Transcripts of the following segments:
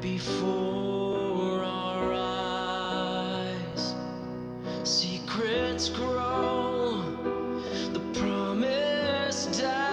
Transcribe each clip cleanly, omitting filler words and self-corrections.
before our eyes. Secrets grow, the promise dies.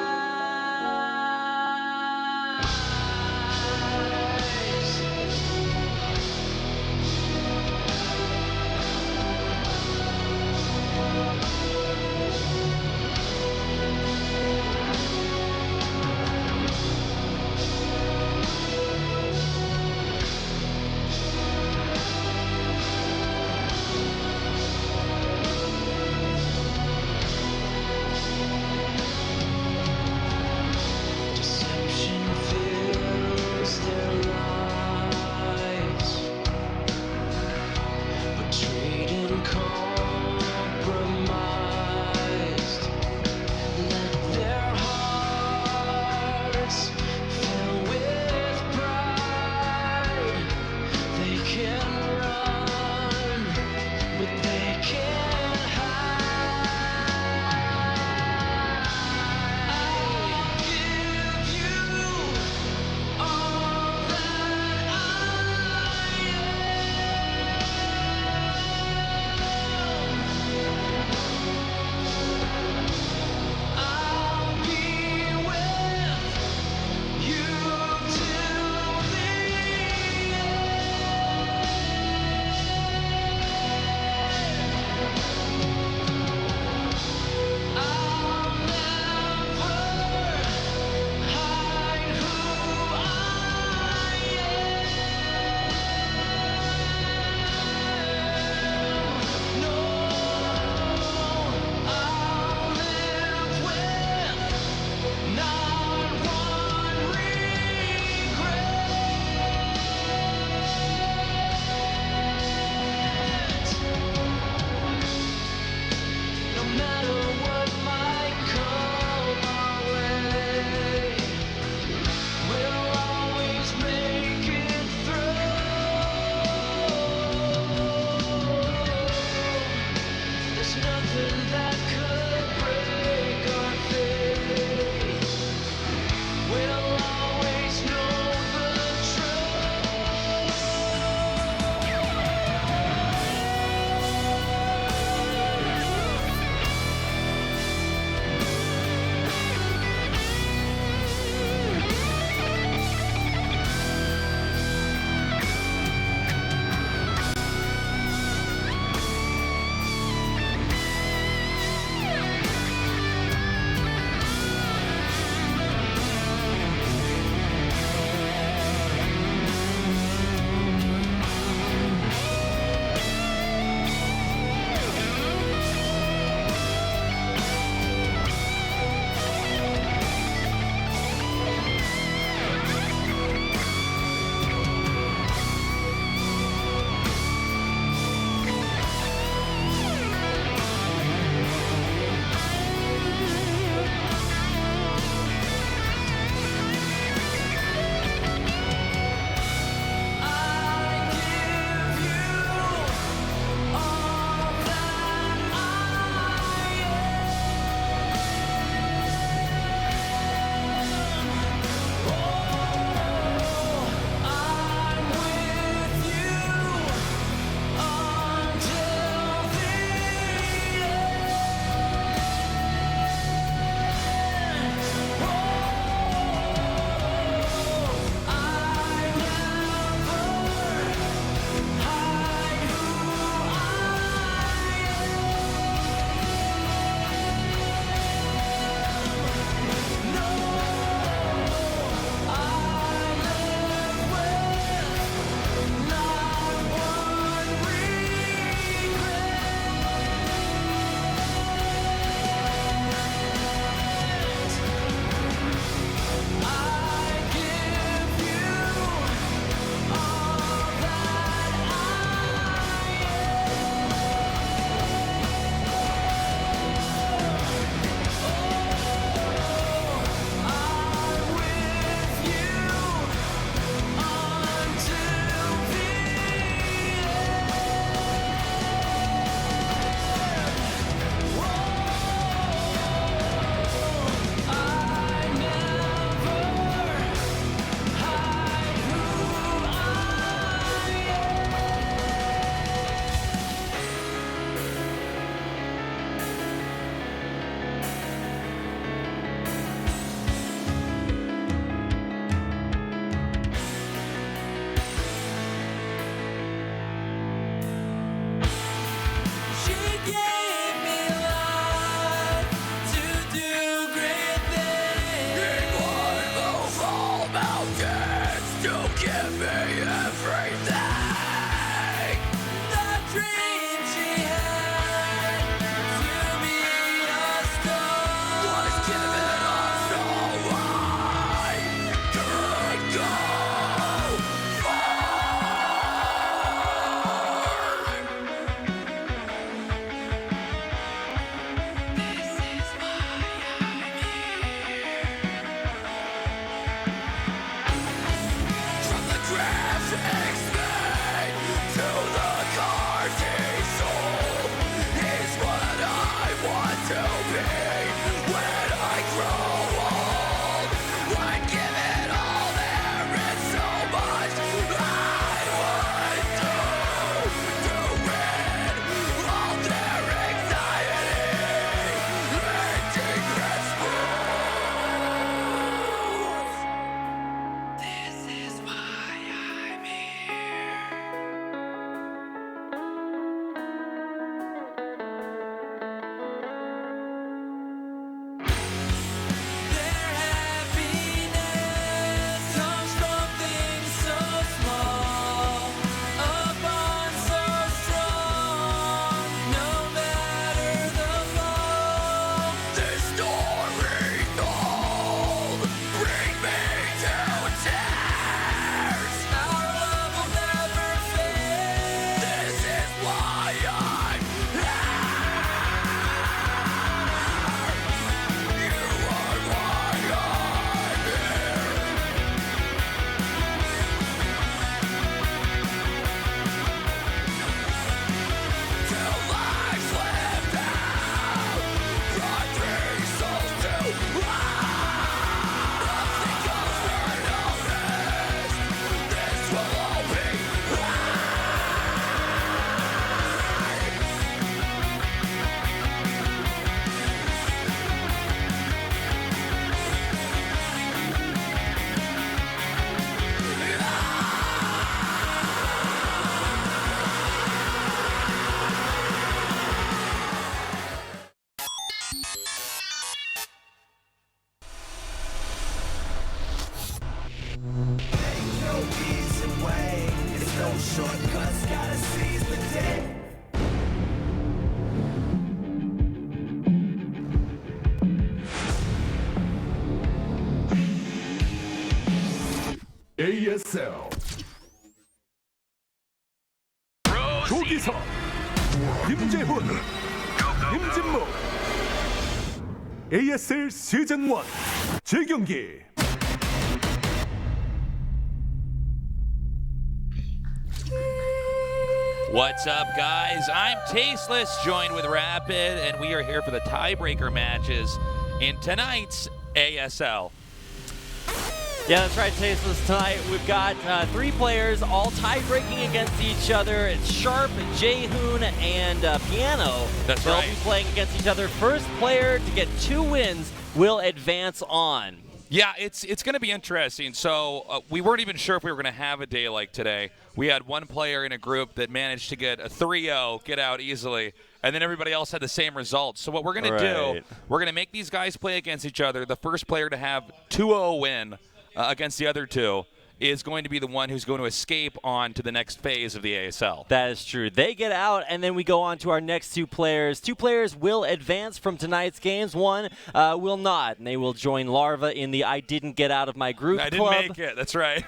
shortcuts, gotta seize the day. ASL 조기석 김재훈 김진무 ASL 시즌 1 재경기. What's up, guys? I'm Tasteless, joined with Rapid, and we are here for the tiebreaker matches in tonight's ASL. Yeah, that's right, Tasteless. Tonight we've got three players all tie-breaking against each other. It's Sharp, Hune, and Piano. That's They'll right. be playing against each other. First player to get 2 wins will advance on. Yeah, it's going to be interesting. So we weren't even sure if we were going to have a day like today. We had one player in a group that managed to get a 3-0, get out easily, and then everybody else had the same results. So what we're going to do, we're going to make these guys play against each other. The first player to have 2-0 win against the other two is going to be the one who's going to escape on to the next phase of the ASL. That is true. They get out, and then we go on to our next 2 players. 2 players will advance from tonight's games. One will not, and they will join Larva in the I didn't get out of my group I club. didn't make it. That's right.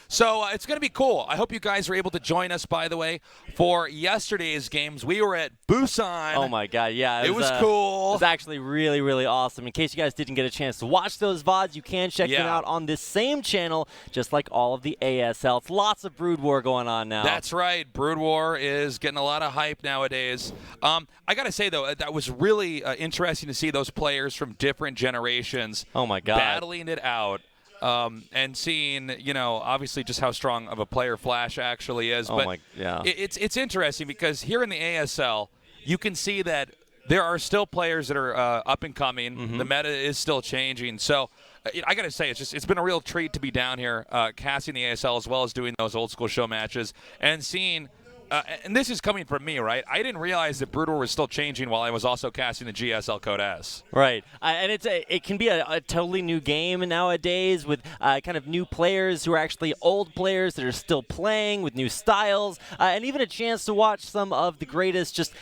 So it's going to be cool. I hope you guys are able to join us, by the way, for yesterday's games. We were at Busan. Oh, my God, yeah. It was cool. It was actually really, really awesome. In case you guys didn't get a chance to watch those VODs, you can check them out on this same channel, just like all of the ASL. It's lots of Brood War going on now. That's right. Brood War is getting a lot of hype nowadays. I got to say, though, that was really interesting to see those players from different generations oh my God. battling it out. And seeing, you know, obviously just how strong of a player Flash actually is. Oh but my, yeah. It's interesting because here in the ASL, you can see that there are still players that are up and coming. Mm-hmm. The meta is still changing. So I got to say, it's been a real treat to be down here casting the ASL as well as doing those old school show matches and seeing and this is coming from me, right? I didn't realize that Brood War was still changing while I was also casting the GSL Code S. Right, and it can be a totally new game nowadays with kind of new players who are actually old players that are still playing with new styles, and even a chance to watch some of the greatest just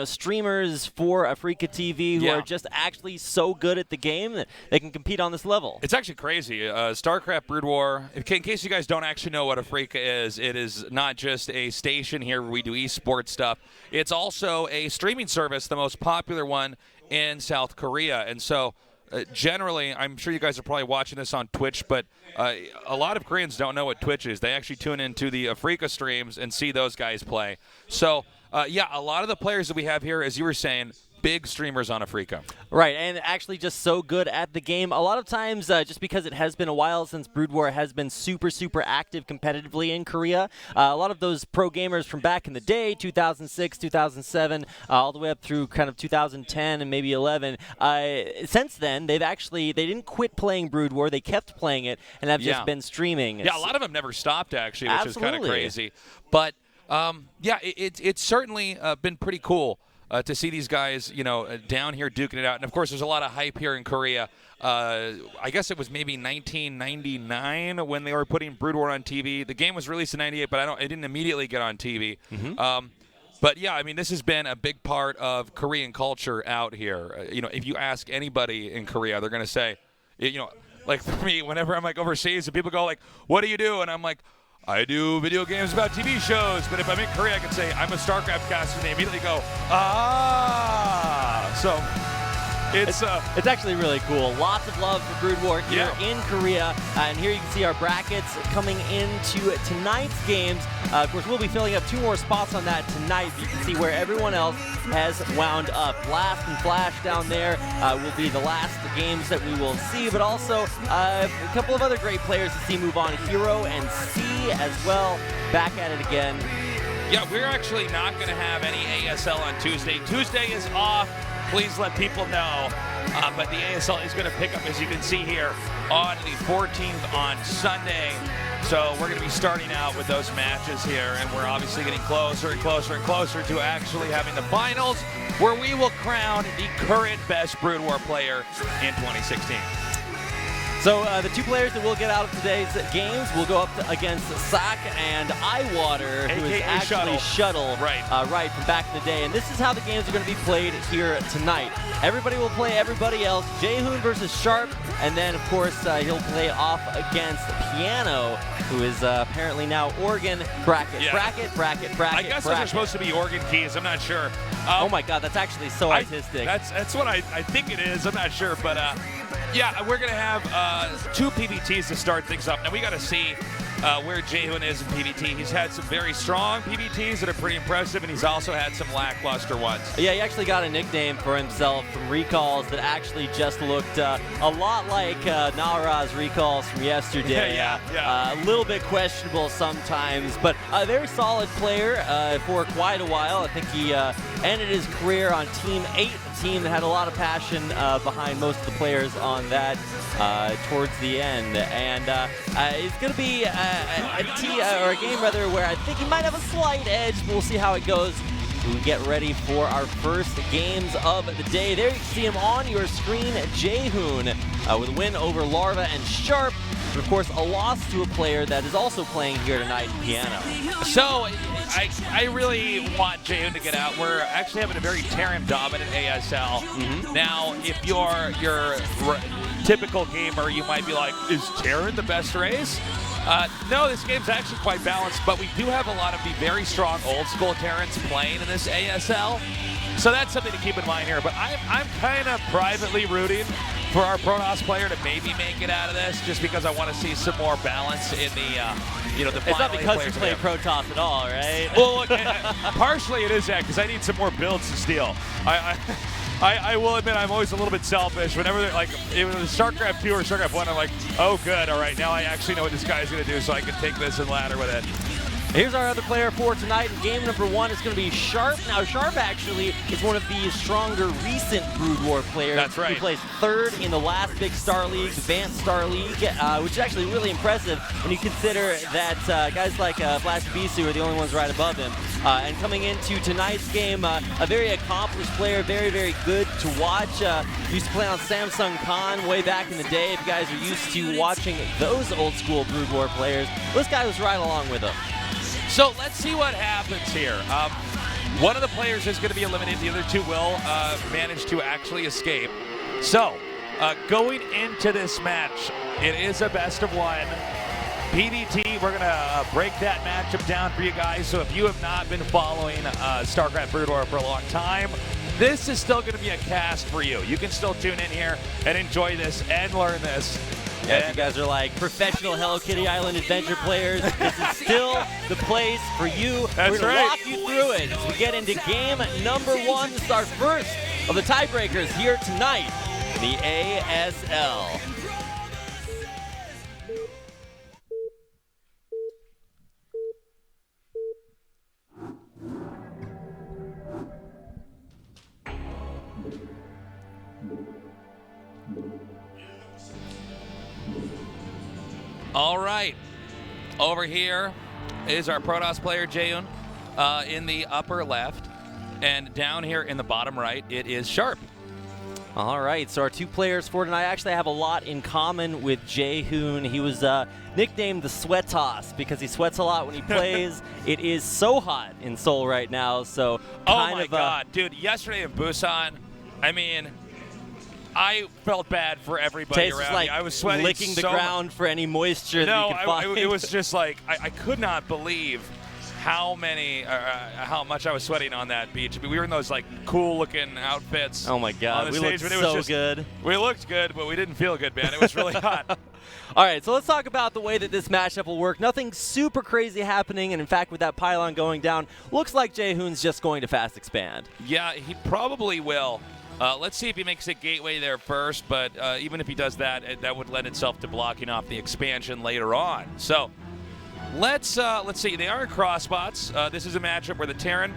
streamers for AfreecaTV who are just actually so good at the game that they can compete on this level. It's actually crazy. StarCraft Brood War, in case you guys don't actually know what Africa is, it is not just a station here where we do esports stuff. It's also a streaming service, the most popular one in South Korea. And so generally, I'm sure you guys are probably watching this on Twitch, but a lot of Koreans don't know what Twitch is. They actually tune into the Africa streams and see those guys play. So, yeah, a lot of the players that we have here, as you were saying, big streamers on Africa. Right, and actually just so good at the game. A lot of times, just because it has been a while since Brood War has been super, super active competitively in Korea, a lot of those pro gamers from back in the day, 2006, 2007, all the way up through kind of 2010 and maybe 11, since then, they didn't quit playing Brood War, they kept playing it and have just been streaming. Yeah, a lot of them never stopped, actually, which is kind of crazy. But, yeah, it's certainly been pretty cool. To see these guys, down here duking it out. And, of course, there's a lot of hype here in Korea. I guess it was maybe 1999 when they were putting Brood War on TV. The game was released in 98, but it didn't immediately get on TV. But, yeah, I mean, this has been a big part of Korean culture out here. If you ask anybody in Korea, they're going to say, like for me, whenever I'm, like, overseas and people go, like, what do you do? And I'm like, I do video games about TV shows, but if I'm in Korea, I can say I'm a StarCraft caster, and they immediately go, ah! So it's actually really cool. Lots of love for Brood War here in Korea, and here you can see our brackets coming into tonight's games. Of course, we'll be filling up 2 more spots on that tonight. You can see where everyone else has wound up. Blast and Flash down there will be the last games that we will see, but also a couple of other great players to see move on. Hero and C as well, back at it again. Yeah, we're actually not going to have any ASL on Tuesday. Tuesday is off. Please let people know. But the ASL is going to pick up, as you can see here, on the 14th on Sunday. So we're going to be starting out with those matches here, and we're obviously getting closer and closer and closer to actually having the finals, where we will crown the current best Brood War player in 2016. So the 2 players that will get out of today's games will go up against Sak and Eyewater, who is actually Shuttle, right from back in the day. And this is how the games are going to be played here tonight. Everybody will play everybody else. Hune versus Sharp, and then of course he'll play off against Piano, who is apparently now Organ. Bracket. I guess those are supposed to be organ keys. I'm not sure. Oh my God, that's actually so artistic. That's what I think it is. I'm not sure, but yeah, we're gonna have 2 PBTs to start things up. Now we got to see where Hune is in PBT. He's had some very strong PBTs that are pretty impressive, and he's also had some lackluster ones. Yeah, he actually got a nickname for himself from recalls that actually just looked a lot like Nara's recalls from yesterday. Yeah. A little bit questionable sometimes, but a very solid player for quite a while. I think he ended his career on Team 8, a team that had a lot of passion behind most of the players on that towards the end. And it's going to be a game rather where I think he might have a slight edge, but we'll see how it goes. We get ready for our first games of the day. There you can see him on your screen, Hune, with a win over Larva and Sharp. But of course, a loss to a player that is also playing here tonight, Piano. So I really want Hune to get out. We're actually having a very Terran dominant ASL. Now, if you're your typical gamer, you might be like, is Terran the best race? No, this game's actually quite balanced, but we do have a lot of the very strong old-school Terrans playing in this ASL, so that's something to keep in mind here. But I'm kind of privately rooting for our Protoss player to maybe make it out of this, just because I want to see some more balance in the the final. It's not because you play Protoss at all, right? Well, look, partially it is that, because I need some more builds to steal. I will admit I'm always a little bit selfish. Whenever they're like, even in StarCraft 2 or StarCraft 1, I'm like, oh good, all right, now I actually know what this guy's going to do, so I can take this and ladder with it. Here's our other player for tonight in game number 1. It's going to be Sharp. Now, Sharp actually is one of the stronger recent Brood War players. That's right. He placed 3rd in the last big StarLeague, Advanced StarLeague, which is actually really impressive when you consider that guys like Flash Bisu are the only ones right above him. And coming into tonight's game, a very accomplished player, very, very good to watch. Used to play on Samsung Con way back in the day. If you guys are used to watching those old school Brood War players, this guy was right along with them. So let's see what happens here. One of the players is going to be eliminated. The other 2 will manage to actually escape. So going into this match, it is a best of 1. PDT, we're going to break that matchup down for you guys. So if you have not been following StarCraft Brood War for a long time, this is still going to be a cast for you. You can still tune in here and enjoy this and learn this. Yeah, if you guys are like professional Hello Kitty Island adventure players, this is still the place for you. That's We're going right. to walk you through it as we get into game number 1. This is our first of the tiebreakers here tonight in the ASL. All right, over here is our Protoss player, Hune, in the upper left. And down here in the bottom right, it is Sharp. All right, so our 2 players for tonight actually have a lot in common with Hune. He was nicknamed the Sweat Toss because he sweats a lot when he plays. It is so hot in Seoul right now, so Oh my God, dude, yesterday in Busan, I mean, I felt bad for everybody tastes around like me. I was sweating licking the so ground for any moisture that you can find. It was just like, I could not believe how much I was sweating on that beach. I mean, we were in those like cool-looking outfits. Oh my God, we looked so good. We looked good, but we didn't feel good, man. It was really hot. All right, so let's talk about the way that this matchup will work. Nothing super crazy happening, and in fact, with that pylon going down, looks like Hune's just going to fast expand. Yeah, he probably will. Let's see if he makes a gateway there first, but even if he does that, that would lend itself to blocking off the expansion later on. So let's see. They are crossbots. This is a matchup where the Terran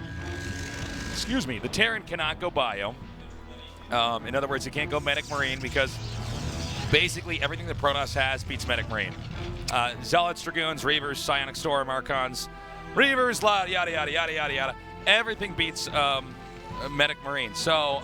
cannot go bio. In other words, he can't go Medic Marine because basically everything that Protoss has beats Medic Marine. Zealots, Dragoons, Reavers, Psionic Storm, Archons, Reavers, yada, yada, yada, yada, yada. Everything beats Medic Marine. So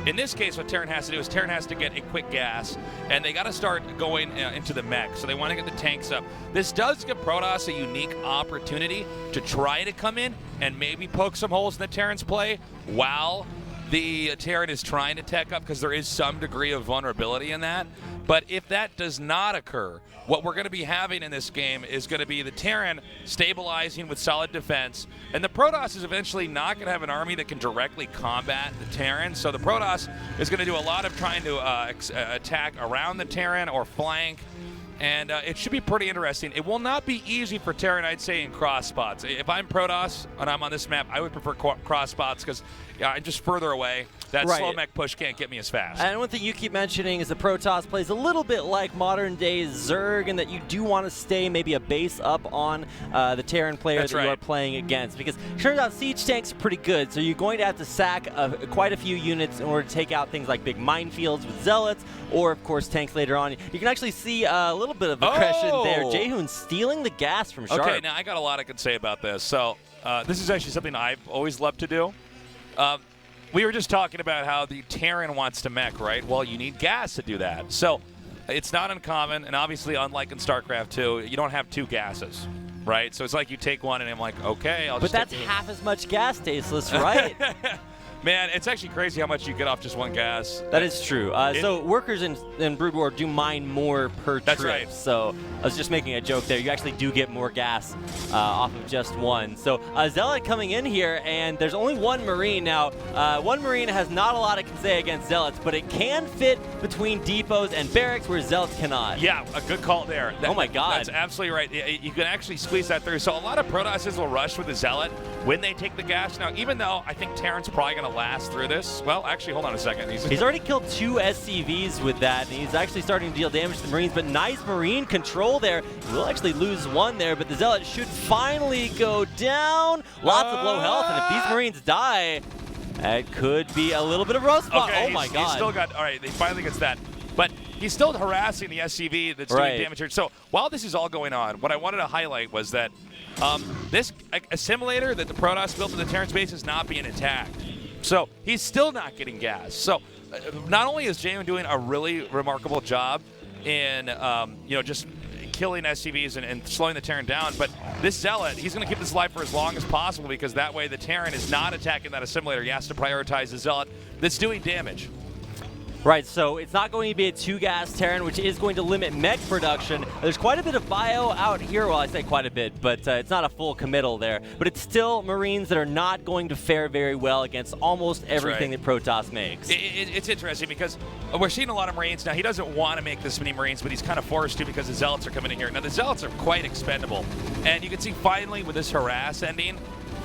in this case, what Terran has to do is Terran has to get a quick gas, and they got to start going into the mech. So they want to get the tanks up. This does give Protoss a unique opportunity to try to come in and maybe poke some holes in the Terran's play while the Terran is trying to tech up, because there is some degree of vulnerability in that. But if that does not occur, what we're going to be having in this game is going to be the Terran stabilizing with solid defense, and the Protoss is eventually not going to have an army that can directly combat the Terran. So the Protoss is going to do a lot of trying to attack around the Terran or flank, and it should be pretty interesting. It will not be easy for Terran, I'd say, in cross spots. If I'm Protoss and I'm on this map, I would prefer cross spots because I'm just further away. That slow mech push can't get me as fast. And one thing you keep mentioning is the Protoss plays a little bit like modern-day Zerg, and that you do want to stay maybe a base up on the Terran player that you are playing against. Because it turns out siege tanks are pretty good, so you're going to have to sack quite a few units in order to take out things like big minefields with Zealots, or, of course, tanks later on. You can actually see a little bit of aggression there. Hune stealing the gas from Sharp. Okay, now I got a lot I could say about this. So this is actually something I've always loved to do. We were just talking about how the Terran wants to mech, right? Well, you need gas to do that. So it's not uncommon, and obviously, unlike in StarCraft 2, you don't have 2 gases, right? So it's like you take one, and I'm like, okay, I'll just But that's half as much gas, Tasteless, right? Man, it's actually crazy how much you get off just one gas. That is true. So workers in Brood War do mine more per trip. That's right. So I was just making a joke there. You actually do get more gas off of just one. So Zealot coming in here, and there's only one Marine. Now, one Marine has not a lot it can say against Zealots, but it can fit between depots and barracks where Zealots cannot. Yeah, a good call there. Oh my God. That's absolutely right. You can actually squeeze that through. So a lot of Protosses will rush with the Zealot when they take the gas. Now, even though I think Terran's probably going to going to last through this. Well, actually, hold on a second. He's already killed 2 SCVs with that, and he's actually starting to deal damage to the Marines, but nice Marine control there. He will actually lose 1 there, but the Zealot should finally go down. Lots of low health, and if these Marines die, it could be a little bit of rough spot. Okay, oh my god. He's still got, all right, he finally gets that. But he's still harassing the SCV that's doing damage here. So while this is all going on, what I wanted to highlight was that this assimilator that the Protoss built in the Terran's base is not being attacked. So he's still not getting gas. So not only is Jayun doing a really remarkable job in, just killing SCVs and slowing the Terran down, but this Zealot, he's going to keep this alive for as long as possible because that way the Terran is not attacking that assimilator. He has to prioritize the Zealot that's doing damage. Right, so it's not going to be a 2-gas Terran, which is going to limit mech production. There's quite a bit of bio out here. Well, I say quite a bit, but it's not a full committal there. But it's still Marines that are not going to fare very well against almost everything that Protoss makes. It's interesting because we're seeing a lot of Marines. Now, he doesn't want to make this many Marines, but he's kind of forced to because the Zealots are coming in here. Now, the Zealots are quite expendable. And you can see finally with this harass ending,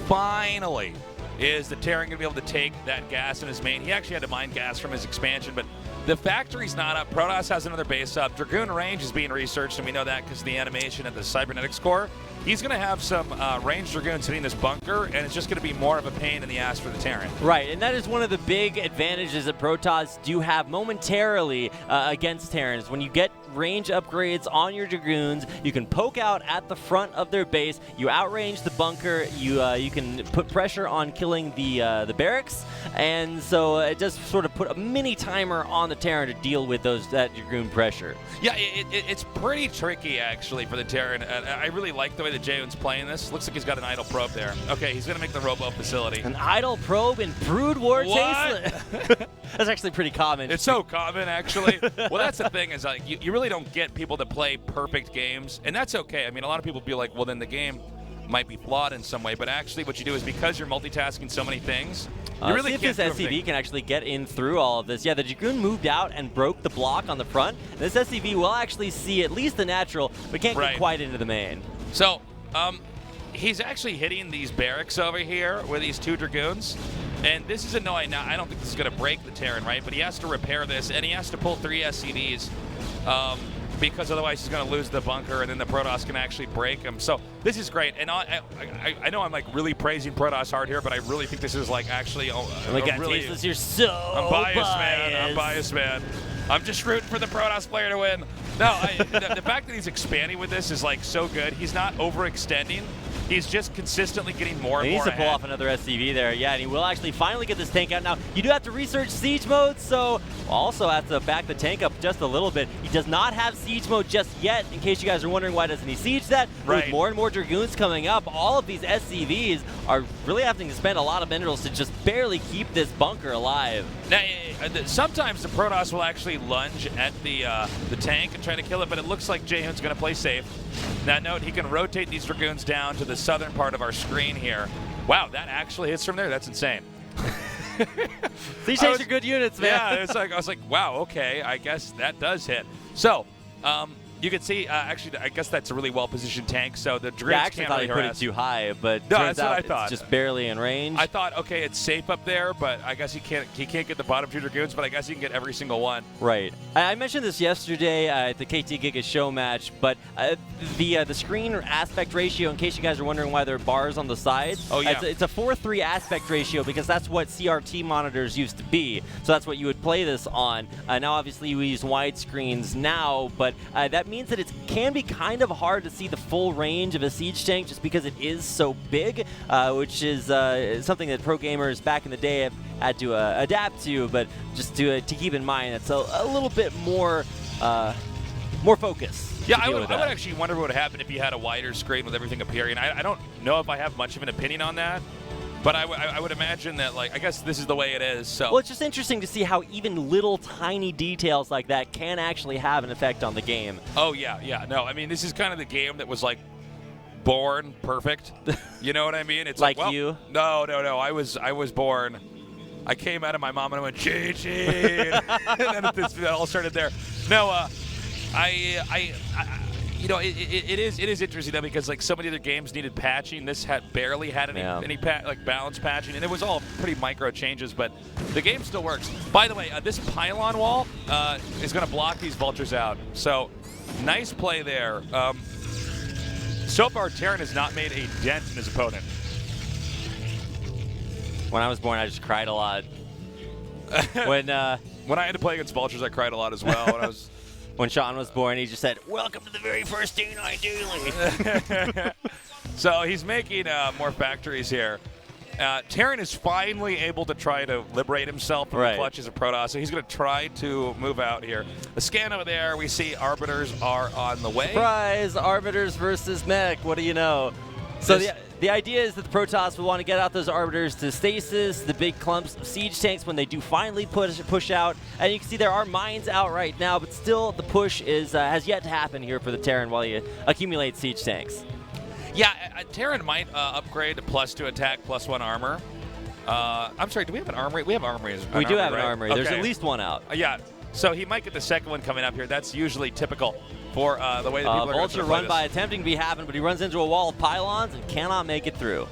finally, is the Terran going to be able to take that gas in his main. He actually had to mine gas from his expansion, but the factory's not up. Protoss has another base up. Dragoon range is being researched, and we know that because of the animation at the cybernetics core. He's going to have some ranged Dragoons hitting this bunker, and it's just going to be more of a pain in the ass for the Terran. Right, and that is one of the big advantages that Protoss do have momentarily against Terrans. When you get range upgrades on your Dragoons, you can poke out at the front of their base, you outrange the bunker, you can put pressure on killing the barracks, and so it just sort of put a mini timer on the Terran to deal with that Dragoon pressure. Yeah, it's pretty tricky, actually, for the Terran. I really like the way that Jayun's playing this. Looks like he's got an idle probe there. Okay, he's going to make the robo facility. An idle probe in Brood War Tasteless. That's actually pretty common. It's so common, actually. Well, that's the thing is you really don't get people to play perfect games, and that's okay. I mean, a lot of people be like, well, then the game might be flawed in some way, but actually what you do is because you're multitasking so many things, you really see if can't this SCV can actually get in through all of this. Yeah, the Dragoon moved out and broke the block on the front. This SCV will actually see at least the natural, but can't get quite into the main. So, he's actually hitting these barracks over here with these 2 Dragoons, and this is annoying. Now, I don't think this is going to break the Terran, right? But he has to repair this, and he has to pull 3 SCVs because otherwise he's going to lose the bunker, and then the Protoss can actually break him. So this is great, and I know I'm like really praising Protoss hard here, but I really think this is like actually Tasteless, you're so I'm biased, man. I'm biased, man. I'm just rooting for the Protoss player to win. No, the fact that he's expanding with this is like so good. He's not overextending. He's just consistently getting more and more ahead. He needs to pull off another SCV there. Yeah, and he will actually finally get this tank out. Now, you do have to research siege mode, so also have to back the tank up just a little bit. He does not have siege mode just yet, in case you guys are wondering why doesn't he siege that. With more and more Dragoons coming up, all of these SCVs are really having to spend a lot of minerals to just barely keep this bunker alive. Now, sometimes the Protoss will actually lunge at the tank and try to kill it, but it looks like Jayun's going to play safe. Now, note, he can rotate these Dragoons down to the southern part of our screen here. Wow, that actually hits from there? That's insane. These tanks are good units, man. Yeah, it's like, I was like, wow, okay, I guess that does hit. So, you can see, actually, I guess that's a really well-positioned tank, so the Dragoons can't really harass. I put it too high, but no, turns that's what out I thought. It's just barely in range. I thought, okay, it's safe up there, but I guess he can't get the bottom 2 Dragoons, but I guess he can get every single one. Right. I mentioned this yesterday at the KT Giga show match, but the screen aspect ratio, in case you guys are wondering why there are bars on the sides, it's a 4:3 aspect ratio because that's what CRT monitors used to be. So that's what you would play this on. Now, obviously, we use widescreens now, but that means that it can be kind of hard to see the full range of a siege tank just because it is so big, which is something that pro gamers back in the day have had to adapt to, but just to keep in mind it's a little bit more focus. Yeah, I would actually wonder what would happen if you had a wider screen with everything appearing. I don't know if I have much of an opinion on that. But I would imagine that, like, I guess this is the way it is. So. Well, it's just interesting to see how even little tiny details like that can actually have an effect on the game. Oh, yeah. No, I mean, this is kind of the game that was, like, born perfect. You know what I mean? It's like well, you? No. I was born. I came out of my mom and I went, GG. And then it all started there. No, You know, it is interesting though, because like so many other games needed patching. This barely had any balance patching, and it was all pretty micro changes. But the game still works. By the way, this pylon wall is going to block these vultures out. So nice play there. So far, Terran has not made a dent in his opponent. When I was born, I just cried a lot. When I had to play against vultures, I cried a lot as well. When I was. When Sean was born, he just said, "Welcome to the very first day I do." So he's making more factories here. Terran is finally able to try to liberate himself from the clutches of Protoss, so he's going to try to move out here. The scan over there, we see Arbiters are on the way. Surprise! Arbiters versus Mech. What do you know? So the idea is that the Protoss will want to get out those Arbiters to stasis, the big clumps of siege tanks when they do finally push out. And you can see there are mines out right now, but still the push has yet to happen here for the Terran while you accumulate siege tanks. Yeah, Terran might upgrade to +2 attack, +1 armor. I'm sorry, do we have an armory? We have armories. We do have an armory. Okay. There's at least one out. Yeah, so he might get the second one coming up here. That's usually typical for the way that people are going to play Vulture run this. by attempting to be having, but he runs into a wall of pylons and cannot make it through.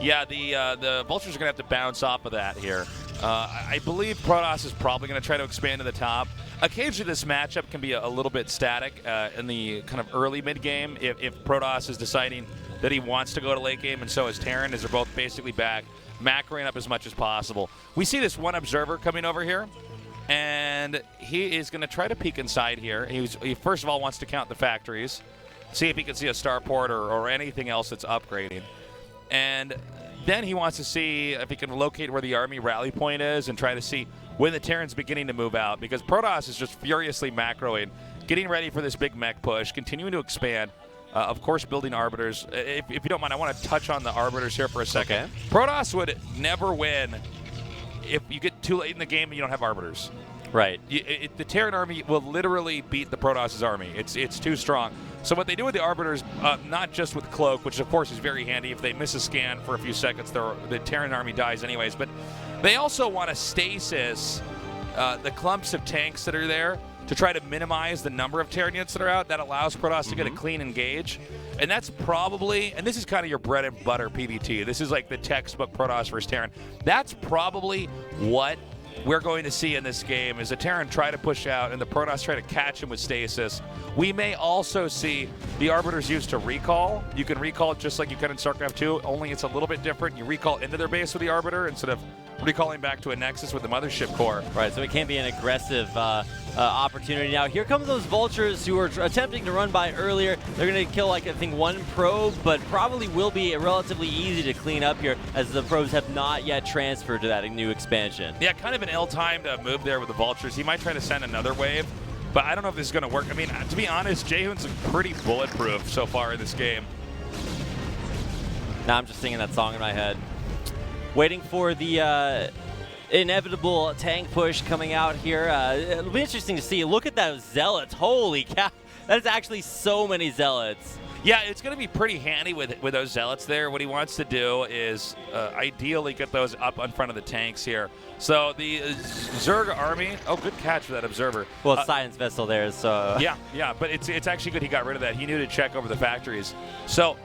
Yeah, the Vultures are going to have to bounce off of that here. I believe Protoss is probably going to try to expand to the top. Occasionally this matchup can be a little bit static in the kind of early mid-game if Protoss is deciding that he wants to go to late game, and so is Terran, as they're both basically back, macroing up as much as possible. We see this one observer coming over here, and he is going to try to peek inside here. He first of all wants to count the factories, see if he can see a starport or anything else that's upgrading. And then he wants to see if he can locate where the army rally point is and try to see when the Terran's beginning to move out, because Protoss is just furiously macroing, getting ready for this big mech push, continuing to expand. Of course, building Arbiters. If you don't mind, I want to touch on the Arbiters here for a second. Okay. Protoss would never win if you get too late in the game and you don't have Arbiters. Right. The Terran army will literally beat the Protoss's army. It's too strong. So what they do with the Arbiters, not just with Cloak, which of course is very handy. If they miss a scan for a few seconds, the Terran army dies anyways. But they also want to stasis the clumps of tanks that are there to try to minimize the number of Terran units that are out. That allows Protoss to get a clean engage. And that's probably, and this is kind of your bread and butter PvT. This is like the textbook Protoss versus Terran. That's probably what we're going to see in this game, is the Terran try to push out and the Protoss try to catch him with stasis. We may also see the Arbiters used to recall. You can recall just like you can in StarCraft 2, only it's a little bit different. You recall into their base with the Arbiter instead of recalling back to a Nexus with the Mothership Core. Right, so it can be an aggressive opportunity. Now, here come those Vultures who were attempting to run by earlier. They're going to kill, like, I think, one probe, but probably will be relatively easy to clean up here, as the probes have not yet transferred to that new expansion. Yeah, kind of an ill-timed move there with the Vultures. He might try to send another wave, but I don't know if this is going to work. I mean, to be honest, Jaehoon's pretty bulletproof so far in this game. Now I'm just singing that song in my head. Waiting for the inevitable tank push coming out here. It'll be interesting to see. Look at those Zealots. Holy cow. That is actually so many Zealots. Yeah, it's going to be pretty handy with those Zealots there. What he wants to do is ideally get those up in front of the tanks here. So the Zerg army, oh, good catch for that observer. Well, Science Vessel there, so. Yeah, but it's actually good he got rid of that. He knew to check over the factories. So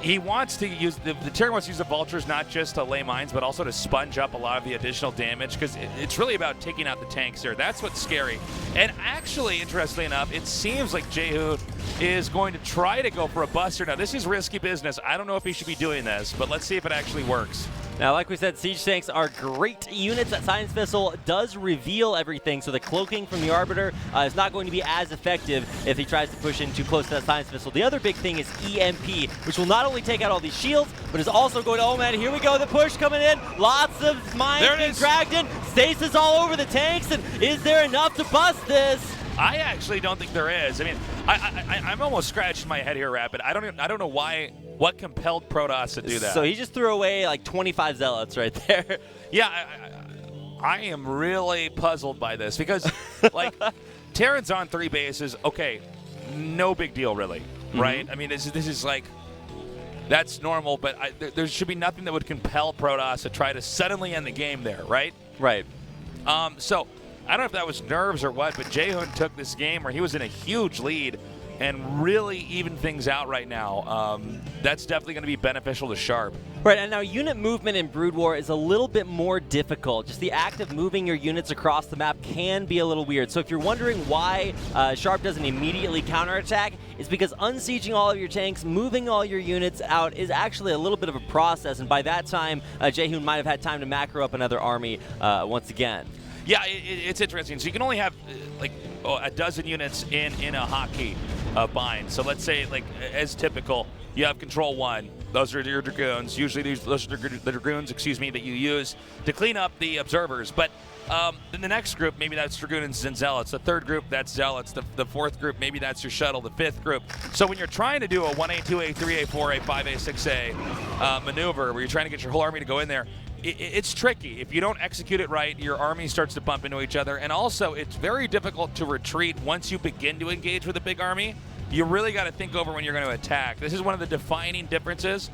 he wants to use, the Terran wants to use the Vultures not just to lay mines, but also to sponge up a lot of the additional damage, because it's really about taking out the tanks here. That's what's scary. And actually, interestingly enough, it seems like Jaehoon is going to try to go for a buster. Now, this is risky business. I don't know if he should be doing this, but let's see if it actually works. Now, like we said, siege tanks are great units. That Science Vessel does reveal everything, so the cloaking from the Arbiter is not going to be as effective if he tries to push in too close to that Science Vessel. The other big thing is EMP, which will not only take out all these shields, but is also going to, oh man, here we go, the push coming in. Lots of mines being dragged in. Stasis all over the tanks, and is there enough to bust this? I actually don't think there is. I mean, I'm almost scratching my head here, Rapid. I don't know what compelled Protoss to do that. So he just threw away like 25 Zealots right there. Yeah, I am really puzzled by this, because like Terran's on 3 bases. Okay, no big deal really, right? I mean, this is like, that's normal, but there should be nothing that would compel Protoss to try to suddenly end the game there, right? Right. So I don't know if that was nerves or what, but Jaehoon took this game where he was in a huge lead, and really even things out right now. That's definitely going to be beneficial to Sharp. Right, and now unit movement in Brood War is a little bit more difficult. Just the act of moving your units across the map can be a little weird. So if you're wondering why Sharp doesn't immediately counterattack, it's because unsieging all of your tanks, moving all your units out is actually a little bit of a process, and by that time, Hune might have had time to macro up another army once again. Yeah, it's interesting. So you can only have like a dozen units in a hotkey bind. So let's say, like as typical, you have control 1. Those are your dragoons. Usually those are the dragoons, excuse me, that you use to clean up the observers. But then the next group, maybe that's dragoons and zealots. The third group, that's zealots. The fourth group, maybe that's your shuttle. The fifth group. So when you're trying to do a 1A, 2A, 3A, 4A, 5A, 6A maneuver, where you're trying to get your whole army to go in there, it's tricky. If you don't execute it right, your army starts to bump into each other. And also, it's very difficult to retreat once you begin to engage with a big army. You really got to think over when you're going to attack. This is one of the defining differences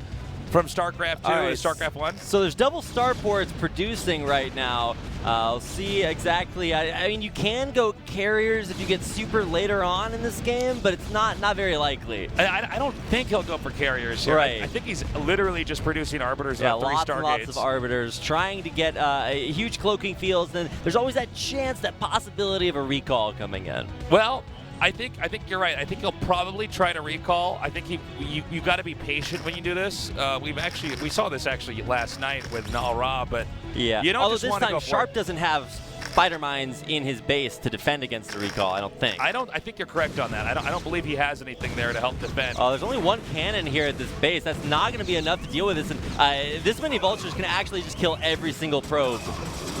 from StarCraft 2 to StarCraft 1. So there's double starports producing right now. I'll see exactly. I mean, you can go carriers if you get super later on in this game, but it's not very likely. I don't think he'll go for carriers here. Right. I think he's literally just producing arbiters on 3 Stargates. Lots of arbiters trying to get huge cloaking fields. Then there's always that chance, that possibility of a recall coming in. Well, I think you're right. I think he'll probably try to recall. I think you got to be patient when you do this. We saw this actually last night with Nal Ra, but yeah. You don't Although just this want to time go for Sharp it. doesn't have spider mines in his base to defend against the recall. I don't think. I think you're correct on that. I don't believe he has anything there to help defend. Oh, there's only one cannon here at this base. That's not going to be enough to deal with this. And this many vultures can actually just kill every single probe.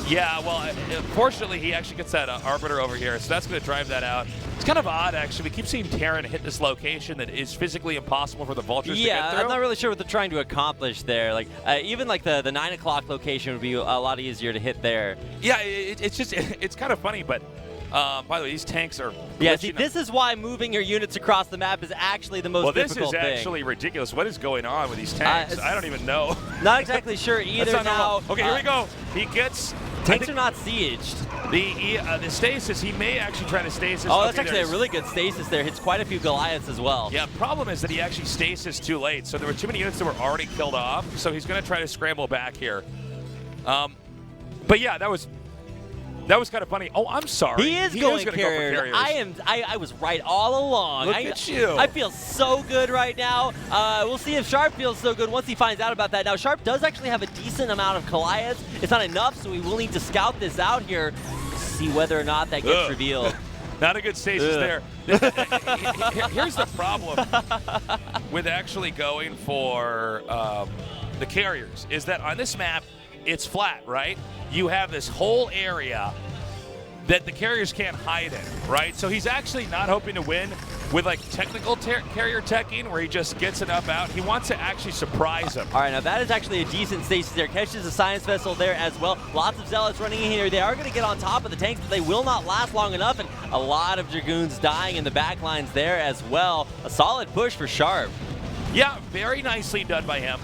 Yeah, well, fortunately, he actually gets that arbiter over here, so that's going to drive that out. It's kind of odd, actually. We keep seeing Terran hit this location that is physically impossible for the vultures to get through. I'm not really sure what they're trying to accomplish there. Like, even like the 9 o'clock location would be a lot easier to hit there. Yeah, it's kind of funny, but by the way, these tanks are yeah. See, this is why moving your units across the map is actually the most difficult thing. Well, this is actually ridiculous. What is going on with these tanks? I don't even know. Not exactly sure either now. Okay, here we go. He gets. Tanks are not sieged. The stasis, he may actually try to stasis. Oh, that's actually a really good stasis there. Hits quite a few Goliaths as well. Yeah, problem is that he actually stasis too late. So there were too many units that were already killed off. So he's going to try to scramble back here. But yeah, that was kind of funny. Oh, I'm sorry. He is going to go for carriers. I was right all along. Look at you. I feel so good right now. We'll see if Sharp feels so good once he finds out about that. Now, Sharp does actually have a decent amount of Goliaths. It's not enough, so we will need to scout this out here to see whether or not that gets revealed. Not a good stasis there. Here's the problem with actually going for the carriers is that on this map, it's flat, right? You have this whole area that the carriers can't hide in, right? So he's actually not hoping to win with like technical carrier teching where he just gets enough out. He wants to actually surprise him. All right, now that is actually a decent stasis there. Catches a science vessel there as well. Lots of zealots running in here. They are going to get on top of the tanks, but they will not last long enough, and a lot of dragoons dying in the back lines there as well. A solid push for Sharp. Yeah, very nicely done by him.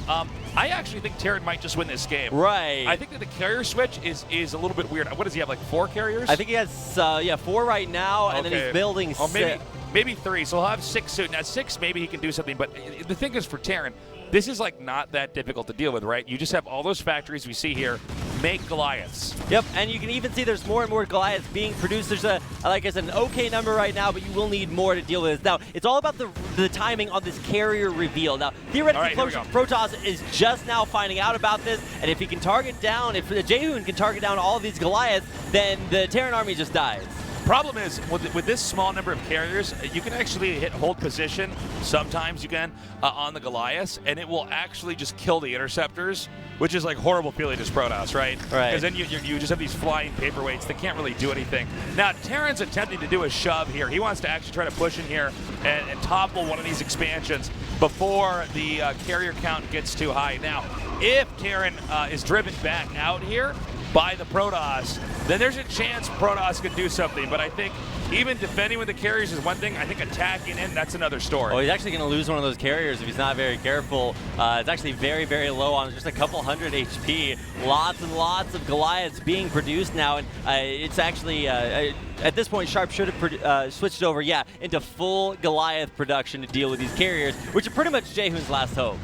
I actually think Terran might just win this game. Right. I think that the carrier switch is a little bit weird. What does he have, like 4 carriers? I think he has 4 right now, and then he's building 6. Maybe 3, so he'll have 6 soon. Now 6, maybe he can do something, but the thing is for Terran, this is like not that difficult to deal with, right? You just have all those factories we see here make Goliaths. Yep, and you can even see there's more and more Goliaths being produced. There's like I said, an okay number right now, but you will need more to deal with this. Now, it's all about the timing on this carrier reveal. Now, theoretically, Protoss is just now finding out about this, and if he can target down, if Hune can target down all of these Goliaths, then the Terran army just dies. Problem is, with this small number of carriers, you can actually hold position, sometimes you can, on the Goliaths, and it will actually just kill the interceptors, which is like horrible feeling as Protoss, right? Right. Because then you just have these flying paperweights that can't really do anything. Now, Terran's attempting to do a shove here. He wants to actually try to push in here and topple one of these expansions before the carrier count gets too high. Now, if Terran is driven back out here by the Protoss, then there's a chance Protoss could do something. But I think even defending with the carriers is one thing. I think attacking in, that's another story. Oh, he's actually going to lose one of those carriers if he's not very careful. It's actually very, very low on just a couple hundred HP. Lots and lots of Goliaths being produced now, and it's actually, at this point, Sharp should have switched over, into full Goliath production to deal with these carriers, which are pretty much Jaehoon's last hope.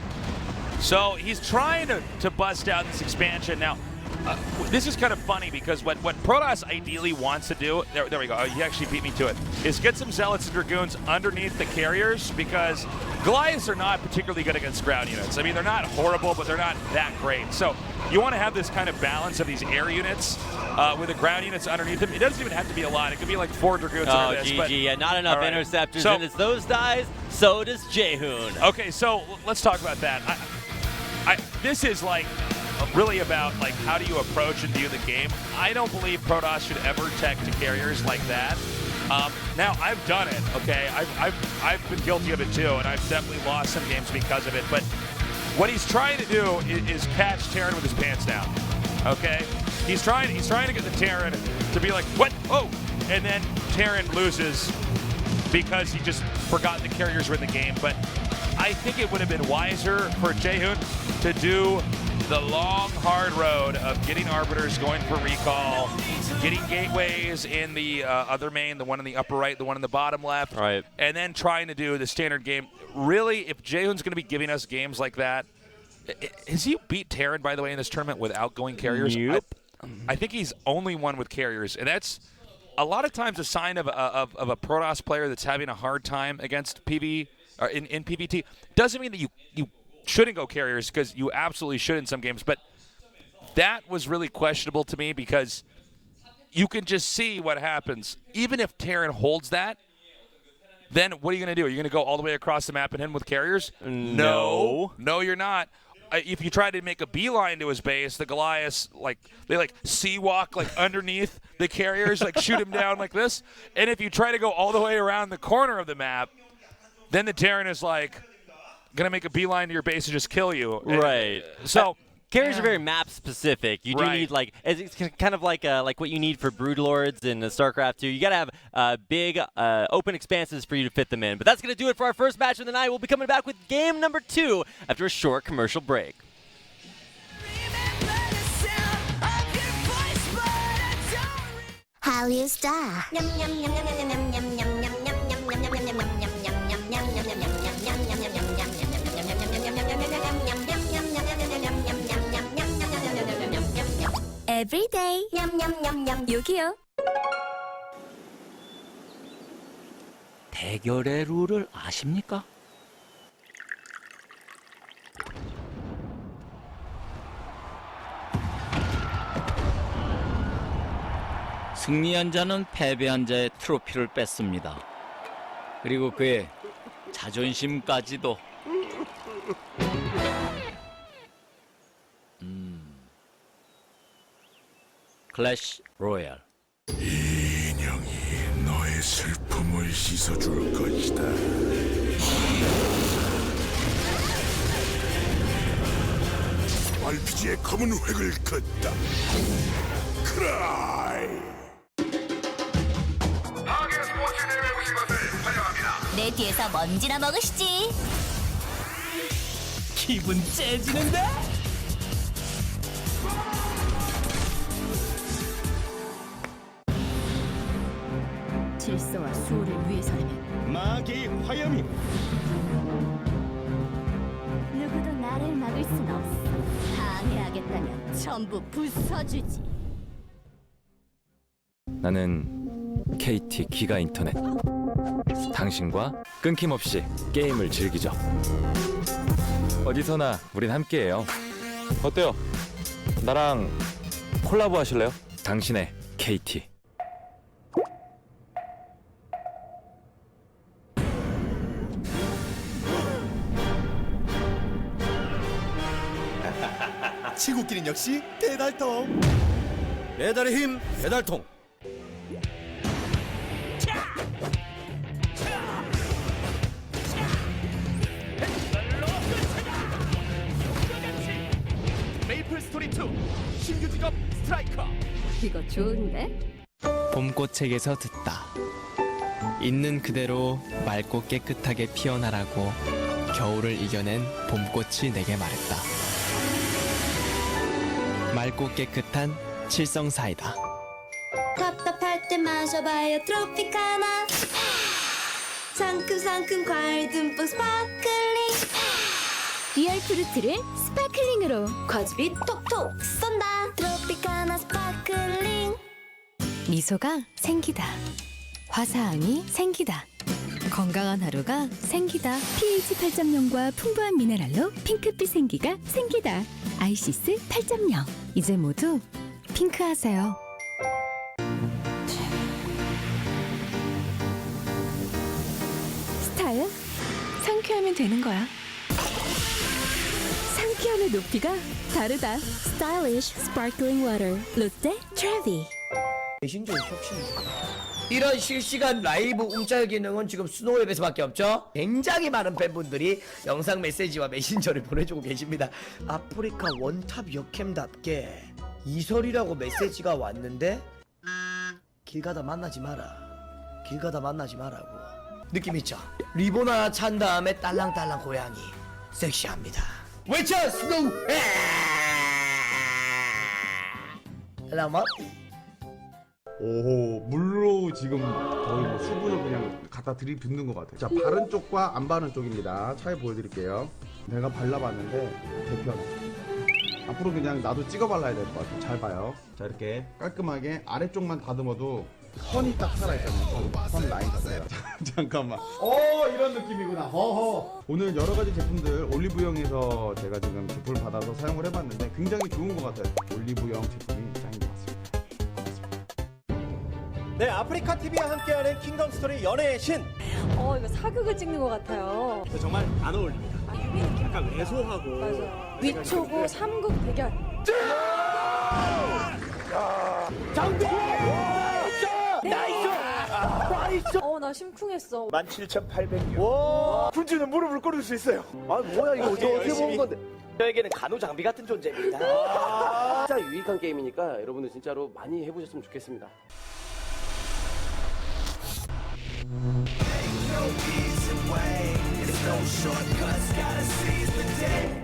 So he's trying to bust out this expansion. Now, this is kind of funny because what Protoss ideally wants to do, there we go, he actually beat me to it, is get some Zealots and Dragoons underneath the carriers, because Goliaths are not particularly good against ground units. I mean, they're not horrible, but they're not that great. So you want to have this kind of balance of these air units with the ground units underneath them. It doesn't even have to be a lot. It could be like 4 Dragoons under this. GG, but, yeah, not enough interceptors, so, and as those dies, so does Jaehoon. Okay, so let's talk about that. This is like really about like how do you approach and view the game. I don't believe Protoss should ever tech to carriers like that. Now I've done it, okay? I've been guilty of it too, and I've definitely lost some games because of it. But what he's trying to do is catch Terran with his pants down, okay? He's trying to get the Terran to be like, what? Oh, and then Terran loses because he just forgot the carriers were in the game. But I think it would have been wiser for Jaehoon to do the long, hard road of getting Arbiters going for recall, getting gateways in the other main, the one in the upper right, the one in the bottom left, right, and then trying to do the standard game. Really, if Jaehoon's going to be giving us games like that, has he beat Terran, by the way, in this tournament without going carriers? Yep. I think he's only won with carriers, and that's a lot of times a sign of a Protoss player that's having a hard time against PV. In PVT. Doesn't mean that you shouldn't go carriers, because you absolutely should in some games, but that was really questionable to me, because you can just see what happens. Even if Terran holds that, then what are you going to do? Are you going to go all the way across the map and hit him with carriers? No, you're not. If you try to make a beeline to his base, the Goliaths, they sea walk underneath the carriers, shoot him down like this. And if you try to go all the way around the corner of the map, then the Terran is going to make a beeline to your base and just kill you. Right. So carriers are very map specific. You do need it's kind of like what you need for Broodlords in StarCraft 2. You got to have big open expanses for you to fit them in. But that's going to do it for our first match of the night. We'll be coming back with game number 2 after a short commercial break. How you star? Every day. 여기요. 대결의 룰을 아십니까? 승리한 자는 패배한 자의 트로피를 뺏습니다. 그리고 그의 자존심까지도. 클래시 로얄. 이 인형이 너의 슬픔을 씻어줄 것이다. RPG의 검은 획을 긋다. 크라이. 내 뒤에서 먼지나 먹으시지. 기분 째지는데? 질서와 수호를 위해서라면 마귀 화염이 누구도 나를 막을 순 없어. 방해하겠다면 전부 부숴주지. 나는 KT 기가 인터넷. 당신과 끊김없이 게임을 즐기죠. 어디서나 우린 함께해요. 어때요? 나랑 콜라보 하실래요? 당신의 KT. 치고끼는 역시 배달통. 배달의 힘 배달통. 메이플 스토리 2 신규 직업 스트라이커. 이거 좋은데? 봄꽃책에서 듣다. 있는 그대로 맑고 깨끗하게 피어나라고 겨울을 이겨낸 봄꽃이 내게 말했다. 맑고 깨끗한 칠성사이다. 답답할 때 마셔봐요 트로피카나. 상큼상큼 과일 듬뿍 스파클링. 리얼 프루트를 스파클링으로 과즙이 톡톡 쏜다. 트로피카나 스파클링. 미소가 생기다. 화사함이 생기다. 건강한 하루가 생기다. pH 8.0과 풍부한 미네랄로 핑크빛 생기가 생기다. 아이시스 8.0. 이제 모두 핑크하세요. 스타일? 상쾌하면 되는 거야. 상쾌함의 높이가 다르다. Stylish Sparkling Water. 롯데 트래비. 메신저의 혁신. 이런 실시간 라이브 움짤 기능은 지금 스노우앱에서밖에 없죠. 굉장히 많은 팬분들이 영상 메시지와 메신저를 보내주고 계십니다. 아프리카 원탑 역캠답게 이설이라고 메시지가 왔는데 길 가다 만나지 마라. 길 가다 만나지 마라고. 느낌 있죠? 리본 하나 찬 다음에 딸랑딸랑 고양이 섹시합니다. 외쳐 스노우. 라마. 오호, 물로 지금 거의 뭐 수분을 그냥 갖다 들이붓는 것 같아요. 자, 바른 쪽과 안 바른 쪽입니다. 차에 보여드릴게요. 내가 발라봤는데 대표네. 앞으로 그냥 나도 찍어 발라야 될 것 같아요. 잘 봐요. 자, 이렇게 깔끔하게 아래쪽만 다듬어도 선이 딱 살아있잖아요. 선 라인 자체가. 잠깐만. 이런 느낌이구나. 허허. 오늘 여러 가지 제품들 올리브영에서 제가 지금 제품을 받아서 사용을 해봤는데 굉장히 좋은 것 같아요. 올리브영 제품이 짱인 것 같습니다. 네, 아프리카 TV와 함께하는 킹덤 스토리 연애의 신. 이거 사극을 찍는 것 같아요. 정말 안 어울립니다. 약간 왜소하고. 맞아요. 위초고 삼국 대결. 장비! 나이스! 나이스! 나 심쿵했어. 17,800원. 와! 군주는 무릎을 꿇을 수 있어요. 아, 뭐야, 이거 어떻게 먹은 건데? 저에게는 간호 장비 같은 존재입니다. 진짜 유익한 게임이니까 여러분들 진짜로 많이 해보셨으면 좋겠습니다. Ain't no easy way, it's no shortcuts, gotta seize the day.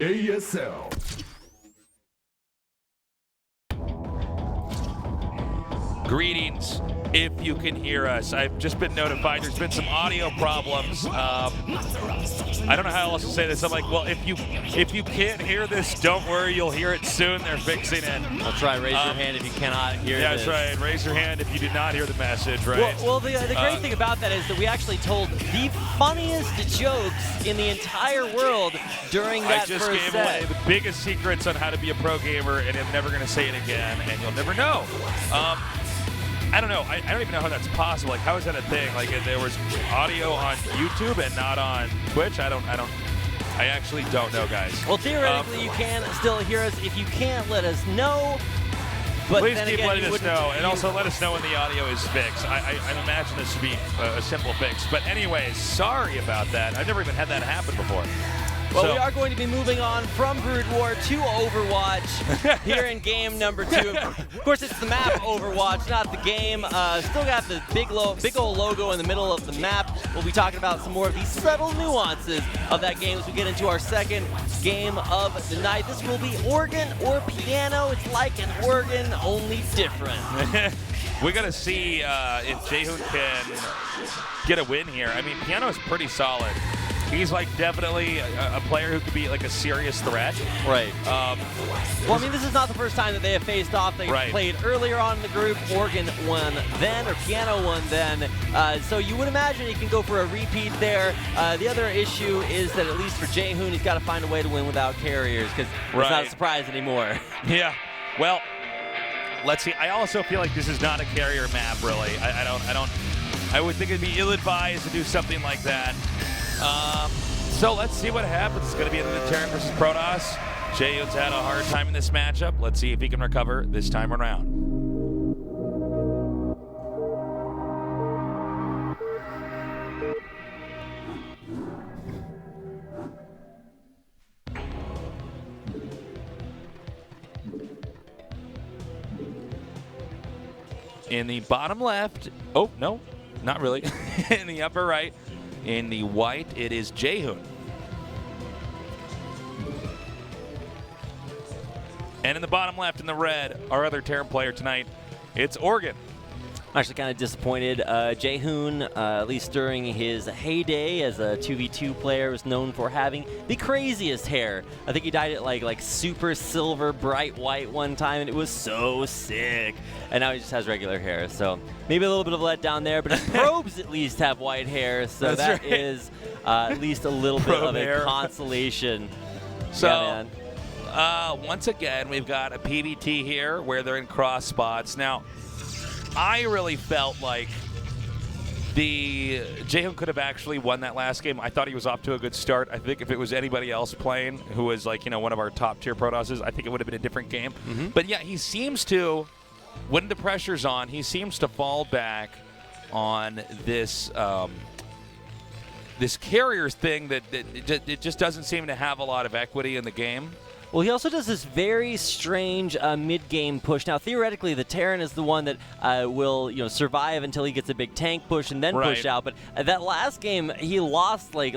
ASL. Greetings, if you can hear us. I've just been notified there's been some audio problems. I don't know how else to say this. I'm like, well, if you can't hear this, don't worry, you'll hear it soon. They're fixing it. I'll try raise your hand if you cannot hear this. Yeah, that's right. Raise your hand if you did not hear the message, right? Well, the great thing about that is that we actually told the funniest jokes in the entire world during that I just first gave set. away the biggest secrets on how to be a pro gamer, and I'm never going to say it again, and you'll never know. I don't know. I don't even know how that's possible. Like, how is that a thing? Like, if there was audio on YouTube and not on Twitch? I actually don't know, guys. Well, theoretically, you can still hear us. If you can't, let us know. But please then keep again, letting us know, and also let us know when the audio is fixed. I imagine this to be a simple fix. But anyways, sorry about that. I've never even had that happen before. Well, So- we are going to be moving on from Brood War to Overwatch here in game number 2. Of course, it's the map Overwatch, not the game. Still got the big old logo in the middle of the map. We'll be talking about some more of these subtle nuances of that game as we get into our second game of the night. This will be organ or piano. It's like an organ, only different. We got to see if Jaehun can get a win here. I mean, Piano is pretty solid. He's like definitely a player who could be like a serious threat. Right. Well, I mean, this is not the first time that they have faced off. They played earlier on in the group. Organ won then, or Piano won then. So you would imagine he can go for a repeat there. The other issue is that at least for Jaehun, he's got to find a way to win without carriers, because it's not a surprise anymore. Yeah. Well, let's see. I also feel like this is not a carrier map, really. I would think it'd be ill-advised to do something like that. So let's see what happens. It's going to be in the Terran versus Protoss. Jaehun's had a hard time in this matchup. Let's see if he can recover this time around. In the bottom left, oh, no, not really. In the upper right, in the white, it is Hune. And in the bottom left, in the red, our other Terran player tonight, it's Oregon. I'm actually kind of disappointed. Hune, at least during his heyday as a 2v2 player, was known for having the craziest hair. I think he dyed it like super silver, bright white one time, and it was so sick. And now he just has regular hair, so maybe a little bit of a letdown there, but his probes at least have white hair, so that is at least a little bit of a consolation. So, yeah, man. Once again, we've got a PBT here where they're in cross spots. Now, I really felt like Hune could have actually won that last game. I thought he was off to a good start. I think if it was anybody else playing who was like, one of our top tier Protosses, I think it would have been a different game. But yeah, he seems to, when the pressure's on, he seems to fall back on this this carriers thing that it just doesn't seem to have a lot of equity in the game. Well, he also does this very strange mid-game push. Now, theoretically, the Terran is the one that will, survive until he gets a big tank push and then push out. But that last game, he lost like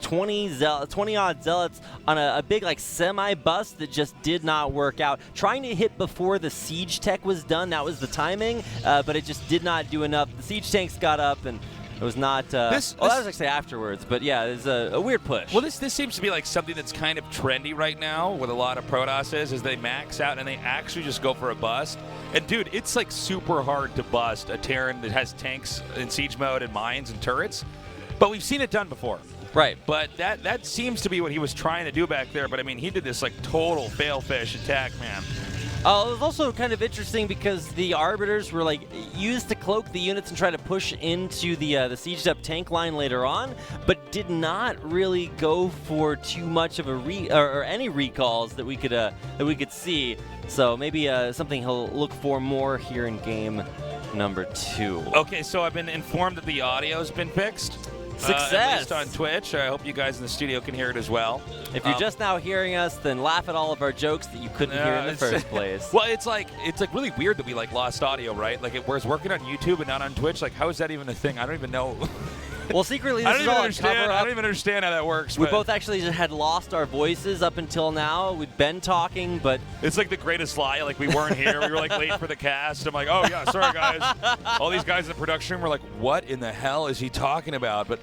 20-odd zealots on a big semi-bust that just did not work out. Trying to hit before the siege tech was done, that was the timing, but it just did not do enough. The siege tanks got up and it was not. That was actually afterwards, but yeah, it was a weird push. Well, this seems to be like something that's kind of trendy right now with a lot of Protosses, is they max out and they actually just go for a bust. And dude, it's like super hard to bust a Terran that has tanks in siege mode and mines and turrets, but we've seen it done before. Right. But that seems to be what he was trying to do back there. But I mean, he did this like total fail-fish attack, man. It was also kind of interesting because the Arbiters were used to cloak the units and try to push into the sieged up tank line later on, but did not really go for too much of a or any recalls that we could see. So maybe something he'll look for more here in game number 2. Okay, so I've been informed that the audio's been fixed. Success! At least on Twitch. I hope you guys in the studio can hear it as well. If you're just now hearing us, then laugh at all of our jokes that you couldn't hear in the first place. Well, it's like really weird that we lost audio, right? Like it was working on YouTube and not on Twitch. Like, how is that even a thing? I don't even know. Well, secretly, this is all a cover-up. I don't even understand how that works. We both actually had lost our voices up until now. We'd been talking, but it's like the greatest lie. Like, we weren't here. We were late for the cast. I'm like, oh yeah, sorry guys. All these guys in the production room were like, what in the hell is he talking about? But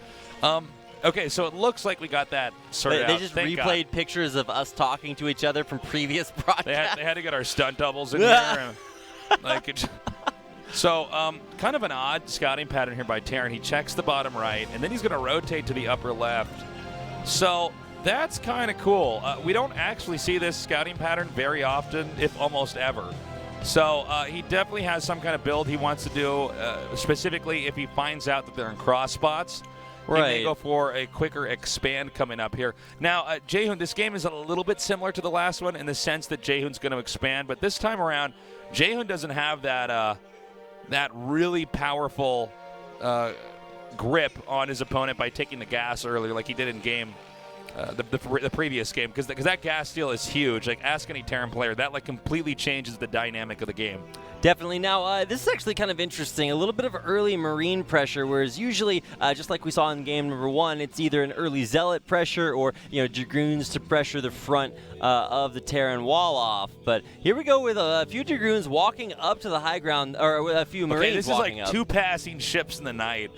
okay, so it looks like we got that sorted out. They just replayed pictures of us talking to each other from previous broadcasts. They had to get our stunt doubles in here. So, kind of an odd scouting pattern here by Terran. He checks the bottom right, and then he's going to rotate to the upper left. So, that's kind of cool. We don't actually see this scouting pattern very often, if almost ever. So, he definitely has some kind of build he wants to do, specifically if he finds out that they're in cross spots. He may go for a quicker expand coming up here. Now, Hune, this game is a little bit similar to the last one in the sense that Hune's going to expand, but this time around, Hune doesn't have that really powerful grip on his opponent by taking the gas earlier like he did in game the previous game, because that gas steal is huge. Like, ask any Terran player, that completely changes the dynamic of the game. Definitely. Now, this is actually kind of interesting. A little bit of early Marine pressure, whereas usually, just like we saw in game number 1, it's either an early Zealot pressure or, Dragoons to pressure the front of the Terran wall off. But here we go with a few Dragoons walking up to the high ground, or with a few Marines walking up. This is like 2 passing ships in the night.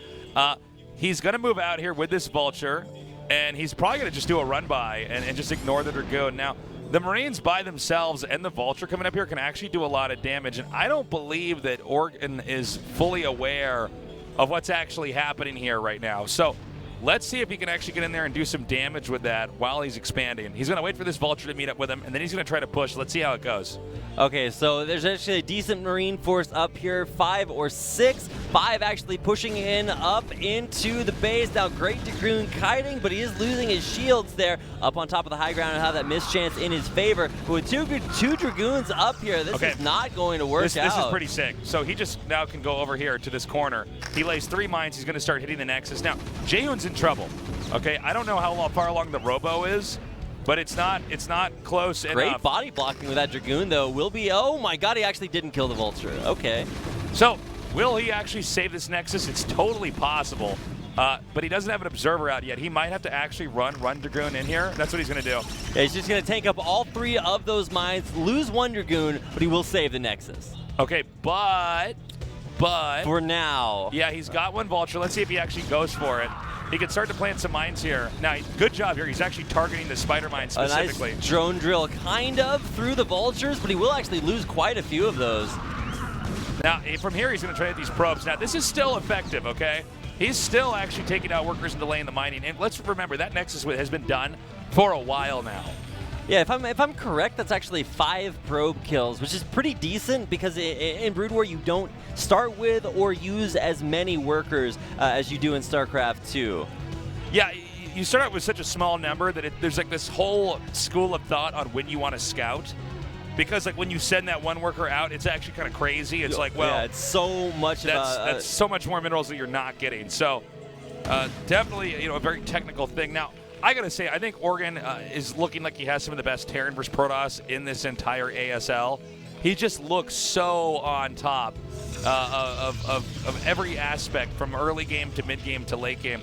He's going to move out here with this Vulture, and he's probably going to just do a run-by and just ignore the Dragoon. Now, the Marines by themselves and the Vulture coming up here can actually do a lot of damage, and I don't believe that Oregon is fully aware of what's actually happening here right now. So let's see if he can actually get in there and do some damage with that while he's expanding. He's going to wait for this Vulture to meet up with him, and then he's going to try to push. Let's see how it goes. Okay, so there's actually a decent Marine force up here, 5 or 6. 5 actually pushing in up into the base. Now, great Dragoon kiting, but he is losing his shields there up on top of the high ground and have that mischance in his favor. But with two Dragoons up here, this is not going to work out. This is pretty sick. So he just now can go over here to this corner. He lays 3 mines. He's going to start hitting the Nexus. Now, Hune's in trouble. Okay, I don't know how far along the Robo is, but it's not close enough. Great body blocking with that Dragoon, though. Will be, oh my god, he actually didn't kill the Vulture. Okay. So Will he actually save this Nexus? It's totally possible. But he doesn't have an observer out yet. He might have to actually run Dragoon in here. That's what he's going to do. Yeah, he's just going to tank up all 3 of those mines, lose 1 Dragoon, but he will save the Nexus. Okay, but for now. Yeah, he's got 1 Vulture. Let's see if he actually goes for it. He can start to plant some mines here. Now, good job here. He's actually targeting the spider mine specifically. A nice drone drill kind of through the Vultures, but he will actually lose quite a few of those. Now, from here, he's going to try these probes. Now, this is still effective, okay? He's still actually taking out workers and delaying the mining. And let's remember, that Nexus has been done for a while now. Yeah, if I'm correct, that's actually 5 probe kills, which is pretty decent because in Brood War you don't start with or use as many workers as you do in StarCraft 2. Yeah, you start out with such a small number that there's like this whole school of thought on when you want to scout. Because like when you send that 1 worker out, it's actually kind of crazy. It's like, well, yeah, it's so much. That's so much more minerals that you're not getting. So definitely, a very technical thing. Now, I gotta say, I think Oregon is looking like he has some of the best Terran versus Protoss in this entire ASL. He just looks so on top of every aspect, from early game to mid game to late game.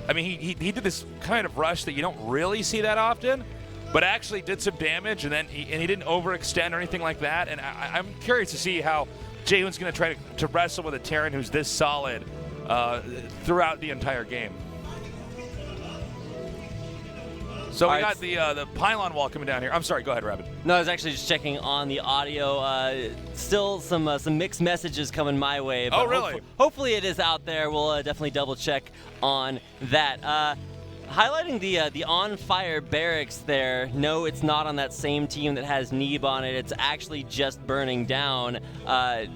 I mean, he did this kind of rush that you don't really see that often, but actually did some damage, and then he didn't overextend or anything like that. And I'm curious to see how Jaehoon's going to try to wrestle with a Terran who's this solid throughout the entire game. So we got the pylon wall coming down here. I'm sorry, go ahead, Rabbit. No, I was actually just checking on the audio. Still some mixed messages coming my way. But oh, really? Hopefully it is out there. We'll definitely double check on that. Highlighting the on-fire barracks there. No, it's not on that same team that has Neeb on it. It's actually just burning down.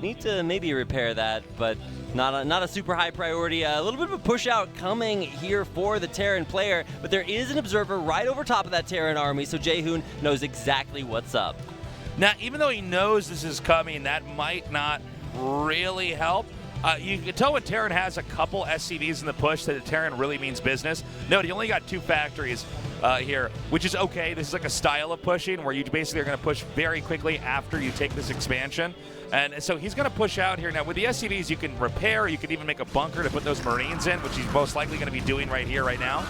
Need to maybe repair that, but not a super high priority. A little bit of a push out coming here for the Terran player, but there is an observer right over top of that Terran army, so Jaehoon knows exactly what's up. Now, even though he knows this is coming, that might not really help. You can tell when Terran has a couple SCVs in the push that the Terran really means business. No, he only got 2 factories here, which is okay. This is like a style of pushing where you basically are going to push very quickly after you take this expansion. And so he's going to push out here. Now, with the SCVs, you can repair. You can even make a bunker to put those Marines in, which he's most likely going to be doing right here, right now.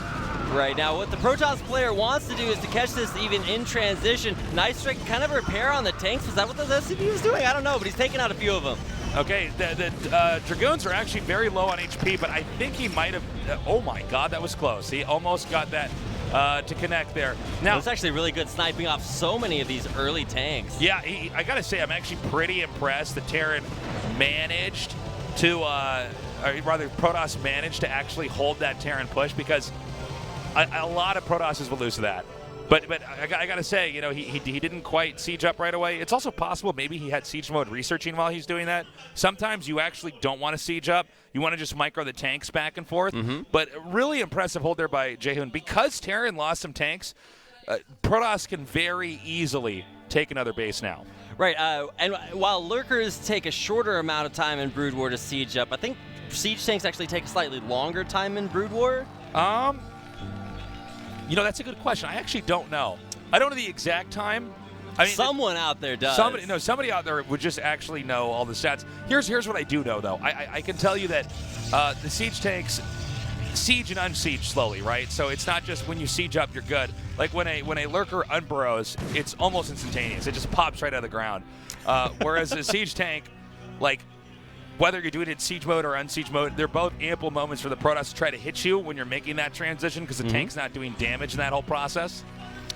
Right now, what the Protoss player wants to do is to catch this even in transition. Nice strike, kind of repair on the tanks. Was that what the SCV was doing? I don't know, but he's taking out a few of them. Okay, the Dragoons are actually very low on HP, but I think he might have... oh my god, that was close. He almost got that to connect there. Now, it's actually really good sniping off so many of these early tanks. Yeah, I gotta say, I'm actually pretty impressed that Terran managed to, or rather Protoss managed to actually hold that Terran push, because a lot of Protosses will lose to that. But I gotta say, he didn't quite siege up right away. It's also possible maybe he had siege mode researching while he's doing that. Sometimes you actually don't want to siege up. You want to just micro the tanks back and forth. But really impressive hold there by Jaehoon. Because Terran lost some tanks, Protoss can very easily take another base now. Right, and while Lurkers take a shorter amount of time in Brood War to siege up, I think siege tanks actually take a slightly longer time in Brood War. That's a good question. I actually don't know. I don't know the exact time. I mean, someone out there does. Somebody out there would just actually know all the stats. Here's what I do know, though. I can tell you that the siege tanks siege and unsiege slowly, right? So it's not just when you siege up, you're good. Like when a lurker unburrows, it's almost instantaneous. It just pops right out of the ground. Whereas a siege tank, like, whether you're doing it in siege mode or unsiege mode, they're both ample moments for the Protoss to try to hit you when you're making that transition, because the tank's not doing damage in that whole process.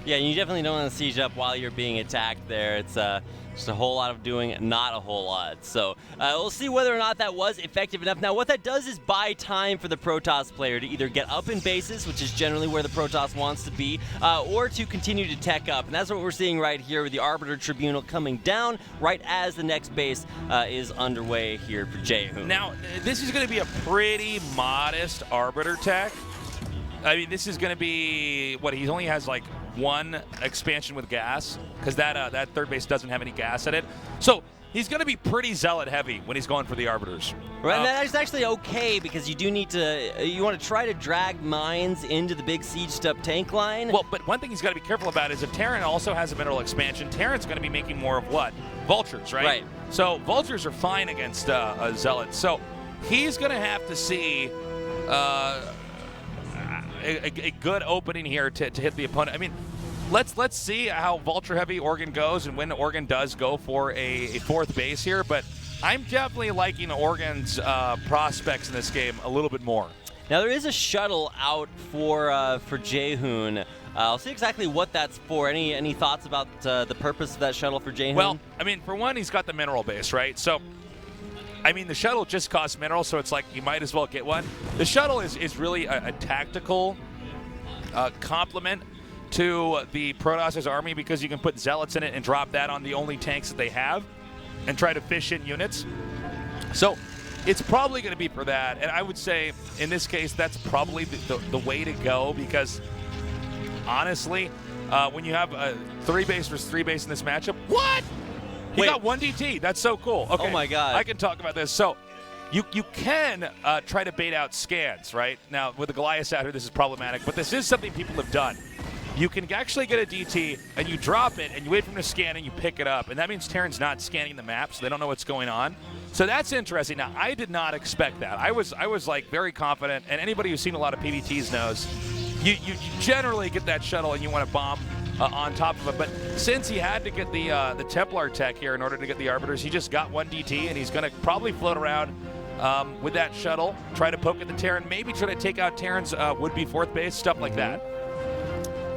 Yeah, you definitely don't want to siege up while you're being attacked there. It's just a whole lot of doing not a whole lot. So we'll see whether or not that was effective enough. Now, what that does is buy time for the Protoss player to either get up in bases, which is generally where the Protoss wants to be, or to continue to tech up. And that's what we're seeing right here with the Arbiter Tribunal coming down right as the next base is underway here for Jaehoon. Now, this is going to be a pretty modest Arbiter tech. I mean, this is going to be, he only has like 1 expansion with gas, because that third base doesn't have any gas in it. So he's going to be pretty zealot heavy when he's going for the Arbiters. Right, and that is actually okay, because you do need to, you want to try to drag mines into the big sieged up tank line. Well, but one thing he's got to be careful about is if Terran also has a mineral expansion, Terran's going to be making more of what? Vultures, right? Right. So Vultures are fine against Zealots. So he's going to have to see a good opening here to hit the opponent. I mean, let's see how Vulture heavy Oregon goes and when Oregon does go for a fourth base here. But I'm definitely liking Oregon's prospects in this game a little bit more. Now there is a shuttle out for Jay Hune. I'll see exactly what that's for. Any thoughts about the purpose of that shuttle for Jay Hune? Well, I mean, for one, he's got the mineral base, right? So, I mean, the shuttle just costs minerals, so it's like you might as well get one. The shuttle is really a tactical complement to the Protoss' army because you can put Zealots in it and drop that on the only tanks that they have and try to fish in units. So it's probably going to be for that. And I would say, in this case, that's probably the way to go because, honestly, when you have a 3-base versus 3-base in this matchup, what? He got 1 DT. That's so cool. Okay. Oh, my God. I can talk about this. So you can try to bait out scans, right? Now, with the Goliath out here, this is problematic, but this is something people have done. You can actually get a DT, and you drop it, and you wait for him to scan, and you pick it up. And that means Terran's not scanning the map, so they don't know what's going on. So that's interesting. Now, I did not expect that. I was like, very confident, and anybody who's seen a lot of PvTs knows you generally get that shuttle, and you want to bomb on top of it. But since he had to get the Templar tech here in order to get the Arbiters, he just got 1 DT, and he's going to probably float around with that shuttle, try to poke at the Terran, maybe try to take out Terran's would-be 4th base, stuff like that.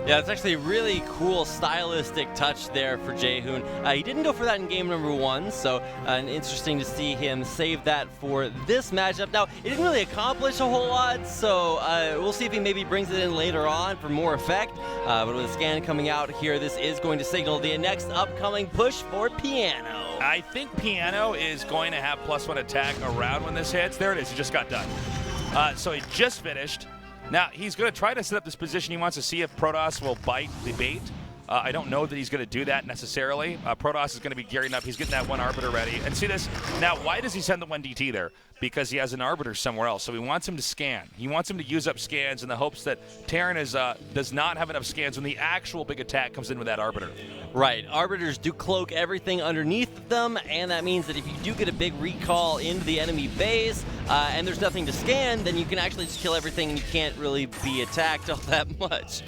Yeah, it's actually a really cool stylistic touch there for Jay Hune. He didn't go for that in game number 1, so interesting to see him save that for this matchup. Now, it didn't really accomplish a whole lot, so we'll see if he maybe brings it in later on for more effect. But with a scan coming out here, this is going to signal the next upcoming push for Piano. I think Piano is going to have +1 attack around when this hits. There it is. He just got done. So he just finished. Now, he's going to try to set up this position. He wants to see if Protoss will bite the bait. I don't know that he's going to do that necessarily. Protoss is going to be gearing up. He's getting that 1 Arbiter ready. And see this? Now, why does he send the 1 DT there? Because he has an Arbiter somewhere else. So he wants him to scan. He wants him to use up scans in the hopes that Terran does not have enough scans when the actual big attack comes in with that Arbiter. Right. Arbiters do cloak everything underneath them, and that means that if you do get a big recall into the enemy base and there's nothing to scan, then you can actually just kill everything and you can't really be attacked all that much.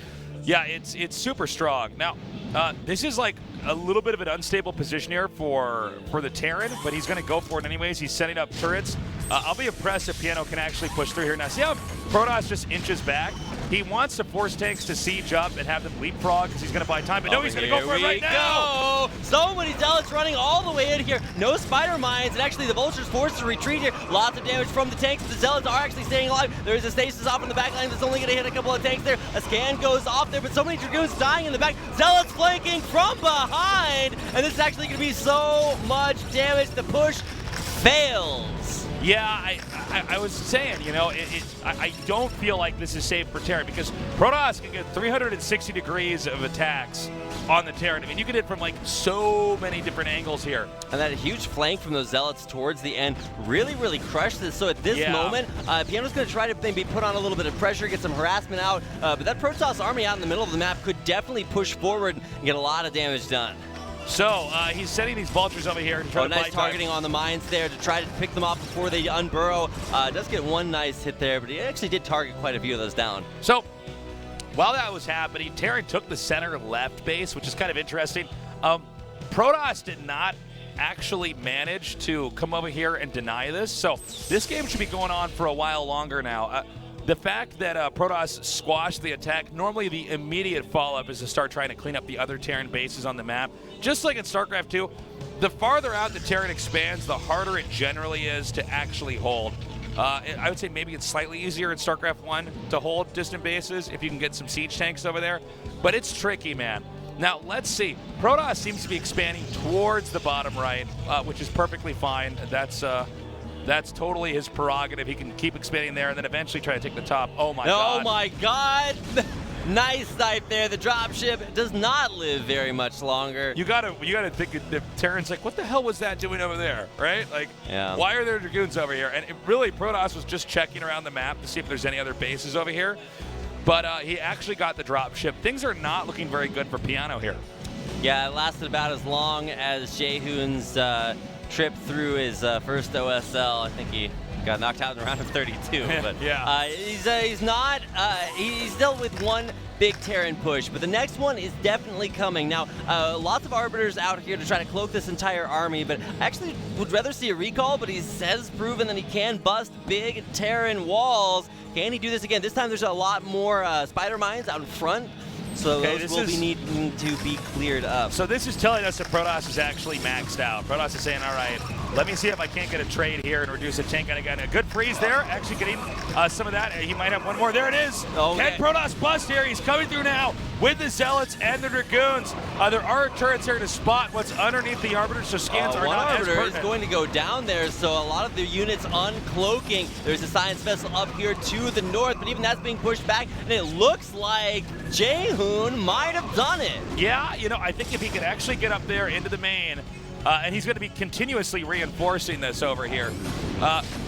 Yeah, it's super strong. Now, this is like a little bit of an unstable position here for the Terran, but he's going to go for it anyways. He's setting up turrets. I'll be impressed if Piano can actually push through here. Now, see how Protoss just inches back? He wants to force tanks to siege up and have them leapfrog because he's going to buy time, but no, he's going to go for it right now. So many Zealots running all the way in here. No spider mines, and actually the Vulture's forced to retreat here. Lots of damage from the tanks. The Zealots are actually staying alive. There's a stasis off in the back line that's only going to hit a couple of tanks there. A scan goes off there, but so many Dragoons dying in the back. Zealots flanking from behind, and this is actually going to be so much damage. The push fails. Yeah, I was saying, you know, I don't feel like this is safe for Terran because Protoss can get 360 degrees of attacks on the Terran. I mean, you can hit from like so many different angles here. And that huge flank from those Zealots towards the end really crushed this. So at this moment, Piano's going to try to maybe put on a little bit of pressure, get some harassment out. But that Protoss army out in the middle of the map could definitely push forward and get a lot of damage done. So he's setting these Vultures over here to try to nice targeting on the mines there to try to pick them off before they unburrow. Does get 1 nice hit there, but he actually did target quite a few of those down. So while that was happening, Terran took the center left base, which is kind of interesting. Protoss did not actually manage to come over here and deny this, so this game should be going on for a while longer now. The fact that Protoss squashed the attack, normally the immediate follow-up is to start trying to clean up the other Terran bases on the map. Just like in StarCraft 2, the farther out the Terran expands, the harder it generally is to actually hold. I would say maybe it's slightly easier in StarCraft 1 to hold distant bases if you can get some siege tanks over there, but it's tricky, man. Now, let's see. Protoss seems to be expanding towards the bottom right, which is perfectly fine. That's totally his prerogative. He can keep expanding there and then eventually try to take the top. Oh, my God. Oh, my God. Nice snipe there. The dropship does not live very much longer. You gotta think that Terran's like, what the hell was that doing over there, right? Like, why are there Dragoons over here? And really, Protoss was just checking around the map to see if there's any other bases over here. But he actually got the dropship. Things are not looking very good for Piano here. Yeah, it lasted about as long as Jay Hune's trip through his first OSL. I think he got knocked out in the round of 32. But Yeah. he's not. He's dealt with one big Terran push, but the next one is definitely coming. Now, lots of Arbiters out here to try to cloak this entire army, but I actually would rather see a recall, but he has proven that he can bust big Terran walls. Can he do this again? This time there's a lot more spider mines out in front, so those will be needing to be cleared up. So this is telling us that Protoss is actually maxed out. Protoss is saying, all right, let me see if I can't get a trade here and reduce a tank. And again, a good freeze there, actually getting some of that. He might have one more. There it is. Okay. Can Protoss bust here? He's coming through now with the Zealots and the Dragoons. There are turrets here to spot what's underneath the Arbiters, so scans are one not as Arbiter is pertinent. going to go down there, so a lot of the units uncloaking. There's a science vessel up here to the north, but even that's being pushed back, and it looks like Hune might have done it. Yeah, you know, I think if he could actually get up there into the main, and he's going to be continuously reinforcing this over here.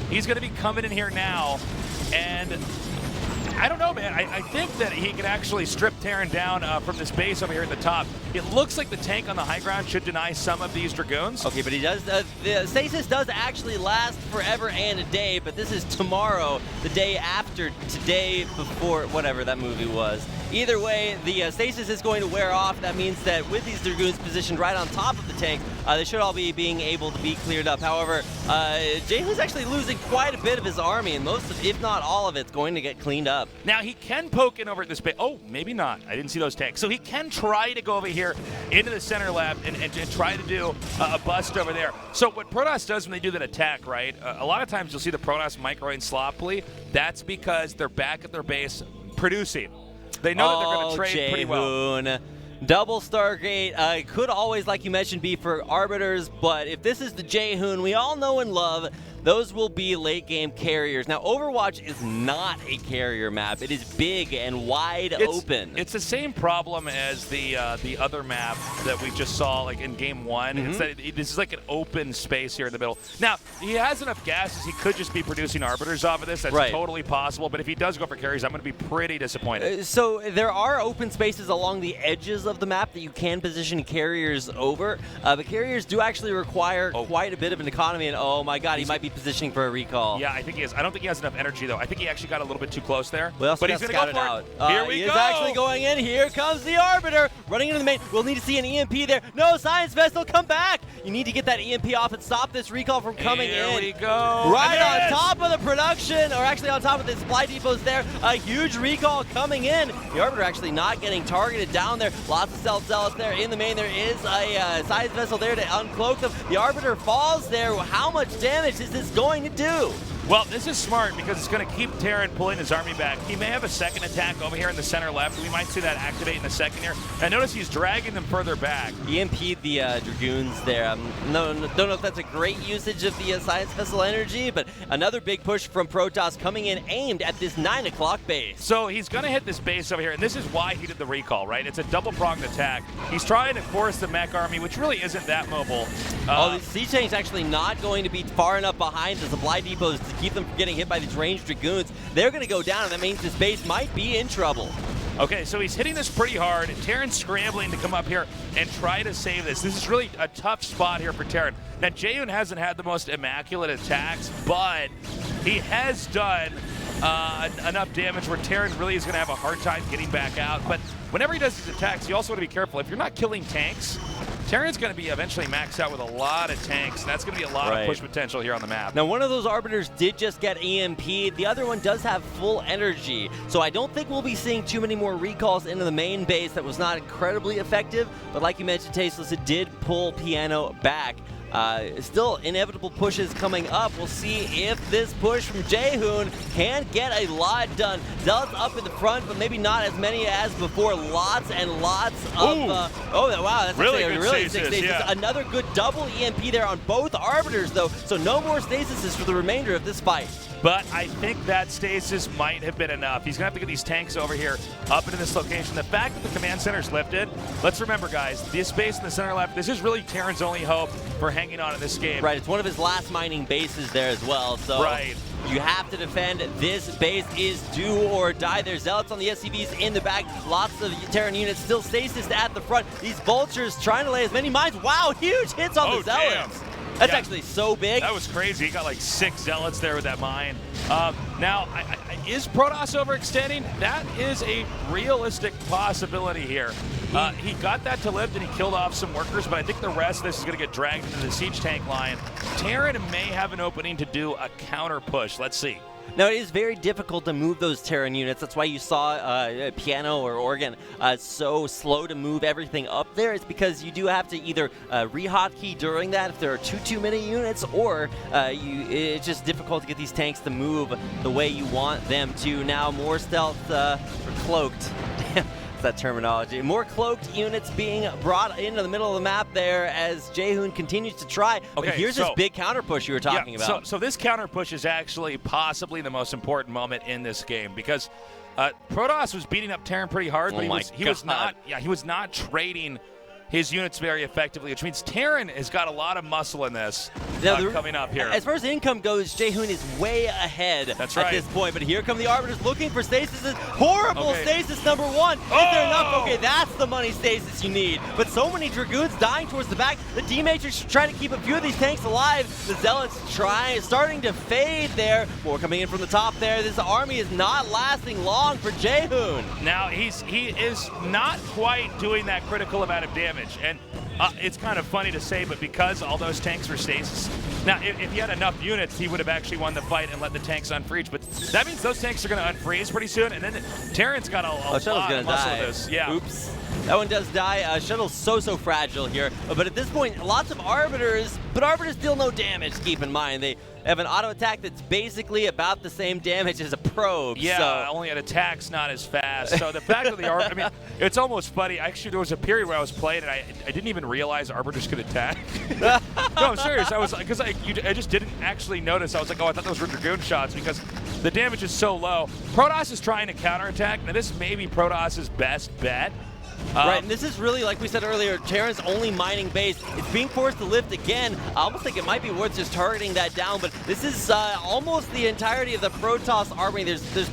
He's going to be coming in here now, and I don't know, man. I think that he can actually strip Terran down from this base over here at the top. It looks like the tank on the high ground should deny some of these Dragoons. Okay, but he does. The stasis does actually last forever and a day, but this is tomorrow, the day after today, before whatever that movie was. Either way, the stasis is going to wear off. That means that with these Dragoons positioned right on top of the tank, they should all be being able to be cleared up. However, Hune's actually losing quite a bit of his army, and most of, if not all of it's going to get cleaned up. Now, he can poke in over at this base. Oh, maybe not. I didn't see those tanks. So he can try to go over here into the center lab and try to do a bust over there. So what Protoss does when they do that attack, right, a lot of times you'll see the Protoss microing sloppily. That's because they're back at their base producing. They know that they're going to trade pretty well. Hune. Double Stargate could always, like you mentioned, be for Arbiters, but if this is the Hune we all know and love, those will be late-game carriers. Now, Overwatch is not a carrier map. It is big and wide open. It's the same problem as the other map that we just saw, like in Game 1. It's that this is like an open space here in the middle. Now, he has enough gases. He could just be producing Arbiters off of this. That's totally possible. But if he does go for carriers, I'm going to be pretty disappointed. So there are open spaces along the edges of the map that you can position carriers over. The carriers do actually require quite a bit of an economy. And oh my God, he might be positioning for a recall. Yeah, I think he is. I don't think he has enough energy, though. I think he actually got a little bit too close there. Well, but he's going to go for it. Here we he go. is actually going in. Here comes the Arbiter. Running into the main. We'll need to see an EMP there. No, Science Vessel, come back. You need to get that EMP off and stop this recall from coming in. Here we go. Right on top of the production, or actually on top of the supply depots there. A huge recall coming in. The Arbiter actually not getting targeted down there. Lots of self-zealots there in the main. There is a Science Vessel there to uncloak them. The Arbiter falls there. How much damage is this going to do? Well, this is smart because it's going to keep Terran pulling his army back. He may have a second attack over here in the center left. We might see that activate in a second here. And notice he's dragging them further back. EMP'd the Dragoons there. Don't know if that's a great usage of the Science Vessel energy, but another big push from Protoss coming in aimed at this 9 o'clock base. So he's going to hit this base over here, and this is why he did the recall, right? It's a double-pronged attack. He's trying to force the mech army, which really isn't that mobile. The siege tank's actually not going to be far enough behind the supply depots to keep them from getting hit by these ranged Dragoons. They're going to go down, and that means this base might be in trouble. Okay, so he's hitting this pretty hard. Terran's scrambling to come up here and try to save this. This is really a tough spot here for Terran. Now, Hune hasn't had the most immaculate attacks, but he has done enough damage where Terran really is going to have a hard time getting back out. But whenever he does his attacks, you also want to be careful. If you're not killing tanks, Terran's going to be eventually maxed out with a lot of tanks, and that's going to be a lot of push potential here on the map. Now, one of those Arbiters did just get EMP'd. The other one does have full energy, so I don't think we'll be seeing too many more recalls into the main base. That was not incredibly effective, but like you mentioned, Tasteless, it did pull Piano back. Still inevitable pushes coming up. We'll see if this push from Hune can get a lot done. Zealots up in the front, but maybe not as many as before. Lots and lots of... oh, wow. That's really good stasis, stasis. yeah. Another good double EMP there on both Arbiters, though. So no more stasis for the remainder of this fight. But I think that stasis might have been enough. He's going to have to get these tanks over here up into this location. The fact that the command center's lifted, let's remember, guys, this base in the center left, this is really Terran's only hope for hanging on in this game. Right, it's one of his last mining bases there as well. So you have to defend. This base is do or die. There's Zealots on the SCVs in the back. Lots of Terran units still stasis at the front. These Vultures trying to lay as many mines. Wow, huge hits on the Zealots. That's actually so big. That was crazy. He got like 6 zealots there with that mine. Now, is Protoss overextending? That is a realistic possibility here. He got that to lift and he killed off some workers, but I think the rest of this is going to get dragged into the siege tank line. Terran may have an opening to do a counter push. Let's see. Now, it is very difficult to move those Terran units. That's why you saw Piano or Oregon so slow to move everything up there. It's because you do have to either re-hotkey during that if there are too many units, or it's just difficult to get these tanks to move the way you want them to. Now, more stealth or cloaked. That terminology. More cloaked units being brought into the middle of the map there as Hune continues to try. Okay, but here's this big counter push you were talking about. So this counter push is actually possibly the most important moment in this game, because Protoss was beating up Terran pretty hard, but he was not trading his units very effectively, which means Terran has got a lot of muscle in this coming up here. As far as income goes, Hune is way ahead at this point, but here come the Arbiters looking for stasis. Horrible stasis number 1. Is there enough? Okay, that's the money stasis you need. But so many Dragoons dying towards the back. The D-Matrix trying to keep a few of these tanks alive. The Zealots starting to fade there. More coming in from the top there. This army is not lasting long for Hune. Now, he is not quite doing that critical amount of damage. And it's kind of funny to say, but because all those tanks were stasis, now if he had enough units, he would have actually won the fight and let the tanks unfreeze. But that means those tanks are going to unfreeze pretty soon, and then Terran's got a lot of muscle of this. Yeah. Oops. That one does die. Shuttle's so fragile here. But at this point, lots of Arbiters, but Arbiters deal no damage, keep in mind. They have an auto attack that's basically about the same damage as a probe. Yeah, only an attack's not as fast. So the fact that the Arbiter, I mean, it's almost funny. Actually, there was a period where I was playing and I didn't even realize Arbiters could attack. No, I'm serious. I was because I just didn't actually notice. I was like, oh, I thought those were Dragoon shots because the damage is so low. Protoss is trying to counterattack. Now, this may be Protoss's best bet. Right, and this is really, like we said earlier, Terran's only mining base. It's being forced to lift again. I almost think it might be worth just targeting that down, but this is almost the entirety of the Protoss army. There's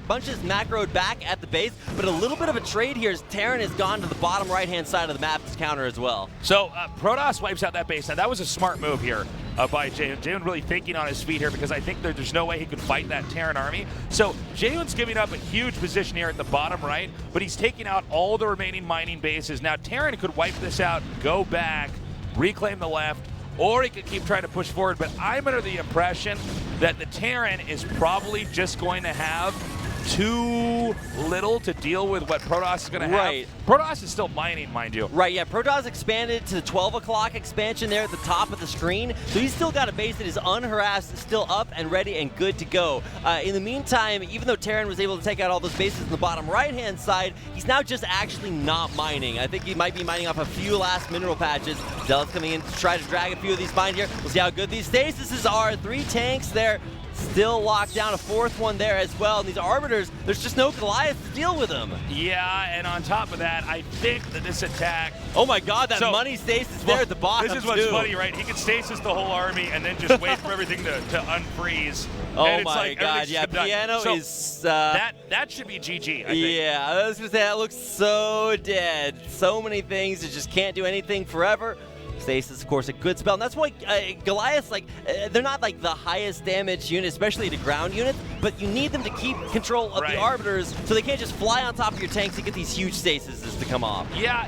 bunches macroed back at the base, but a little bit of a trade here as Terran has gone to the bottom right-hand side of the map to counter as well. So Protoss wipes out that base. Now, that was a smart move here by Hune. Hune really thinking on his feet here because I think there's no way he could fight that Terran army. So Hune's giving up a huge position here at the bottom right, but he's taking out all the remaining mining bases. Now, Terran could wipe this out, go back, reclaim the left, or he could keep trying to push forward. But I'm under the impression that the Terran is probably just going to have too little to deal with what Protoss is going to have. Right. Protoss is still mining, mind you. Right, yeah. Protoss expanded to the 12 o'clock expansion there at the top of the screen. So he's still got a base that is unharassed, still up and ready and good to go. In the meantime, even though Terran was able to take out all those bases in the bottom right-hand side, he's now just actually not mining. I think he might be mining off a few last mineral patches. Zealots coming in to try to drag a few of these mine here. We'll see how good these stasises are. 3 tanks there. Still locked down, a 4th one there as well. And these Arbiters, there's just no Goliath to deal with them. Yeah, and on top of that, I think that this attack... Oh my god, that money stasis there at the bottom, This is what's funny, right? He can stasis the whole army and then just wait for everything to unfreeze. Oh and my god, yeah, Piano so is... that should be GG, I think. Yeah, I was going to say, that looks so dead. So many things, it just can't do anything forever. Stasis, of course, a good spell, and that's why Goliaths, they're not like the highest damage unit, especially to ground units, but you need them to keep control of the Arbiters, so they can't just fly on top of your tanks and get these huge stasises to come off. Yeah,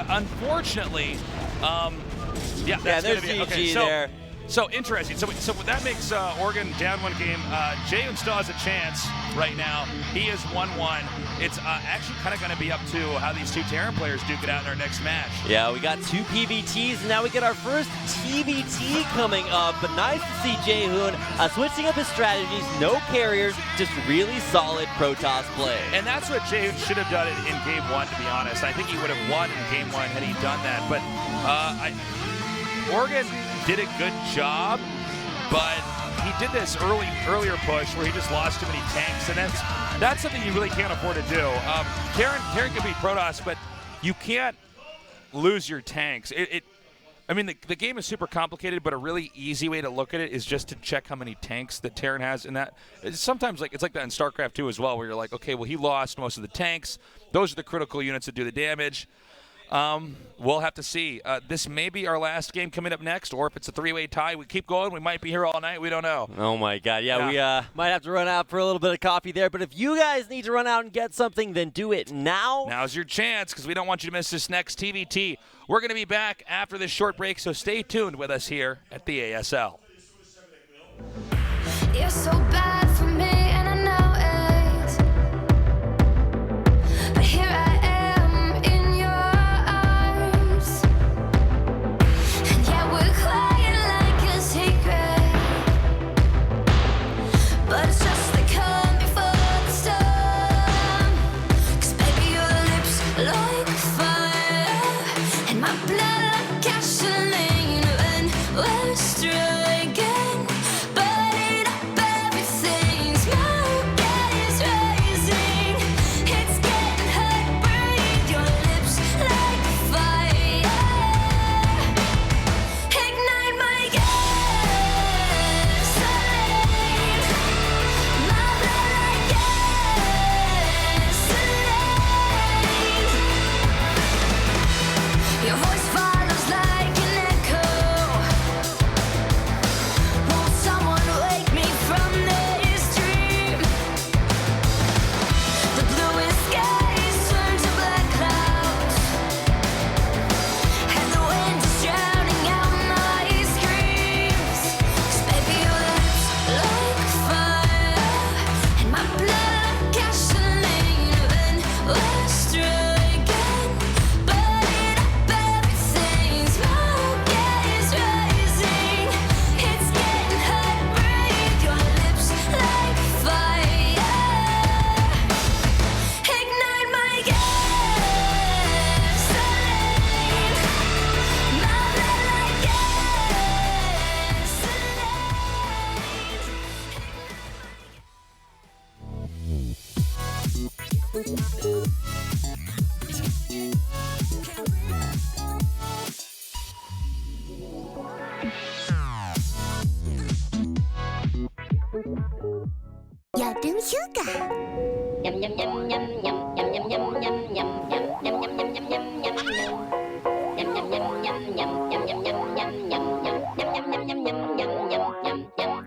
unfortunately, that's there's gonna be, GG there. So interesting. So that makes Oregon down 1 game. Hune still has a chance right now. He is 1-1. It's actually kind of going to be up to how these 2 Terran players duke it out in our next match. Yeah, we got 2 PVTs, and now we get our first TVT coming up. But nice to see Hune switching up his strategies. No carriers, just really solid Protoss play. And that's what Hune should have done in game 1, to be honest. I think he would have won in game 1 had he done that. But Oregon did a good job, but he did this earlier push where he just lost too many tanks, and that's something you really can't afford to do. Terran can beat Protoss, but you can't lose your tanks. I mean, the game is super complicated, but a really easy way to look at it is just to check how many tanks that Terran has. And that sometimes it's like that in StarCraft 2 as well, where you're like, okay, well, he lost most of the tanks. Those are the critical units that do the damage. We'll have to see. This may be our last game coming up next, or if it's a three-way tie, we keep going. We might be here all night. We don't know. Oh, my God. Yeah, we might have to run out for a little bit of coffee there. But if you guys need to run out and get something, then do it now. Now's your chance, because we don't want you to miss this next TVT. We're going to be back after this short break, so stay tuned with us here at the ASL. You're so bad for me, and I know it. But here I am in your arms, and yeah, we're quiet like a secret. But it's just the calm before the storm. 'Cause baby, your lips like fire, and my blood like gasoline when we're striking. Your voice follows like an echo. Won't someone wake me from this dream? The bluest skies turn to black clouds, and the wind is drowning out my screams. 'Cause baby, your lips like fire, and my blood like gasoline when we're striking. 여름 휴가.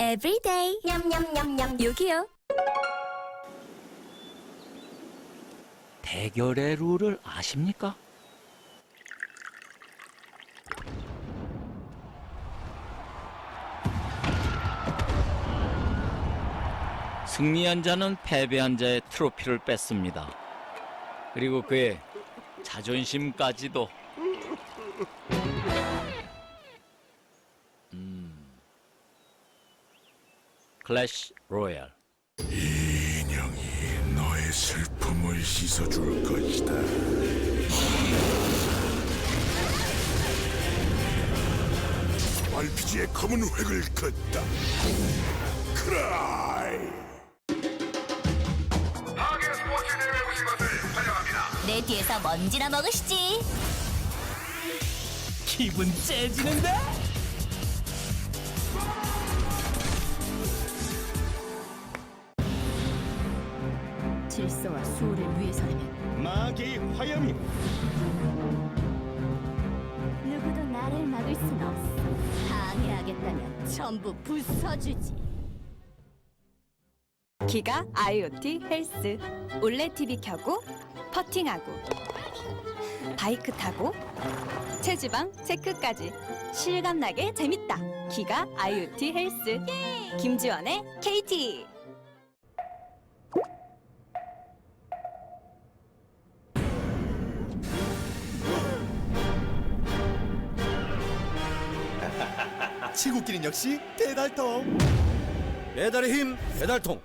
Everyday 유기요. 대결의 룰을 아십니까? 승리한 자는 패배한 자의 트로피를 뺏습니다. 그리고 그의 자존심까지도. 클래시 로얄. 인형이 너의 슬픔을 씻어줄 것이다. RPG의 검은 획을 긋다. 크라이. 내 뒤에서 먼지나 먹으시지. 기분 째지는데? 질서와 수호를 위해서라면 마귀의 화염이. 누구도 나를 막을 순 없어. 방해하겠다면 전부 부숴주지. 기가 IoT 헬스. 올레 TV 켜고 퍼팅하고 바이크 타고 체지방 체크까지 실감나게 재밌다. 기가 IoT 헬스. 김지원의 KT. 치고끼는 역시 배달통. 배달의 힘 배달통.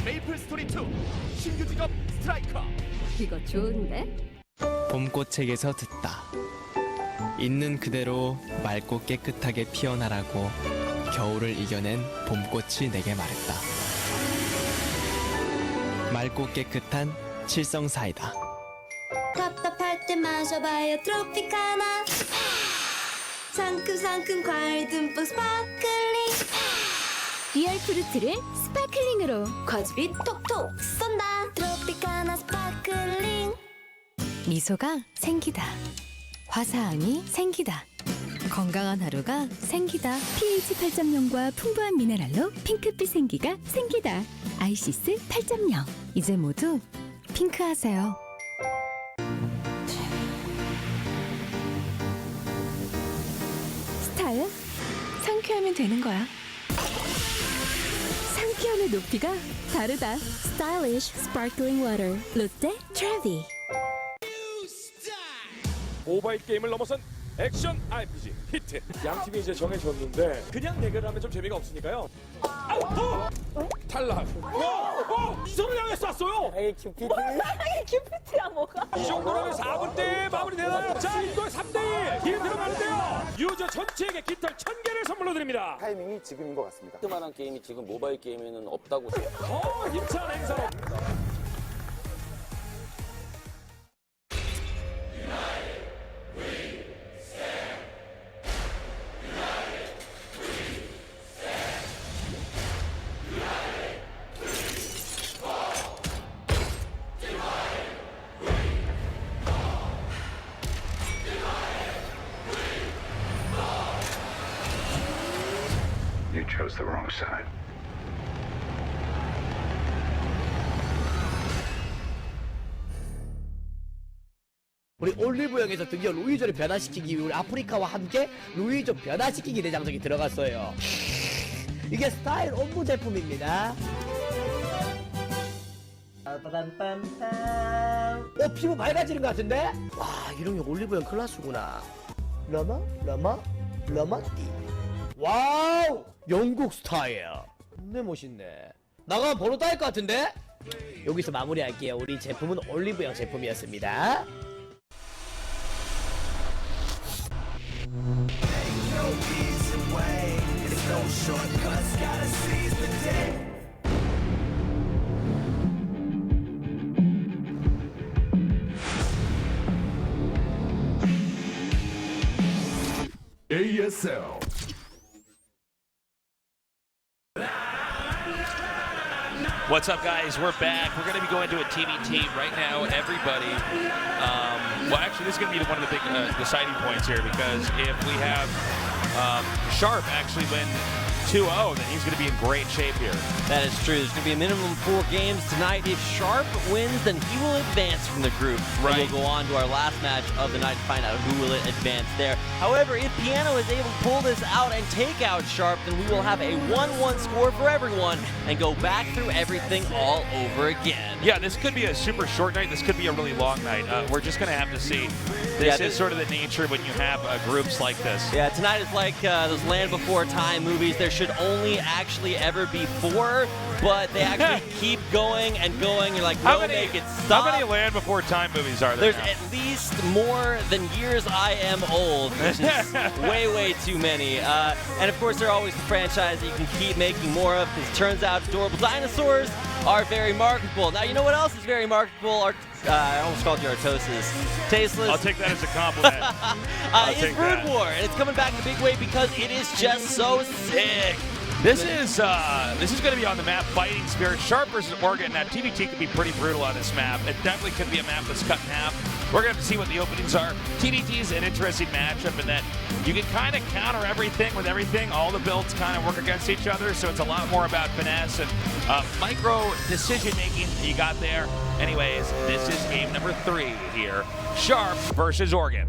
메이플 스토리 2 신규 직업 스트라이커. 이거 좋은데? 봄꽃책에서 듣다. 있는 그대로 맑고 깨끗하게 피어나라고 겨울을 이겨낸 봄꽃이 내게 말했다. 맑고 깨끗한 칠성 사이다. 답답할 때 마셔봐요 트로피카나. 상큼상큼 과일 듬뿍 스파클링 리얼 프루트를 스파클링으로 과즙이 톡톡 쏜다 트로피카나 스파클링 미소가 생기다. 화사함이 생기다. 건강한 하루가 생기다. pH 8.0과 풍부한 미네랄로 핑크빛 생기가 생기다. 아이시스 8.0 이제 모두 핑크하세요. 스타일 상쾌하면 되는 거야. 상쾌함의 높이가 다르다. Stylish Sparkling Water 롯데 트래비. 모바일 게임을 넘어선 액션 RPG 히트. 양 팀이 이제 정해졌는데 그냥 대결하면 좀 재미가 없으니까요. 탈락. 이성을 향해 쐈어요. 큐피트야 뭐가 이 정도라면 4분 때 마무리 되나요? 자, 이거 3대1 뒤에 들어가는데요. 유저 전체에게 깃털 1000개를 선물로 드립니다. 타이밍이 지금인 것 같습니다. 그만한 게임이 지금 모바일 게임에는 없다고 힘찬 행사로. You chose the wrong side. 우리 올리브 영에서 드디어 루이조를 변화시키기 위해 우리 아프리카와 함께 루이조 변화시키기 대장정이 들어갔어요. 이게 스타일 옴부 제품입니다. 피부 밝아지는 것 같은데? 와, 이런 게 올리브 영 클래스구나. 러머띠. 와우! 영국 스타일. 근데 멋있네. 나가면 번호 따일 것 같은데? 여기서 마무리할게요. 우리 제품은 올리브영 제품이었습니다. ASL. What's up, guys? We're back. We're going to be going to a TBT right now. Everybody. Well, actually, this is going to be one of the big deciding points here because if we have Sharp actually win 2-0, then he's going to be in great shape here. That is true. There's going to be a minimum of 4 games tonight. If Sharp wins, then he will advance from the group. Right. And we'll go on to our last match of the night to find out who will advance there. However, if Piano is able to pull this out and take out Sharp, then we will have a 1-1 score for everyone and go back through everything all over again. Yeah, this could be a super short night. This could be a really long night. We're just going to have to see. This is sort of the nature when you have groups like this. Yeah, tonight is like those Land Before Time movies. There should only actually ever be 4, but they actually keep going and going. You're like, no, make it stop. How many Land Before Time movies are there? There's at least more than years I am old, which is way, way too many. And of course, they're always the franchise that you can keep making more of, because it turns out adorable dinosaurs are very marketable. Now, you know what else is very marketable? I almost called you Artosis. Tasteless. I'll take that as a compliment. It's Brood War, and it's coming back in a big way because it is just so sick. This is going to be on the map, Fighting Spirit, Sharp versus Oregon. Now, TBT could be pretty brutal on this map. It definitely could be a map that's cut in half. We're going to have to see what the openings are. TBT is an interesting matchup in that you can kind of counter everything with everything. All the builds kind of work against each other, so it's a lot more about finesse and micro decision-making you got there. Anyways, this is game number 3 here. Sharp versus Oregon.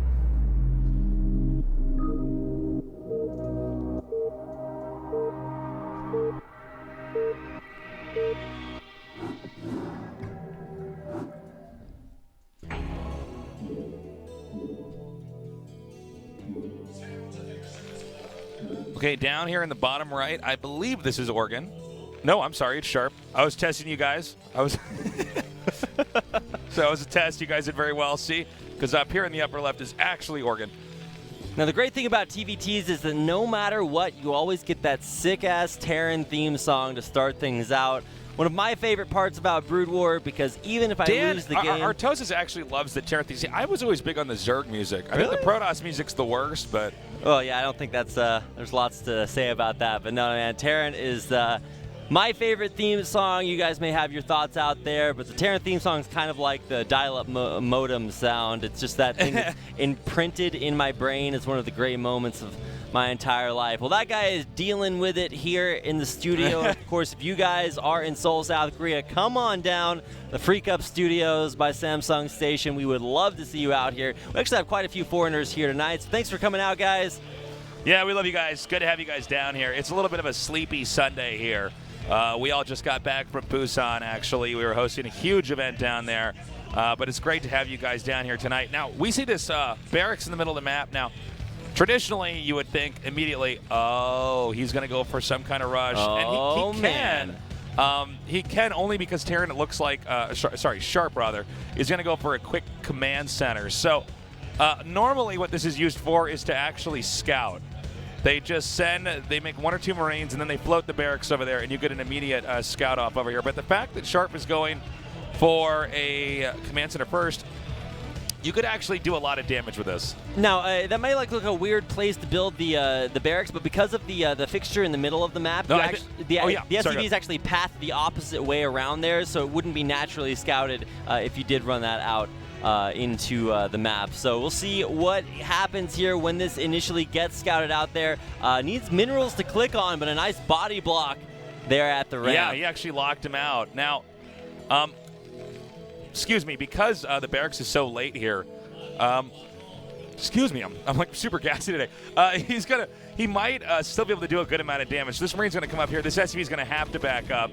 Okay, down here in the bottom right, I believe this is Oregon. No, I'm sorry, it's Sharp. I was testing you guys. So it was a test. You guys did very well. See, because up here in the upper left is actually Oregon. Now, the great thing about TVTs is that no matter what, you always get that sick-ass Terran theme song to start things out. One of my favorite parts about Brood War, because even if I lose the game... Artosis actually loves the Terran theme. I was always big on the Zerg music. I think the Protoss music's the worst, but... Oh, yeah, I don't think that's... there's lots to say about that. But no, man, Terran is my favorite theme song. You guys may have your thoughts out there, but the Terran theme song is kind of like the dial-up modem sound. It's just that thing that's imprinted in my brain. It's one of the great moments of my entire life. Well, that guy is dealing with it here in the studio. Of course, if you guys are in Seoul, South Korea, come on down. The Freak Up Studios by Samsung Station. We would love to see you out here. We actually have quite a few foreigners here tonight, so thanks for coming out, guys. Yeah, we love you guys. Good to have you guys down here. It's a little bit of a sleepy Sunday here. We all just got back from Busan, actually. We were hosting a huge event down there. But it's great to have you guys down here tonight. Now, we see this barracks in the middle of the map. Now, traditionally, you would think immediately, oh, he's going to go for some kind of rush. Oh, and he man. can. He can only because Terran, it looks like, Sharp, rather, is going to go for a quick command center. So, normally what this is used for is to actually scout. They just they make 1 or 2 Marines, and then they float the barracks over there, and you get an immediate scout off over here. But the fact that Sharp is going for a command center first, you could actually do a lot of damage with this. Now, that might look like a weird place to build the barracks, but because of the fixture in the middle of the map, the SCVs actually path the opposite way around there, so it wouldn't be naturally scouted if you did run that out into the map. So we'll see what happens here when this initially gets scouted out there. Needs minerals to click on, but a nice body block there at the ramp. Yeah, he actually locked him out. Now, excuse me, because the barracks is so late here, excuse me, I'm like super gassy today. He might still be able to do a good amount of damage. This Marine's gonna come up here. This SCV is gonna have to back up.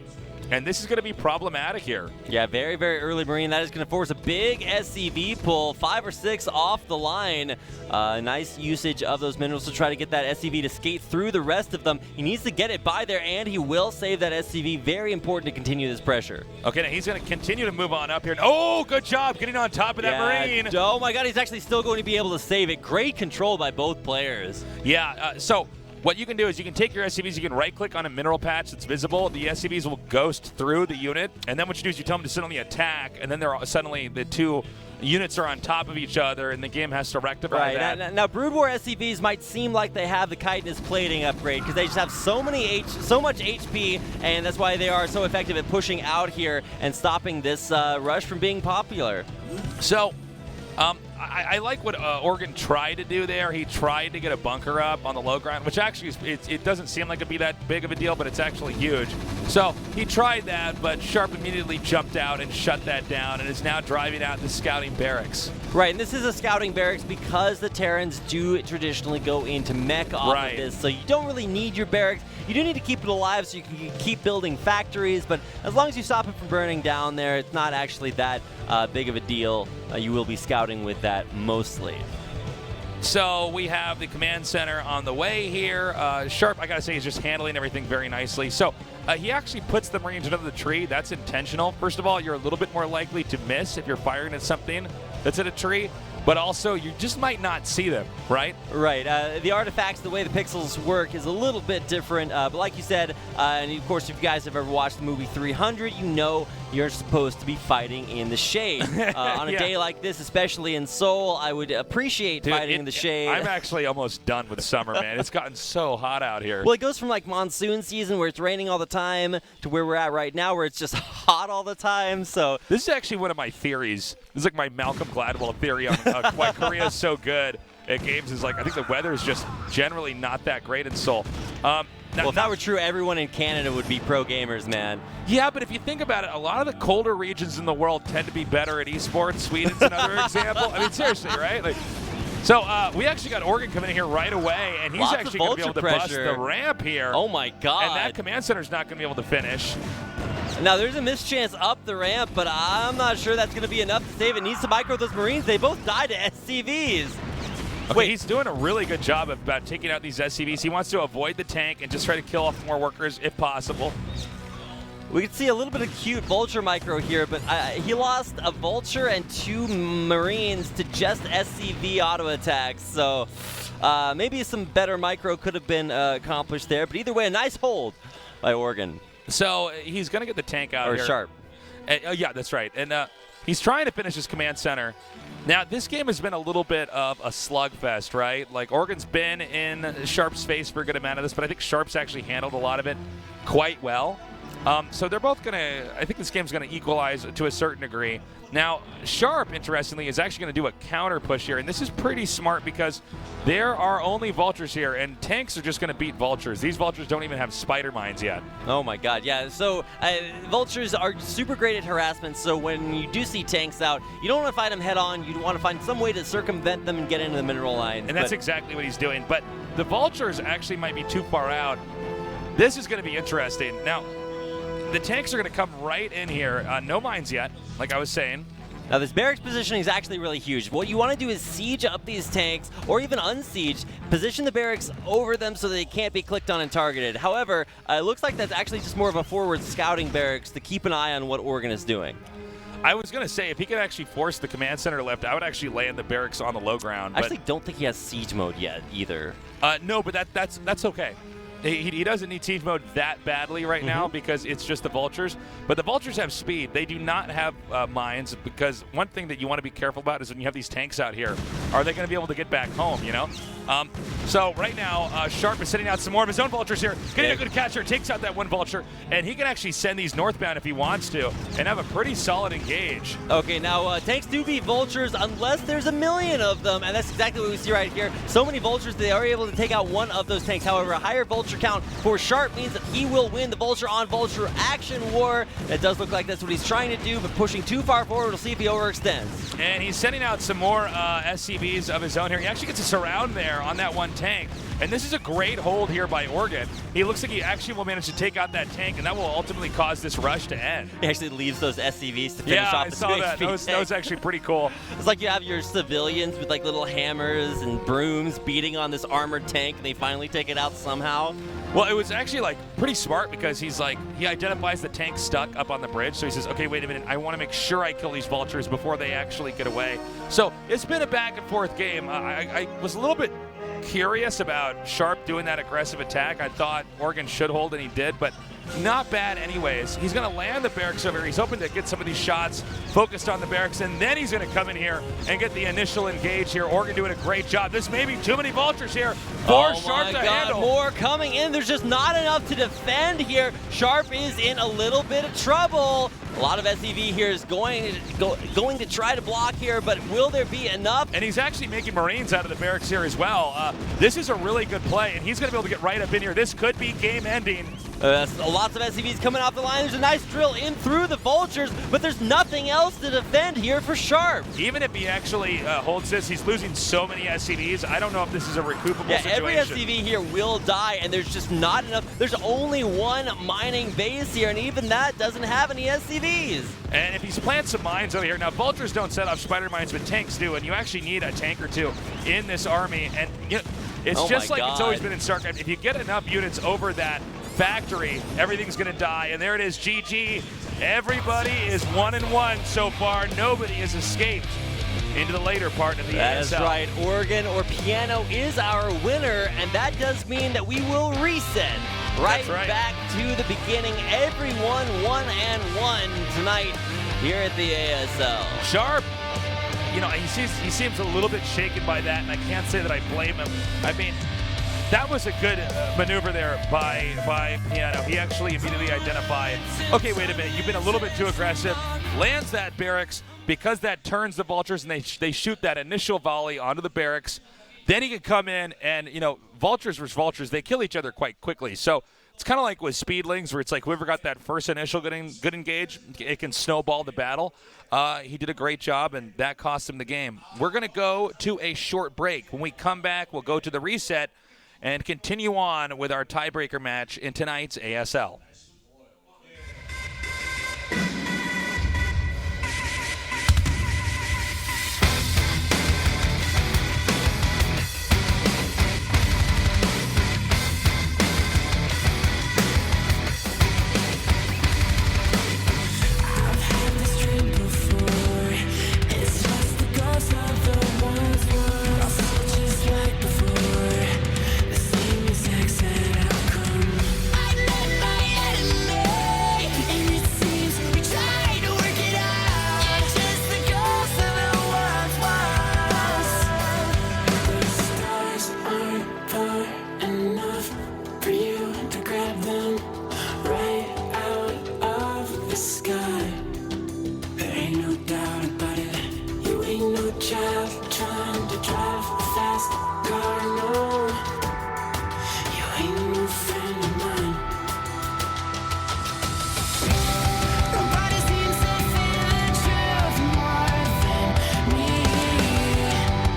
And this is going to be problematic here. Yeah, very, very early Marine. That is going to force a big SCV pull. 5 or 6 off the line. Nice usage of those minerals to try to get that SCV to skate through the rest of them. He needs to get it by there, and he will save that SCV. Very important to continue this pressure. Okay, now he's going to continue to move on up here. Oh, good job getting on top of that Marine. Oh, my God, he's actually still going to be able to save it. Great control by both players. Yeah, so... what you can do is you can take your SCVs, you can right-click on a mineral patch that's visible. The SCVs will ghost through the unit, and then what you do is you tell them to sit on the attack, and then suddenly the 2 units are on top of each other, and the game has to rectify that. Now, Brood War SCVs might seem like they have the chitinous plating upgrade because they just have so much HP, and that's why they are so effective at pushing out here and stopping this rush from being popular. So, I like what Oregon tried to do there. He tried to get a bunker up on the low ground, which actually it doesn't seem like it'd be that big of a deal, but it's actually huge. So he tried that, but Sharp immediately jumped out and shut that down and is now driving out the scouting barracks. Right, and this is a scouting barracks because the Terrans do traditionally go into mech off of this, so you don't really need your barracks. You do need to keep it alive so you can keep building factories, but as long as you stop it from burning down there, it's not actually that big of a deal. You will be scouting with that mostly. So we have the command center on the way here. Sharp, I gotta say, is just handling everything very nicely. So he actually puts the Marines under the tree. That's intentional. First of all, you're a little bit more likely to miss if you're firing at something that's at a tree, but also you just might not see them, right? Right. The artifacts, the way the pixels work is a little bit different, but like you said, and of course if you guys have ever watched the movie 300, you know you're supposed to be fighting in the shade. On a day like this, especially in Seoul, I would appreciate fighting in the shade. I'm actually almost done with summer, man. It's gotten so hot out here. Well, it goes from like monsoon season where it's raining all the time to where we're at right now where it's just hot all the time. So this is actually one of my theories. This is like my Malcolm Gladwell theory on why Korea is so good at games. Is like I think the weather is just generally not that great in Seoul. Well, if that were true, everyone in Canada would be pro gamers, man. Yeah, but if you think about it, a lot of the colder regions in the world tend to be better at esports. Sweden's another example. I mean, seriously, right? Like, so we actually got Oregon coming in here right away, and he's actually going to be able to bust the ramp here. Oh, my God. And that command center's not going to be able to finish. Now, there's a mischance up the ramp, but I'm not sure that's going to be enough to save. It needs to micro those Marines. They both died to SCVs. Okay, wait, he's doing a really good job of about taking out these SCVs. He wants to avoid the tank and just try to kill off more workers if possible. We could see a little bit of cute Vulture micro here, but he lost a Vulture and 2 Marines to just SCV auto attacks, so maybe some better micro could have been accomplished there, but either way, a nice hold by Oregon. So he's going to get the tank out or here. Sharp. Yeah, that's right. And he's trying to finish his command center. Now, this game has been a little bit of a slugfest, right? Like, Oregon's been in Sharp's face for a good amount of this, but I think Sharp's actually handled a lot of it quite well. So they're both going to, I think this game's going to equalize to a certain degree. Now, Sharp, interestingly, is actually going to do a counter push here, and this is pretty smart because there are only Vultures here, and tanks are just going to beat Vultures. These Vultures don't even have spider mines yet. Oh my god, yeah. So Vultures are super great at harassment, so when you do see tanks out, you don't want to fight them head on, you want to find some way to circumvent them and get into the mineral line. And that's exactly what he's doing, but the Vultures actually might be too far out. This is going to be interesting. Now, the tanks are going to come right in here. No mines yet, like I was saying. Now this barracks positioning is actually really huge. What you want to do is siege up these tanks, or even unsiege, position the barracks over them so they can't be clicked on and targeted. However, it looks like that's actually just more of a forward scouting barracks to keep an eye on what Oregon is doing. I was going to say, if he could actually force the command center lift, I would actually land the barracks on the low ground. I actually don't think he has siege mode yet either. No, but that's okay. He doesn't need siege mode that badly right now because it's just the Vultures. But the Vultures have speed. They do not have mines, because one thing that you want to be careful about is when you have these tanks out here, are they going to be able to get back home, you know? So right now, Sharp is sending out some more of his own Vultures here. Getting a good catcher, takes out that one Vulture, and he can actually send these northbound if he wants to and have a pretty solid engage. Okay, now tanks do beat Vultures unless there's a million of them, and that's exactly what we see right here. So many Vultures, they are able to take out one of those tanks. However, a higher Vulture count for Sharp means that he will win the Vulture on Vulture action war. It does look like that's what he's trying to do, but pushing too far forward, we'll see if he overextends. And he's sending out some more SCVs of his own here. He actually gets a surround there on that one tank. And this is a great hold here by Oregon. He looks like he actually will manage to take out that tank, and that will ultimately cause this rush to end. He actually leaves those SCVs to finish off the 2 that. That was actually pretty cool. It's like you have your civilians with like little hammers and brooms beating on this armored tank, and they finally take it out somehow. Well, it was actually like pretty smart because he identifies the tank stuck up on the bridge. So he says, okay, wait a minute. I want to make sure I kill these Vultures before they actually get away. So it's been a back and forth game. I was a little bit curious about Sharp doing that aggressive attack. I thought Oregon should hold, and he did, but not bad anyways. He's going to land the barracks over here. He's hoping to get some of these shots focused on the barracks, and then he's going to come in here and get the initial engage here. Oregon doing a great job. This may be too many Vultures here for Sharp to handle. More coming in. There's just not enough to defend here. Sharp is in a little bit of trouble. A lot of SCV here is going to try to block here, but will there be enough? And he's actually making Marines out of the barracks here as well. This is a really good play, and he's going to be able to get right up in here. This could be game ending. Lots of SCVs coming off the line. There's a nice drill in through the Vultures, but there's nothing else to defend here for Sharp. Even if he actually holds this, he's losing so many SCVs. I don't know if this is a recoupable situation. Every SCV here will die, and there's just not enough. There's only one mining base here, and even that doesn't have any SCVs. And if he's planted some mines over here, now Vultures don't set off spider mines, but tanks do, and you actually need a tank or two in this army. And you know, it's just like it's always been in StarCraft. If you get enough units over that factory, everything's going to die. And there it is, GG. Everybody is 1-1 so far. Nobody has escaped into the later part of the ASL. That is right. Oregon or Piano is our winner, and that does mean that we will reset right back to the beginning. Everyone 1-1 tonight here at the ASL. Sharp, you know, he seems a little bit shaken by that, and I can't say that I blame him. I mean, that was a good maneuver there by Piano. He actually immediately identified, okay, wait a minute, you've been a little bit too aggressive. Lands that barracks because that turns the Vultures, and they shoot that initial volley onto the barracks. Then he can come in and, you know, Vultures versus Vultures, they kill each other quite quickly. So it's kind of like with Speedlings, where it's like whoever got that first initial good engage, it can snowball the battle. He did a great job, and that cost him the game. We're going to go to a short break. When we come back, we'll go to the reset and continue on with our tiebreaker match in tonight's ASL. child trying to drive a fast car. No, you ain't no friend of mine. Nobody seems to feel the truth more than me.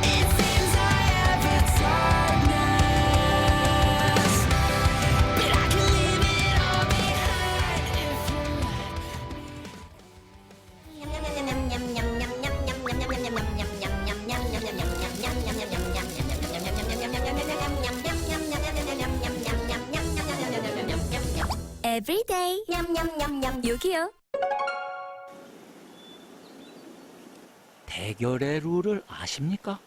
It seems I have a darkness, but I can leave it all behind if you Everyday 요기요. 대결의 룰을 아십니까?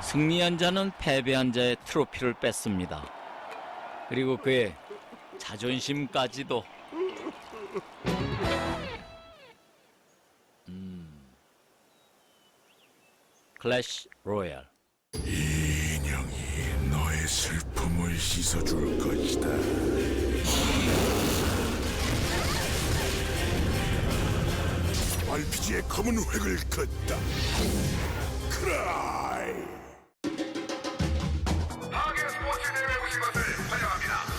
승리한 자는 패배한 자의 트로피를 뺏습니다. 그리고 그의 자존심까지도. 클래시 로얄. 인형이 너의 슬픔을 씻어줄 것이다. RPG의 검은 획을 긋다. 크라이.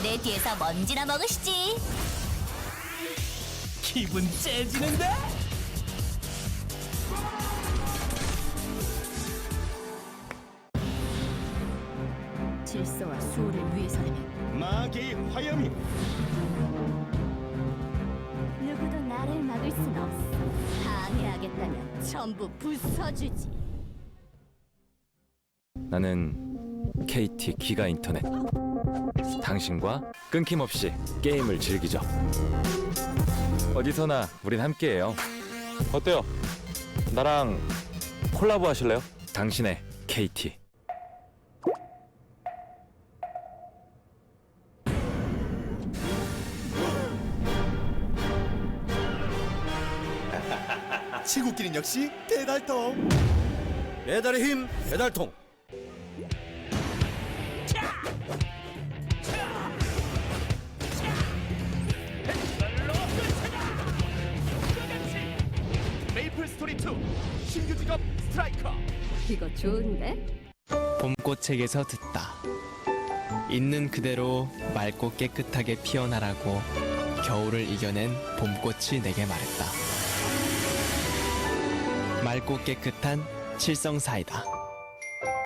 내 뒤에서 먼지나 먹으시지. 기분 째지는데? 질서와 수호를 위해서라면 마귀의 화염이. 누구도 나를 막을 순 없어. 방해하겠다면 전부 부숴주지. 나는 KT 기가 인터넷. 당신과 끊김없이 게임을 즐기죠. 어디서나 우린 함께해요. 어때요? 나랑 콜라보 하실래요? 당신의 KT. 치고끼는 역시 대달통. 배달의 힘 배달통. 메이플 스토리 2 신규 직업 스트라이커. 이거 좋은데? 봄꽃책에서 듣다. 있는 그대로 맑고 깨끗하게 피어나라고 겨울을 이겨낸 봄꽃이 내게 말했다. 맑고 깨끗한 칠성사이다.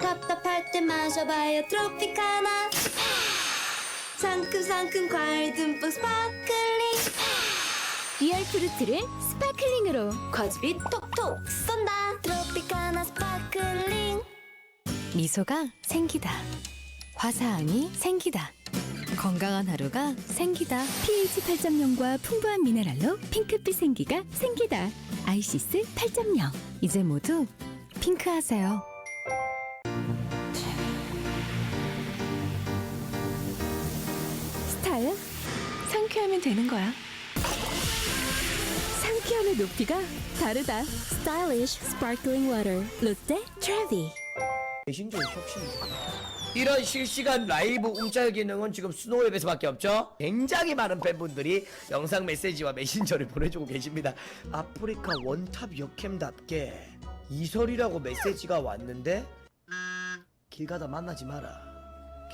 답답할 때 마셔봐요 트로피카나. 상큼상큼 과일 듬뿍 스파클링. 리얼 프루트를 스파클링으로. 과즙이 톡톡 쏜다. 트로피카나 스파클링. 미소가 생기다. 화사함이 생기다. 건강한 하루가 생기다. pH 8.0과 풍부한 미네랄로 핑크빛 생기가 생기다. 아이시스 8.0. 이제 모두 핑크하세요. 스타일 상쾌하면 되는 거야. 상쾌함의 높이가 다르다. Stylish Sparkling Water 롯데 트래비. 메신저의 혁신입니다. 이런 실시간 라이브 움짤 기능은 지금 스노우웹에서밖에 없죠. 굉장히 많은 팬분들이 영상 메시지와 메신저를 보내주고 계십니다. 아프리카 원탑 역캠답게 이설이라고 메시지가 왔는데 길 가다 만나지 마라.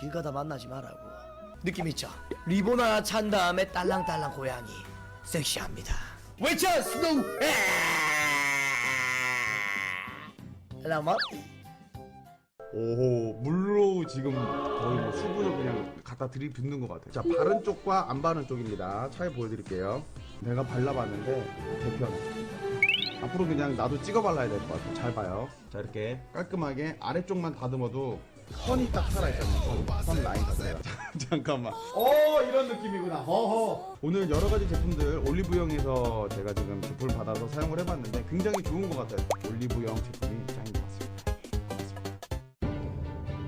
길 가다 만나지 마라고. 느낌 있죠? 리본 하나 찬 다음에 딸랑딸랑 고양이 섹시합니다. 외쳐 스노우. 라마. 오호, 물로 지금 거의 뭐 수분을 그냥 갖다 들이붓는 것 같아요. 자, 바른 쪽과 안 바른 쪽입니다. 차이 보여드릴게요. 내가 발라봤는데 개편. 앞으로 그냥 나도 찍어 발라야 될 것 같아요. 잘 봐요. 자, 이렇게 깔끔하게 아래쪽만 다듬어도 선이 딱 살아있잖아요. 선 라인 자체가. 잠깐만. 이런 느낌이구나. 허허. 오늘 여러 가지 제품들 올리브영에서 제가 지금 제품을 받아서 사용을 해봤는데 굉장히 좋은 것 같아요. 올리브영 제품이 짱인 것 같습니다.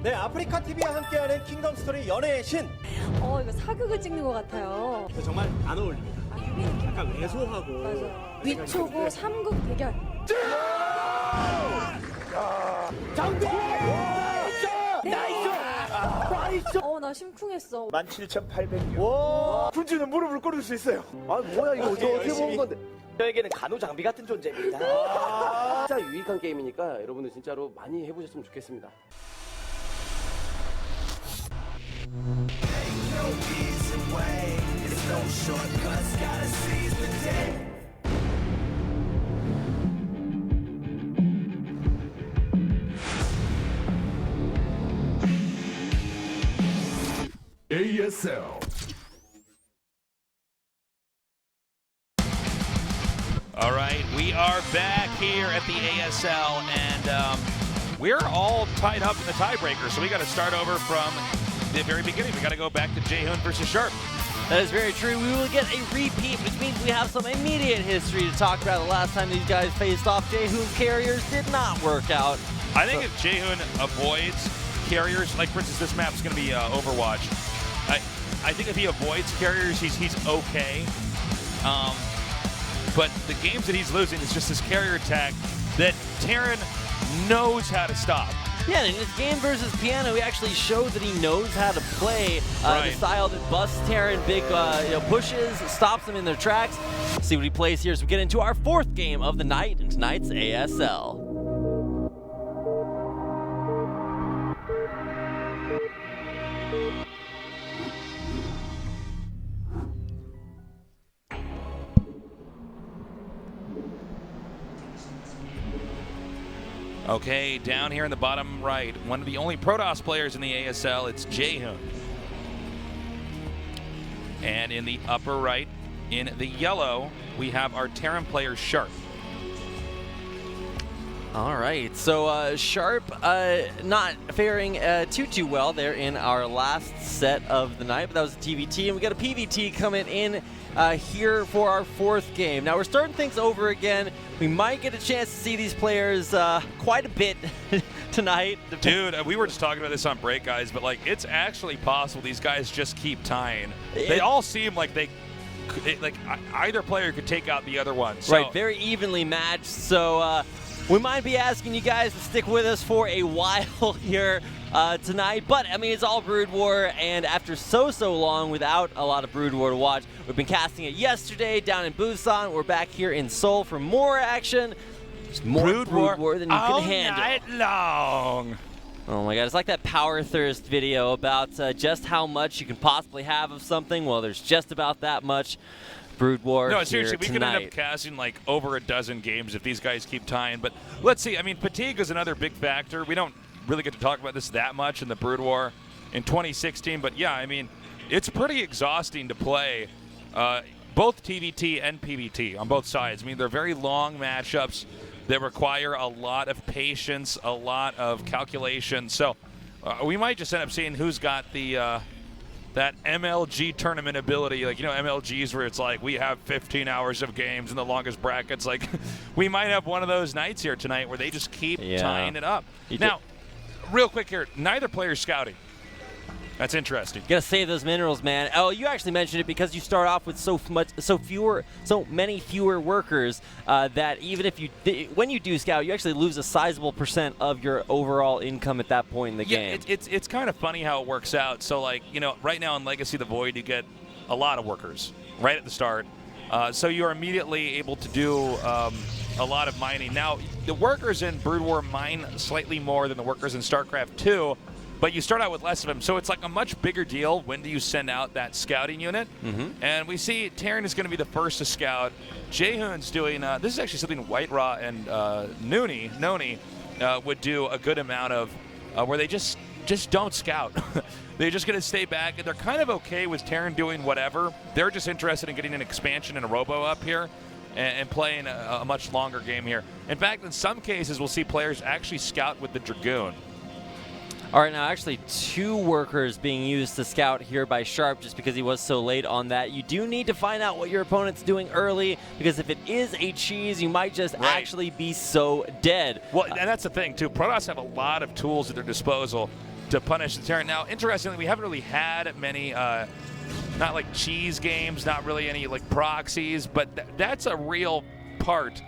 네, 아프리카 TV와 함께하는 킹덤 스토리 연애의 신. 이거 사극을 찍는 것 같아요. 정말 안 어울립니다. 약간 왜소하고. 맞아요. 위초고 3국 대결. 장비! 나이스! 나이스! 나 나 심쿵했어. 17,800. 와, 군주는 무릎을 꿇을 수 있어요. 아, 뭐야 이거 어떻게 먹은 건데? 저에게는 간호 장비 같은 존재입니다. 진짜 유익한 게임이니까 여러분들 진짜로 많이 해보셨으면 좋겠습니다. ASL. All right, we are back here at the ASL, and we're all tied up in the tiebreaker, so we got to start over from the very beginning. We got to go back to Hune versus Sharp. That is very true. We will get a repeat, which means we have some immediate history to talk about. The last time these guys faced off, Hune's carriers did not work out. I think if Hune avoids carriers, like for instance, this map is going to be Overwatch. I think if he avoids carriers, he's okay. But the games that he's losing is just this carrier attack that Terran knows how to stop. Yeah, in his game versus Piano, he actually showed that he knows how to play the style that busts Terran big pushes, stops them in their tracks. Let's see what he plays here as we get into our fourth game of the night in tonight's ASL. Okay, down here in the bottom right, one of the only Protoss players in the ASL, it's Hune. And in the upper right, in the yellow, we have our Terran player, Sharp. All right, so Sharp not faring too well there in our last set of the night, but that was a TVT, and we got a PVT coming in here for our fourth game. Now we're starting things over again. We might get a chance to see these players quite a bit tonight. Dude, we were just talking about this on break, guys, but like it's actually possible these guys just keep tying. They all seem like either player could take out the other one. So. Right, very evenly matched. So we might be asking you guys to stick with us for a while here tonight, but I mean, it's all Brood War, and after so long without a lot of Brood War to watch, we've been casting it yesterday down in Busan. We're back here in Seoul for more action. Just more Brood War than you can handle. All night long. Oh my god, it's like that Power Thirst video about just how much you can possibly have of something. Well, there's just about that much Brood War. No, seriously, we could tonight. end up casting like over a dozen games if these guys keep tying. But let's see. I mean, fatigue is another big factor. We don't really get to talk about this that much in the Brood War in 2016. But yeah, I mean, it's pretty exhausting to play both TVT and PVT on both sides. I mean, they're very long matchups that require a lot of patience, a lot of calculation. So we might just end up seeing who's got the that MLG tournament ability, like, you know, MLGs where it's like we have 15 hours of games in the longest brackets. Like, we might have one of those nights here tonight where they just keep tying it up. Now, real quick here, neither player's scouting. That's interesting. Gotta save those minerals, man. Oh, you actually mentioned it because you start off with so many fewer workers that even if when you do scout, you actually lose a sizable % of your overall income at that point in the game. It's kind of funny how it works out. So, like, you know, right now in Legacy of the Void, you get a lot of workers right at the start. So you're immediately able to do a lot of mining. Now, the workers in Brood War mine slightly more than the workers in StarCraft 2. But you start out with less of them, so it's like a much bigger deal when do you send out that scouting unit. And we see Terran is going to be the first to scout. Hune's doing, this is actually something White Raw and Noni would do a good amount of, where they just don't scout. They're just going to stay back, and they're kind of okay with Terran doing whatever. They're just interested in getting an expansion and a robo up here and playing a much longer game here. In fact, in some cases, we'll see players actually scout with the Dragoon. All right, now actually 2 workers being used to scout here by Sharp just because he was so late on that. You do need to find out what your opponent's doing early because if it is a cheese, you might just actually be so dead. Well, and that's the thing, too. Protoss have a lot of tools at their disposal to punish the Terran. Now, interestingly, we haven't really had many, not like cheese games, not really any like proxies, but that's a real part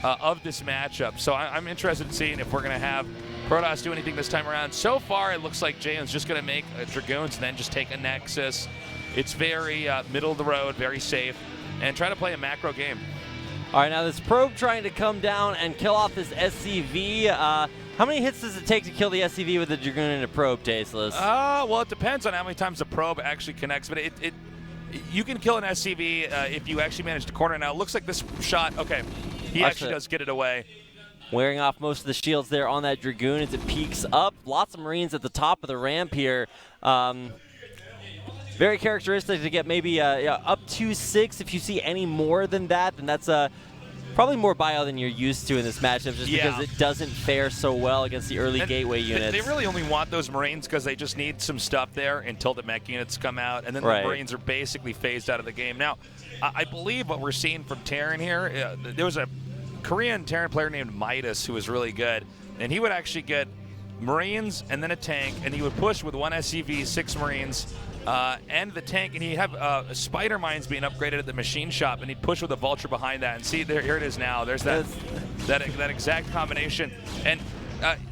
of this matchup. So I'm interested in seeing if we're going to have Protoss do anything this time around. So far, it looks like Jalen's just going to make Dragoons and then just take a Nexus. It's very middle of the road, very safe, and try to play a macro game. All right, now this probe trying to come down and kill off this SCV. How many hits does it take to kill the SCV with the Dragoon and a probe, Tasteless? Well, it depends on how many times the probe actually connects, but you can kill an SCV if you actually manage to corner. Now, it looks like this shot, okay, he actually does get it away. Wearing off most of the shields there on that Dragoon as it peeks up. Lots of Marines at the top of the ramp here. Very characteristic to get maybe up to 6. If you see any more than that, then that's probably more bio than you're used to in this matchup, just because it doesn't fare so well against the early gateway units. They really only want those Marines because they just need some stuff there until the mech units come out, and then the Marines are basically phased out of the game. Now, I believe what we're seeing from Terran here, there was a Korean Terran player named Midas who was really good, and he would actually get Marines and then a tank, and he would push with 1 SCV, 6 Marines, and the tank, and he'd have spider mines being upgraded at the machine shop, and he'd push with a vulture behind that. And see, here it is now. There's that exact combination. And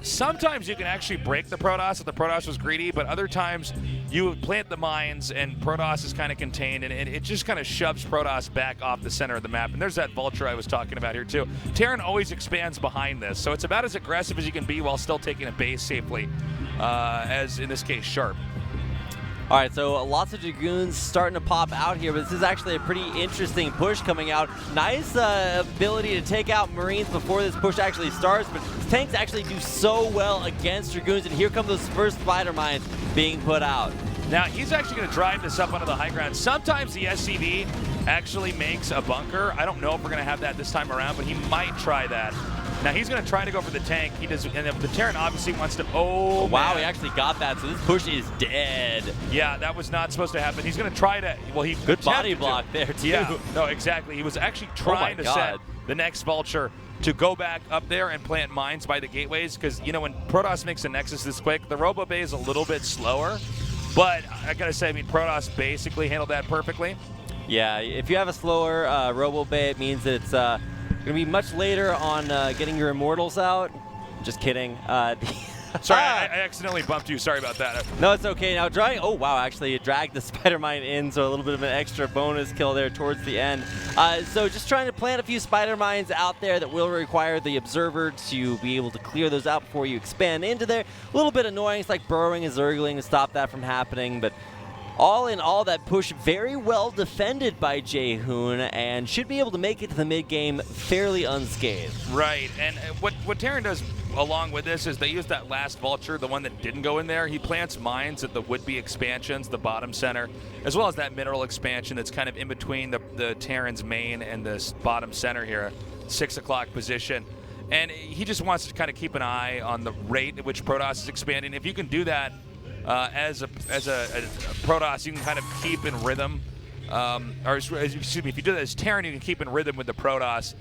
sometimes you can actually break the Protoss if the Protoss was greedy, but other times you would plant the mines and Protoss is kind of contained, and it just kind of shoves Protoss back off the center of the map. And there's that vulture I was talking about here too. Terran always expands behind this, so it's about as aggressive as you can be while still taking a base safely, as in this case Sharp. All right, so lots of Dragoons starting to pop out here, but this is actually a pretty interesting push coming out. Nice ability to take out Marines before this push actually starts, but tanks actually do so well against Dragoons, and here come those first spider mines being put out. Now, he's actually going to drive this up onto the high ground. Sometimes the SCV actually makes a bunker. I don't know if we're going to have that this time around, but he might try that. Now, he's going to try to go for the tank. He does, and the Terran obviously wants to, wow, man. He actually got that, so this push is dead. Yeah, that was not supposed to happen. He's going to try to, well, he good body block there, too. Yeah, no, exactly. He was actually trying to set the next vulture to go back up there and plant mines by the gateways, because, you know, when Protoss makes a Nexus this quick, the Robo Bay is a little bit slower, but I got to say, I mean, Protoss basically handled that perfectly. Yeah, if you have a slower Robo Bay, it means that it's going to be much later on getting your Immortals out. Just kidding. Sorry, I accidentally bumped you. Sorry about that. No, it's okay. Now, oh, wow, actually, it dragged the Spider Mine in, so a little bit of an extra bonus kill there towards the end. So just trying to plant a few Spider Mines out there that will require the Observer to be able to clear those out before you expand into there. A little bit annoying. It's like burrowing and zergling to stop that from happening, but all in all, that push very well defended by Hune, and should be able to make it to the mid-game fairly unscathed. Right, and what Terran does along with this is they use that last vulture, the one that didn't go in there. He plants mines at the would-be expansions, the bottom center, as well as that mineral expansion that's kind of in between the Terran's main and this bottom center here, 6 o'clock position. And he just wants to kind of keep an eye on the rate at which Protoss is expanding. If you can do that, as a Protoss, you can kind of keep in rhythm, or excuse me, if you do that as Terran, you can keep in rhythm with the Protoss.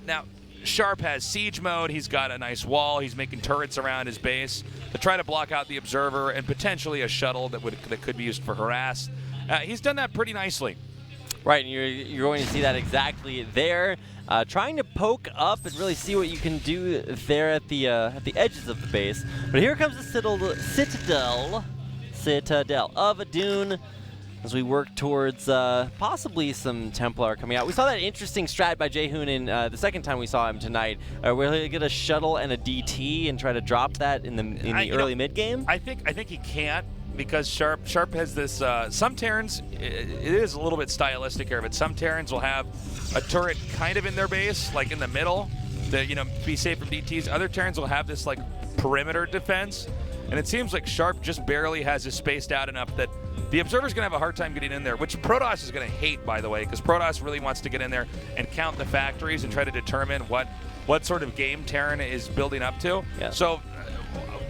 Now, Sharp has siege mode. He's got a nice wall. He's making turrets around his base to try to block out the Observer and potentially a shuttle that could be used for harass. He's done that pretty nicely. Right, and you're going to see that exactly there. Trying to poke up and really see what you can do there at the edges of the base. But here comes the Citadel of Adun as we work towards possibly some Templar coming out. We saw that interesting strat by Hune in the second time we saw him tonight. We're going to get a shuttle and a DT and try to drop that in the early mid game. I think he can't, because Sharp has this. Some Terrans, it is a little bit stylistic here, but some Terrans will have a turret kind of in their base, like in the middle, to be safe from DTs. Other Terrans will have this like perimeter defense, and it seems like Sharp just barely has it spaced out enough that the Observer's going to have a hard time getting in there, which Protoss is going to hate, by the way, because Protoss really wants to get in there and count the factories and try to determine what sort of game Terran is building up to. Yeah. So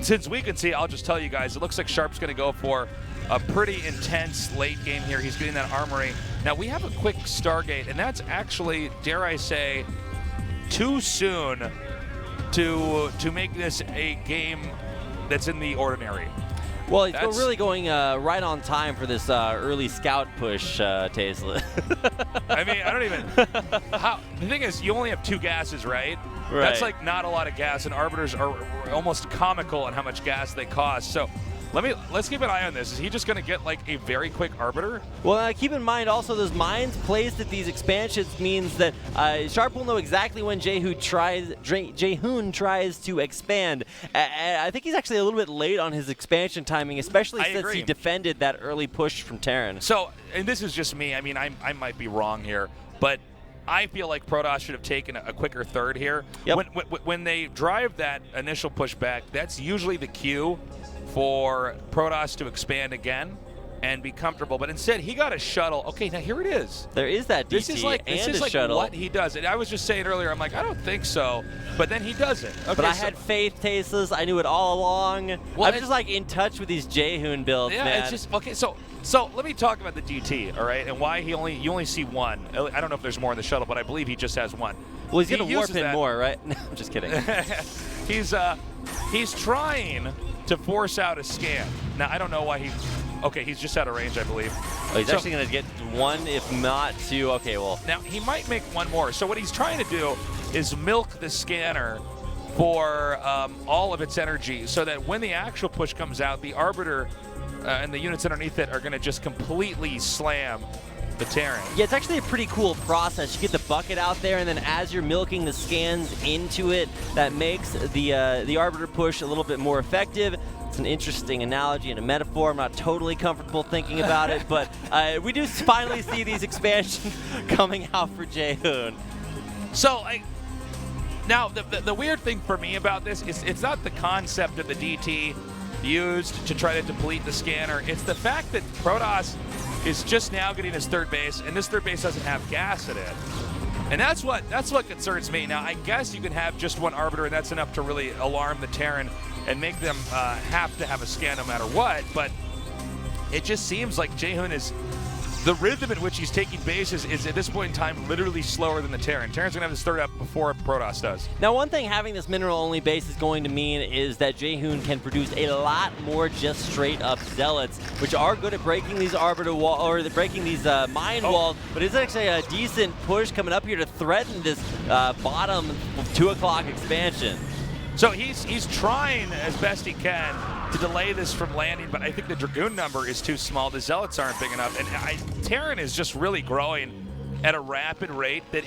since we can see, I'll just tell you guys, it looks like Sharp's going to go for a pretty intense late game here. He's getting that armory. Now, we have a quick Stargate, and that's actually, dare I say, too soon to make this a game that's in the ordinary. Well, it's really going right on time for this early scout push, Tasteless. I mean, I don't even... the thing is, you only have 2 gases, right? That's like not a lot of gas, and arbiters are almost comical on how much gas they cost. So let's keep an eye on this. Is he just going to get like a very quick arbiter? Well, keep in mind also those mines placed at these expansions means that Sharp will know exactly when Jehun tries to expand. I think he's actually a little bit late on his expansion timing, especially since he defended that early push from Terran. So, and this is just me. I mean, I might be wrong here, but I feel like Protoss should have taken a quicker third here. Yep. When they drive that initial push back, that's usually the cue for Protoss to expand again and be comfortable. But instead, he got a shuttle. Okay, now here it is. There is that DT this is like shuttle. What he does. And I was just saying earlier, I'm like, I don't think so. But then he does it. Okay, but I had faith, Tasteless. I knew it all along. Well, I'm just like in touch with these Jehun builds, yeah, man. it's just okay. So let me talk about the DT, all right, and why you only see one. I don't know if there's more in the shuttle, but I believe he just has one. Well, he's gonna warp in more, right? No, I'm just kidding. He's trying to force out a scan. Now I don't know why he's just out of range, I believe. Oh, he's actually gonna get one, if not two. Okay, well. Now he might make one more. So what he's trying to do is milk the scanner for all of its energy, so that when the actual push comes out, the Arbiter and the units underneath it are going to just completely slam the Terran. Yeah, it's actually a pretty cool process. You get the bucket out there, and then as you're milking the scans into it, that makes the Arbiter push a little bit more effective. It's an interesting analogy and a metaphor. I'm not totally comfortable thinking about it, but we do finally see these expansions coming out for Jehun. So, now the weird thing for me about this is it's not the concept of the DT used to try to deplete the scanner. It's the fact that Protoss is just now getting his third base, and this third base doesn't have gas in it. And that's what concerns me. Now, I guess you can have just one Arbiter, and that's enough to really alarm the Terran and make them have to have a scan no matter what. But it just seems like Jehun is... The rhythm in which he's taking bases is, at this point in time, literally slower than the Terran. Terran's going to have his third up before Protoss does. Now, one thing having this mineral-only base is going to mean is that Jehun can produce a lot more just straight-up Zealots, which are good at breaking these Arbiter wall, or breaking these mine walls, but it's actually a decent push coming up here to threaten this bottom 2 o'clock expansion. So he's trying as best he can to delay this from landing, but I think the Dragoon number is too small. The Zealots aren't big enough, and Terran is just really growing at a rapid rate that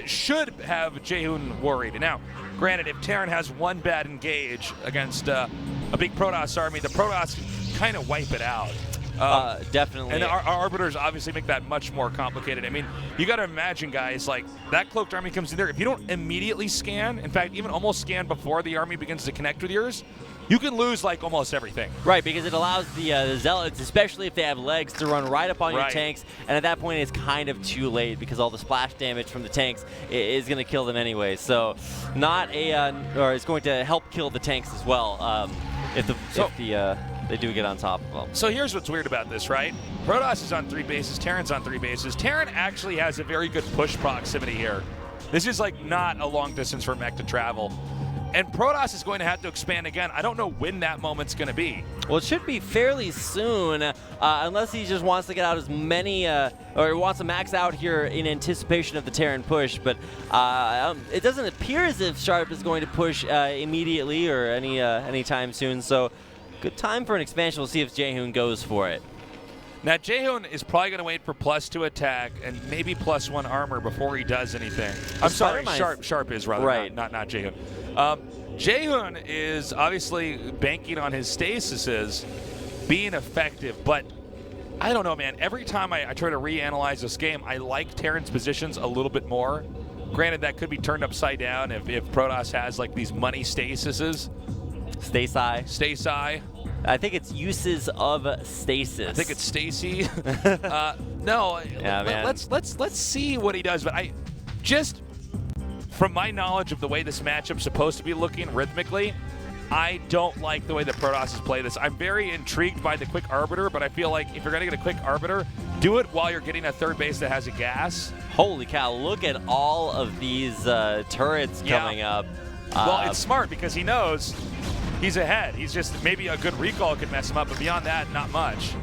should have Jehun worried. Now, granted, if Terran has one bad engage against a big Protoss army, the Protoss kind of wipe it out. Definitely. And our Arbiters obviously make that much more complicated. I mean, you got to imagine, guys, like that cloaked army comes in there. If you don't immediately scan, in fact, even almost scan before the army begins to connect with yours, you can lose like almost everything. Right, because it allows the Zealots, especially if they have legs, to run right up on your tanks, and at that point it's kind of too late because all the splash damage from the tanks is going to kill them anyway. So not or it's going to help kill the tanks as well if they do get on top of them. So here's what's weird about this, right? Protoss is on 3 bases, Terran's on 3 bases. Terran actually has a very good push proximity here. This is like not a long distance for mech to travel. And Protoss is going to have to expand again. I don't know when that moment's going to be. Well, it should be fairly soon, unless he just wants to get out as many, or wants to max out here in anticipation of the Terran push. But it doesn't appear as if Sharp is going to push immediately or anytime soon. So, good time for an expansion. We'll see if Jehun goes for it. Now, Jehun is probably going to wait for +2 attack and maybe +1 armor before he does anything. I'm sorry, Sharp is rather, right. not Jehun. Jehun is obviously banking on his stasises being effective, but I don't know, man. Every time I try to reanalyze this game, I like Terran's positions a little bit more. Granted, that could be turned upside down if Protoss has like these money stasises. Stasi. I think it's uses of stasis. I think it's Stacy. No, yeah, let's see what he does. But just from my knowledge of the way this matchup's supposed to be looking rhythmically, I don't like the way that Protoss play this. I'm very intrigued by the quick Arbiter, but I feel like if you're going to get a quick Arbiter, do it while you're getting a third base that has a gas. Holy cow, look at all of these turrets coming up. Well, it's smart because he knows he's ahead. He's just, maybe a good recall could mess him up, but beyond that, not much.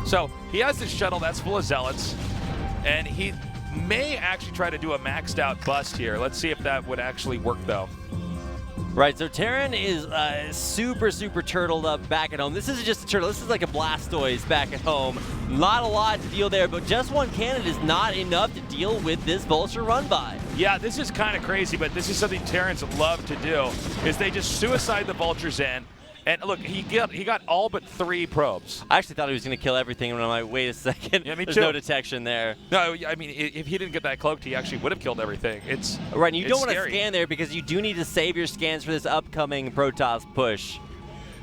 So he has this shuttle that's full of Zealots, and he may actually try to do a maxed out bust here. Let's see if that would actually work, though. Right, so Terran is super turtled up back at home. This isn't just a turtle, this is like a Blastoise back at home. Not a lot to deal there, but just one cannon is not enough to deal with this Vulture run by. Yeah, this is kind of crazy, but this is something Terrans love to do, is they just suicide the Vultures in. And look, he got all but 3 probes. I actually thought he was going to kill everything, and I'm like, wait a second. Yeah, me There's too. no detection there. No, I mean, if he didn't get that cloaked, he actually would have killed everything. It's right, and you don't want to scary. scan there because you do need to save your scans for this upcoming Protoss push.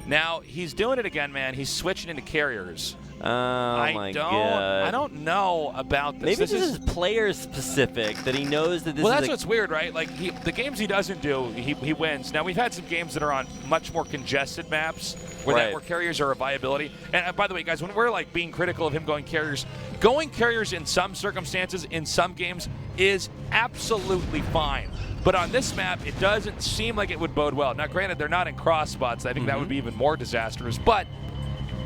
Now, he's doing it again, man. He's switching into carriers. Oh, my God. I don't know about this. Maybe this is player specific, that he knows that this well, is that's what's weird, right? Like, the games he doesn't do, he wins. Now, we've had some games that are on much more congested maps where carriers are a viability. And by the way, guys, when we're like being critical of him going carriers in some circumstances, in some games, is absolutely fine. But on this map, it doesn't seem like it would bode well. Now, granted, they're not in cross spots. I think that would be even more disastrous. But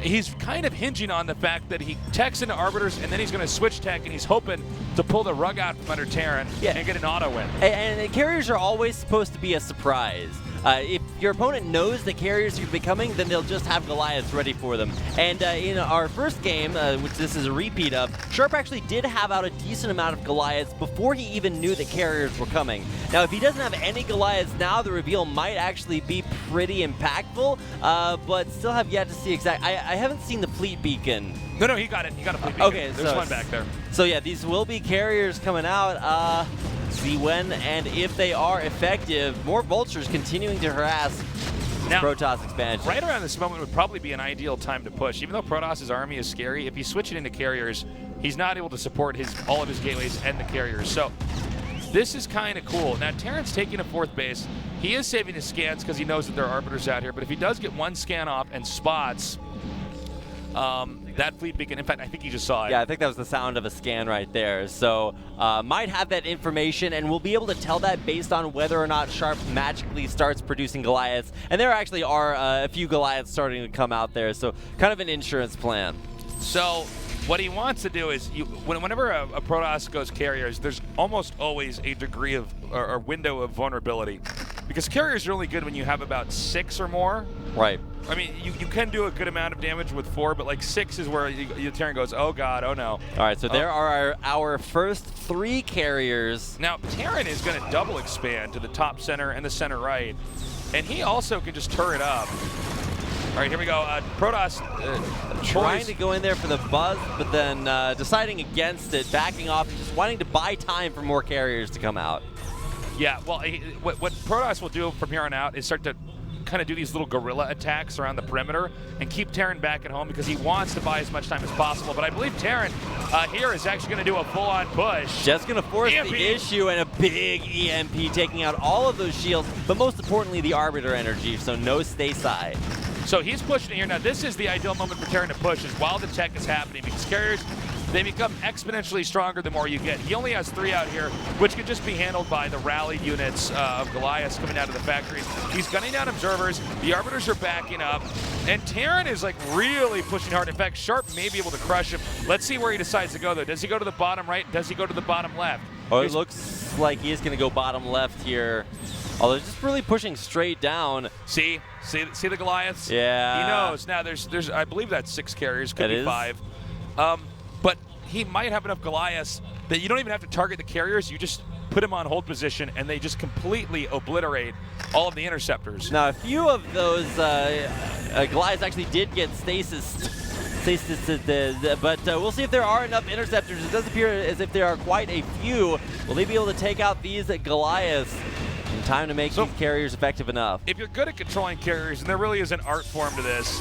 he's kind of hinging on the fact that he techs into Arbiters, and then he's going to switch tech, and he's hoping to pull the rug out from under Terran and get an auto win. And carriers are always supposed to be a surprise. If your opponent knows the carriers you're becoming, then they'll just have Goliaths ready for them. And in our first game, which this is a repeat of, Sharp actually did have out a decent amount of Goliaths before he even knew the carriers were coming. Now, if he doesn't have any Goliaths now, the reveal might actually be pretty impactful, but still have yet to see exact. I haven't seen the fleet beacon. No, he got it. He got a fleet beacon. Okay, there's one back there. So yeah, these will be carriers coming out. See when and if they are effective. More Vultures continuing to harass now, Protoss expansion. Right around this moment would probably be an ideal time to push. Even though Protoss's army is scary, if he's switching into carriers, he's not able to support all of his gateways and the carriers. So this is kind of cool. Now, Terran's taking a 4th base. He is saving his scans because he knows that there are Arbiters out here. But if he does get one scan off and spots that fleet beacon, in fact, I think he just saw it. Yeah, I think that was the sound of a scan right there. So might have that information, and we'll be able to tell that based on whether or not Sharp magically starts producing Goliaths. And there actually are a few Goliaths starting to come out there, so kind of an insurance plan. So what he wants to do is, whenever a Protoss goes carriers, there's almost always a degree of, or window of vulnerability. Because carriers are only good when you have about 6 or more. Right. I mean, you can do a good amount of damage with 4, but like 6 is where Terran goes, oh God, oh no. All right, so there are our first 3 carriers. Now, Terran is going to double expand to the top center and the center right. And he also can just turret up. All right, here we go. Protoss trying to go in there for the buzz, but then deciding against it, backing off, just wanting to buy time for more carriers to come out. Yeah, well, what Protoss will do from here on out is start to kind of do these little guerrilla attacks around the perimeter and keep Terran back at home because he wants to buy as much time as possible. But I believe Terran here is actually going to do a full-on push. Just going to force EMP. the issue and a big EMP, taking out all of those shields, but most importantly, the Arbiter energy, so no stay side. So he's pushing it here. Now, this is the ideal moment for Terran to push, is while the tech is happening, because carriers, they become exponentially stronger the more you get. He only has 3 out here, which could just be handled by the rallied units of Goliaths coming out of the factories. He's gunning down observers. The Arbiters are backing up. And Terran is like really pushing hard. In fact, Sharp may be able to crush him. Let's see where he decides to go, though. Does he go to the bottom right? Does he go to the bottom left? Oh, it looks like he is going to go bottom left here. Although just really pushing straight down. See the Goliaths? Yeah. He knows. Now, there's I believe that's 6 carriers. Could be 5. But he might have enough Goliaths that you don't even have to target the carriers. You just put them on hold position, and they just completely obliterate all of the interceptors. Now, a few of those Goliaths actually did get stasis, but we'll see if there are enough interceptors. It does appear as if there are quite a few. Will they be able to take out these Goliaths in time to make these carriers effective enough? If you're good at controlling carriers, and there really is an art form to this,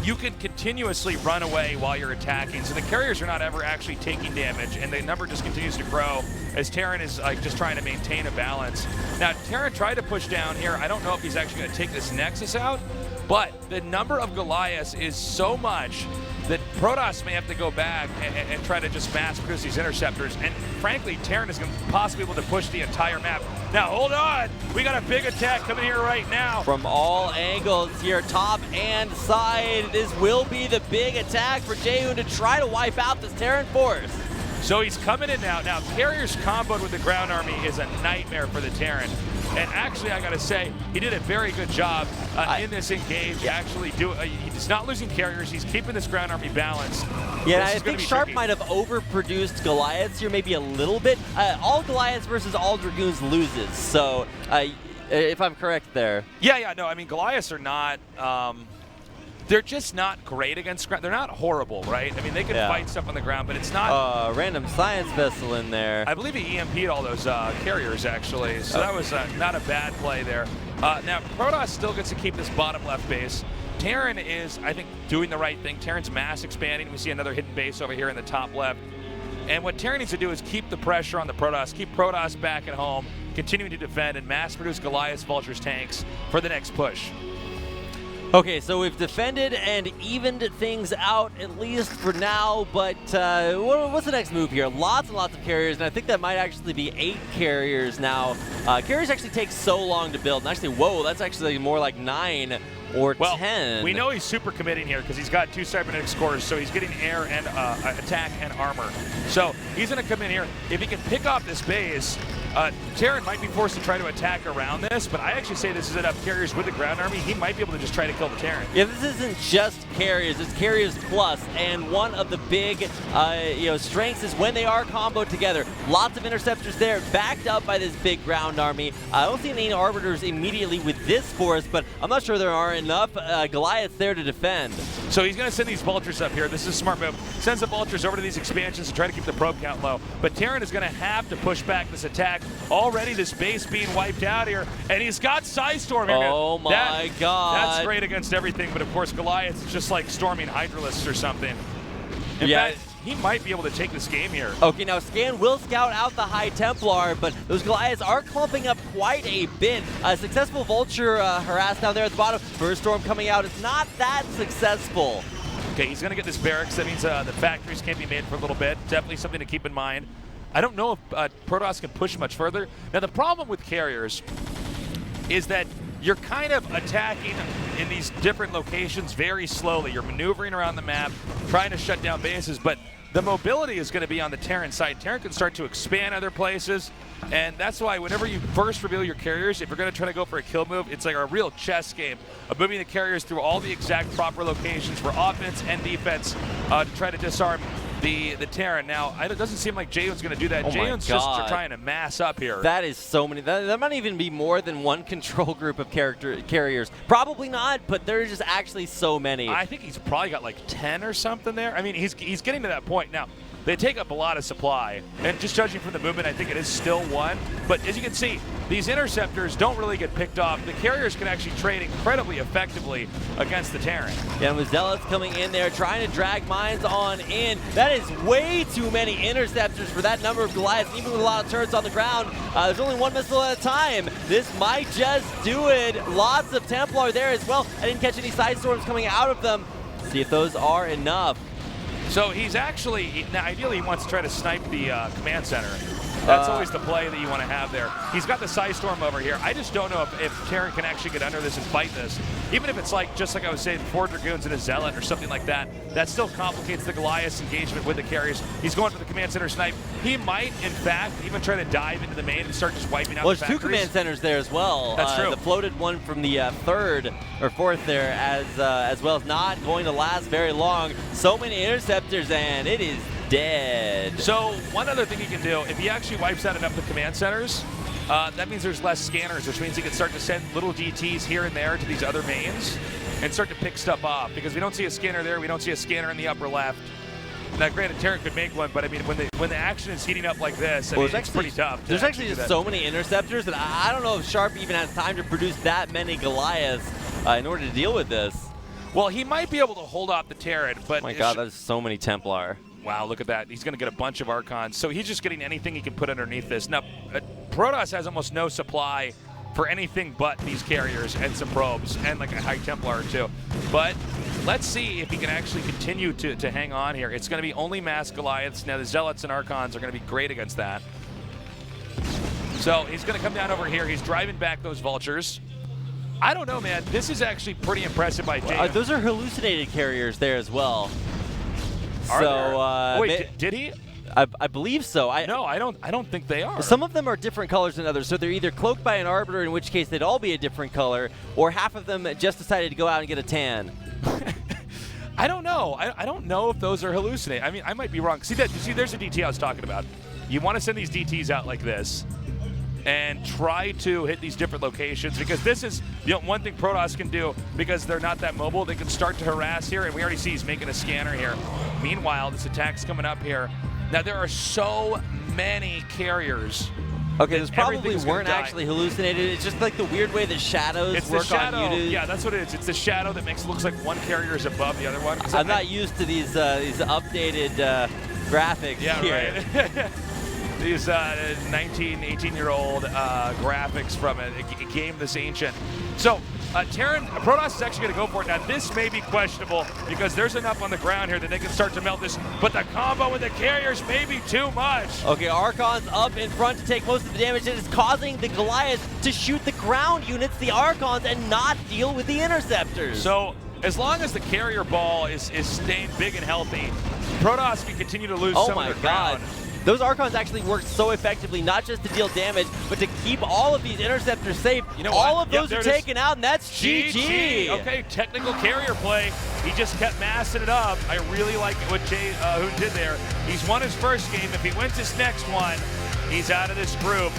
you can continuously run away while you're attacking. So the carriers are not ever actually taking damage, and the number just continues to grow as Terran is like just trying to maintain a balance. Now, Terran tried to push down here. I don't know if he's actually going to take this Nexus out, but the number of Goliaths is so much that Protoss may have to go back and try to just mass produce these interceptors. And frankly, Terran is going to possibly be able to push the entire map. Now, hold on. We got a big attack coming here right now. From all angles here, top and side, this will be the big attack for Hune to try to wipe out this Terran force. So he's coming in now. Now, Carrier's comboed with the ground army is a nightmare for the Terran. And actually, I got to say, he did a very good job in this engage. Actually, he's not losing Carriers. He's keeping this ground army balanced. Yeah, I think Sharp might have overproduced Goliaths here maybe a little bit. All Goliaths versus all Dragoons loses. So, if I'm correct there. Yeah, no, I mean, Goliaths are not, they're just not great against ground. They're not horrible, right? I mean, they can fight stuff on the ground, but it's not. Random science vessel in there. I believe he EMP'd all those Carriers, actually. So that was not a bad play there. Now, Protoss still gets to keep this bottom left base. Terran is, I think, doing the right thing. Terran's mass expanding. We see another hidden base over here in the top left. And what Terran needs to do is keep the pressure on the Protoss, keep Protoss back at home, continuing to defend, and mass produce Goliaths, Vultures, tanks for the next push. Okay, so we've defended and evened things out, at least for now, but what's the next move here? Lots and lots of carriers, and I think that might actually be 8 carriers now. Carriers actually take so long to build, and actually, whoa, that's actually more like 9 or 10. We know he's super committing here because he's got 2 cybernetic scores, so he's getting air and attack and armor. So he's going to come in here. If he can pick off this base, Terran might be forced to try to attack around this, but I actually say this is enough carriers with the ground army. He might be able to just try to kill the Terran. Yeah, this isn't just carriers, it's carriers plus, and one of the big strengths is when they are comboed together. Lots of interceptors there, backed up by this big ground army. I don't see any arbiters immediately with this force, but I'm not sure there are enough Goliaths there to defend. So he's going to send these Vultures up here. This is a smart move. Sends the Vultures over to these expansions to try to keep the probe count low. But Terran is going to have to push back this attack. Already this base being wiped out here, and he's got Psystorm here. Oh my god. That's great against everything, but of course Goliath is just like storming Hydralisks or something. In fact, he might be able to take this game here. Okay, now Scan will scout out the High Templar, but those Goliaths are clumping up quite a bit. A successful Vulture harass down there at the bottom. First Storm coming out is not that successful. Okay, he's going to get this barracks. That means the factories can't be made for a little bit. Definitely something to keep in mind. I don't know if Protoss can push much further. Now, the problem with carriers is that you're kind of attacking in these different locations very slowly. You're maneuvering around the map, trying to shut down bases, but the mobility is going to be on the Terran side. Terran can start to expand other places, and that's why whenever you first reveal your carriers, if you're going to try to go for a kill move, it's like a real chess game of moving the carriers through all the exact proper locations for offense and defense to try to disarm the Terran. Now, it doesn't seem like Jaehoon's going to do that. Jaehoon's just trying to mass up here. That is so many. That might even be more than one control group of carriers. Probably not, but there's just actually so many. I think he's probably got like 10 or something there. I mean, he's getting to that point. Now, they take up a lot of supply, and just judging from the movement, I think it is still 1. But as you can see, these interceptors don't really get picked off. The carriers can actually trade incredibly effectively against the Terran. Yeah, and with Zealots coming in there, trying to drag mines on in. That is way too many interceptors for that number of Goliaths, even with a lot of turrets on the ground. There's only 1 missile at a time. This might just do it. Lots of Templar there as well. I didn't catch any side storms coming out of them. See if those are enough. So he's actually, now ideally he wants to try to snipe the command center. That's always the play that you want to have there. He's got the Psystorm over here. I just don't know if Terran can actually get under this and fight this. Even if it's like, just like I was saying, 4 Dragoons and a Zealot or something like that, that still complicates the Goliath's engagement with the carriers. He's going for the command center snipe. He might, in fact, even try to dive into the main and start just wiping out the factories. There's 2 command centers there as well. That's true. The floated one from the 3rd or 4th there as well is not going to last very long. So many interceptors, and it is dead. So one other thing he can do, if he actually wipes out enough of the command centers, that means there's less scanners, which means he can start to send little DTs here and there to these other mains and start to pick stuff off, because we don't see a scanner there, we don't see a scanner in the upper left. Now, granted, Terran could make one, but I mean, when the action is heating up like this, it's pretty tough. There's actually just so many interceptors that I don't know if Sharp even has time to produce that many Goliaths in order to deal with this. Well, he might be able to hold off the Terran, but... Oh my god, that's so many Templar. Wow, look at that. He's going to get a bunch of Archons. So he's just getting anything he can put underneath this. Now, Protoss has almost no supply for anything but these carriers and some probes and like a High Templar or 2. But let's see if he can actually continue to hang on here. It's going to be only mass Goliaths. Now, the Zealots and Archons are going to be great against that. So he's going to come down over here. He's driving back those Vultures. I don't know, man. This is actually pretty impressive by Jaehoon. Those are hallucinated carriers there as well. Wait, did he? I believe so. No, I don't think they are. Some of them are different colors than others, so they're either cloaked by an arbiter, in which case they'd all be a different color, or half of them just decided to go out and get a tan. I don't know. I don't know if those are hallucinating. I mean, I might be wrong. See, there's a DT I was talking about. You want to send these DTs out like this and try to hit these different locations, because this is one thing Protoss can do, because they're not that mobile. They can start to harass here, and we already see he's making a scanner here. Meanwhile, this attack's coming up here. Now, there are so many carriers. Okay, those probably weren't actually hallucinated. It's just like the weird way that shadows work on Hune. Yeah, that's what it is. It's the shadow that looks like one carrier is above the other one. I'm not used to these updated graphics here. Right. These 19, 18-year-old graphics from a game this ancient. So, Protoss is actually going to go for it. Now, this may be questionable because there's enough on the ground here that they can start to melt this, but the combo with the carriers may be too much. Okay, Archon's up in front to take most of the damage. It is causing the Goliaths to shoot the ground units, the Archons, and not deal with the interceptors. So, as long as the carrier ball is staying big and healthy, Protoss can continue to lose some of their ground. Those Archons actually worked so effectively, not just to deal damage, but to keep all of these interceptors safe. You know all what? of those are taken out, and that's GG. Okay, technical carrier play. He just kept massing it up. I really like what Hune did there. He's won his first game. If he wins his next one, he's out of this group.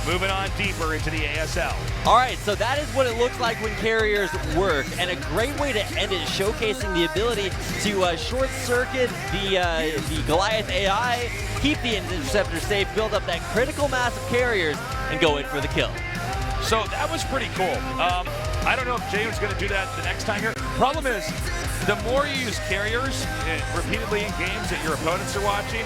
Moving on deeper into the ASL. All right, so that is what it looks like when carriers work, and a great way to end it, showcasing the ability to short-circuit the Goliath AI, keep the interceptor safe, build up that critical mass of carriers, and go in for the kill. So that was pretty cool. I don't know if Jayun's going to do that the next time here. Problem is, the more you use carriers repeatedly in games that your opponents are watching,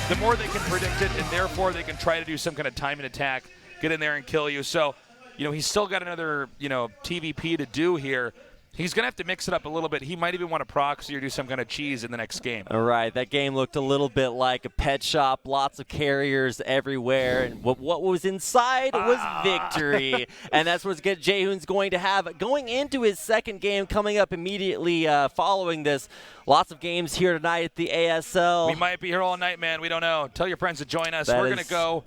the more they can predict it, and therefore they can try to do some kind of time and attack, get in there and kill you. So, he's still got another, TVP to do here. He's going to have to mix it up a little bit. He might even want to proxy or do some kind of cheese in the next game. All right, that game looked a little bit like a pet shop, lots of carriers everywhere, and what was inside was victory. And that's what Jaehoon's going to have going into his second game coming up immediately following this. Lots of games here tonight at the ASL. We might be here all night, man. We don't know. Tell your friends to join us. We're going to go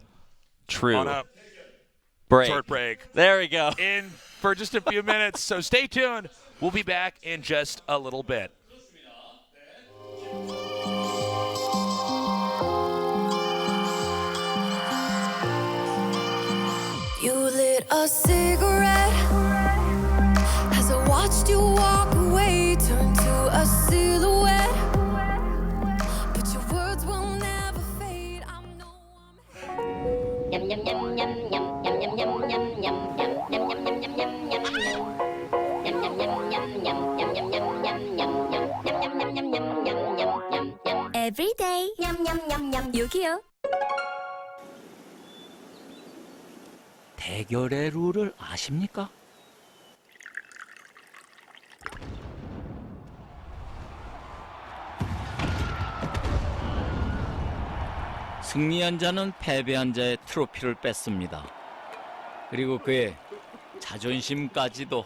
on a short break. There we go. In for just a few minutes, so stay tuned. We'll be back in just a little bit. You lit a cigarette as I watched you walk away, turn to a silhouette. But your words will never fade. I know I'm yum yum yum yum yum yum yum yum yum yum yum yum yum yum yum yum yum. Every day 유기요. 대결의 룰을 아십니까? 승리한 자는 패배한 자의 트로피를 뺏습니다. 그리고 그의 자존심까지도.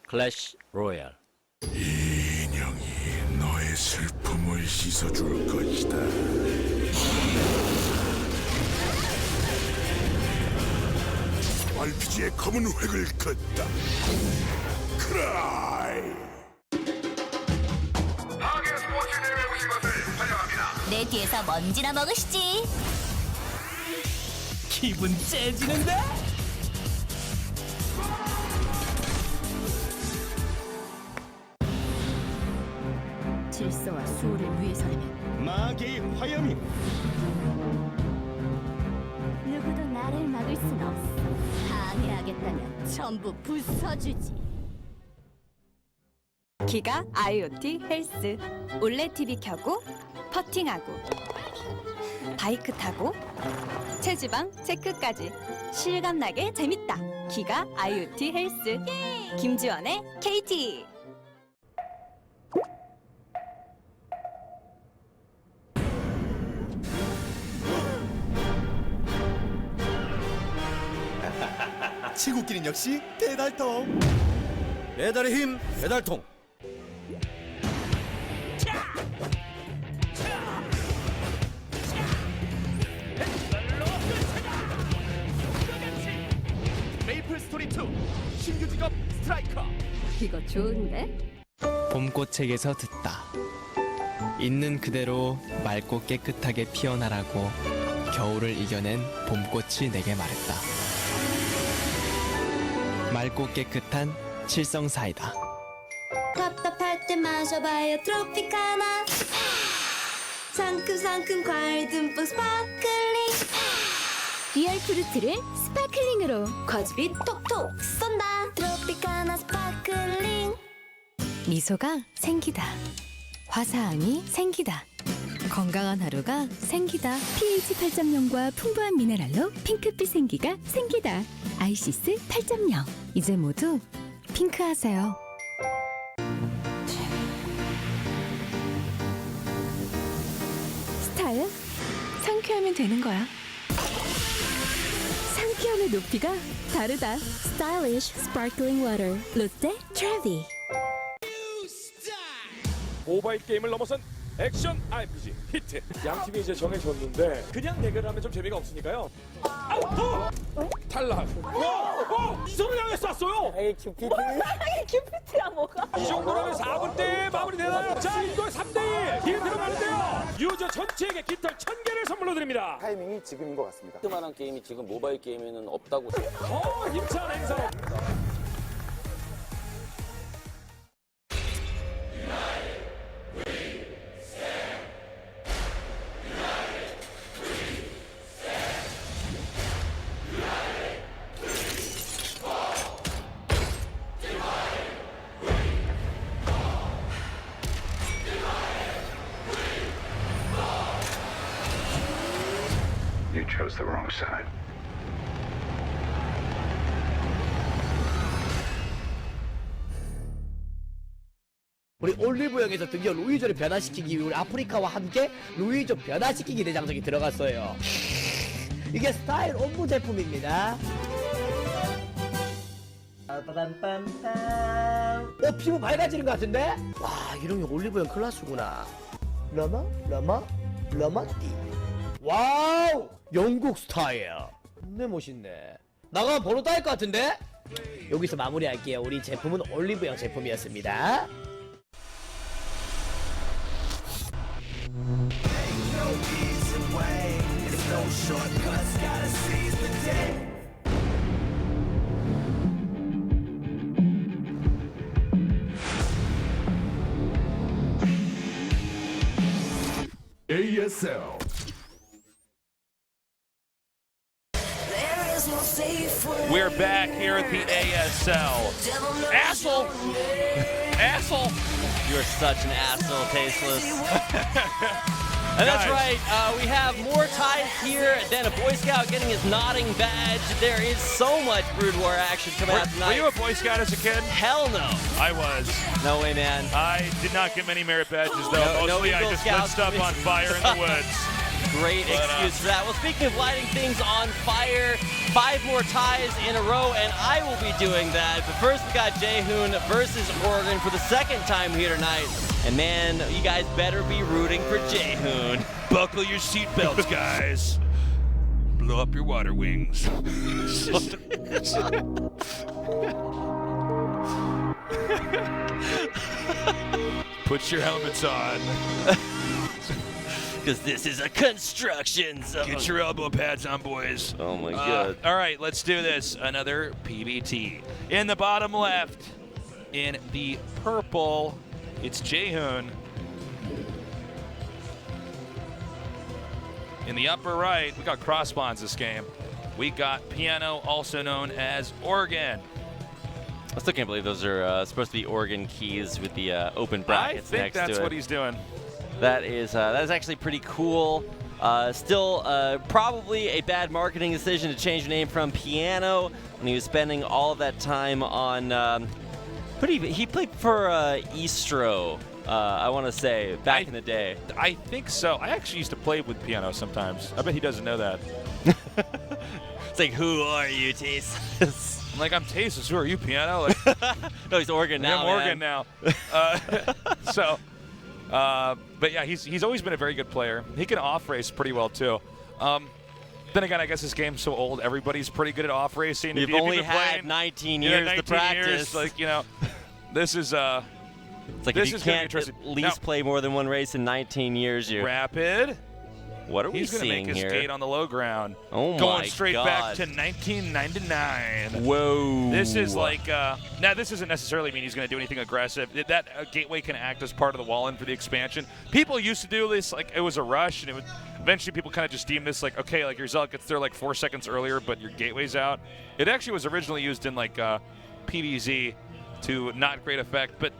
클래시 로얄. 이 인형이 너의 슬픔을 씻어줄 것이다. RPG의 검은 획을 긋다. 크라이. 내 뒤에서 먼지나 먹으시지. 기분 째지는데? 질서와 수호를 위해서라면 마계의 화염이 누구도 나를 막을 순 없어. 방해하겠다면 전부 부숴주지. 기가 IoT 헬스. 올레 TV 켜고 퍼팅하고 바이크 타고 체지방 체크까지 실감나게 재밌다. 기가 IoT 헬스. 김지원의 KT. 치고끼는 역시 대달통. 배달의 힘 배달통. 메이플 스토리 2 신규 직업 스트라이커. 이거 좋은데? 봄꽃책에서 듣다. 있는 그대로 맑고 깨끗하게 피어나라고 겨울을 이겨낸 봄꽃이 내게 말했다. 맑고 깨끗한 칠성사이다. 답답할 때 마셔봐요 트로피카나. 상큼상큼 과일 듬뿍 스파클링. 리얼 프루트를 스파클링으로 과즙이 톡톡 쏜다. 트로피카나 스파클링. 미소가 생기다. 화사함이 생기다. 건강한 하루가 생기다. pH 8.0과 풍부한 미네랄로 핑크빛 생기가 생기다. 아이시스 8.0 이제 모두 핑크하세요. 스타일 상쾌하면 되는 거야. 상쾌함의 높이가 다르다. Stylish Sparkling Water 롯데 트래비. 모바일 게임을 넘어선 액션 RPG 히트. 양 팀이 이제 정해졌는데 그냥 대결하면 좀 재미가 없으니까요. 아우! 탈락. 이선을 향해 쐈어요. 에이 큐피드. 큐피트야 뭐가? 이 정도라면 4분 때 마무리 되나요? 자, 이거 3대1 뒤에 들어가는데요. 유저 전체에게 깃털 1000개를 선물로 드립니다. 타이밍이 지금인 것 같습니다. 그만한 게임이 지금 모바일 게임에는 없다고. 힘찬 행사. You chose the wrong side. 우리 올리브 영에서 드디어 루이조를 변화시키기 위해 우리 아프리카와 함께 루이조 변화시키기 대장정이 들어갔어요. 이게 스타일 옴부 제품입니다. 피부 밝아지는 것 같은데? 와, 이름이 올리브영 클라스구나. 라마띠. 와우, 영국 스타일. 근데 멋있네. 나가면 번호 따일 것 같은데? 여기서 마무리할게요. 우리 제품은 올리브영 제품이었습니다. ASL. We're back here at the ASL. Asshole! Asshole! You're such an asshole, Tasteless. And that's right, we have more ties here than a Boy Scout getting his nodding badge. There is so much Brood War action coming out tonight. Were you a Boy Scout as a kid? Hell no. I was. No way, man. I did not get many merit badges, though. Mostly I just lit stuff on fire in the woods. Great excuse for that. Well, speaking of lighting things on fire, 5 more ties in a row, and I will be doing that. But first, we got Hune versus Oregon for the second time here tonight. And man, you guys better be rooting for Hune. Buckle your seatbelts, guys. Blow up your water wings. Put your helmets on. Because this is a construction zone. Get your elbow pads on, boys. Oh my god. All right, let's do this. Another PBT. In the bottom left, in the purple, it's Hune. In the upper right, we got cross spawns this game. We got Piano, also known as Oregon. I still can't believe those are supposed to be Oregon keys with the open brackets next to it. I think that's what he's doing. That is actually pretty cool. Still, probably a bad marketing decision to change the name from Piano when he was spending all of that time on. He played for Istro, I want to say, back in the day. I think so. I actually used to play with Piano sometimes. I bet he doesn't know that. It's like, who are you, Tasteless? I'm like, I'm Tasteless. Who are you, Piano? Like, no, he's Organ now. I'm Organ now. But yeah, he's always been a very good player. He can off race pretty well too. Then again, I guess this game's so old. Everybody's pretty good at off racing. You've only had 19 years to practice. Years, like, you know, this is it's like this if you is gonna be can't interesting. at least play more than one race in 19 years, you're Rapid. What are we He's seeing gonna make his here? gate on the low ground. Oh Going my straight God. back to 1999. Whoa. This is like, now this doesn't necessarily mean he's going to do anything aggressive. That gateway can act as part of the wall-in for the expansion. People used to do this like it was a rush, and it would eventually people kind of just deem this like, okay, like your Zealot gets there like 4 seconds earlier, but your gateway's out. It actually was originally used in like PvZ to not great effect, but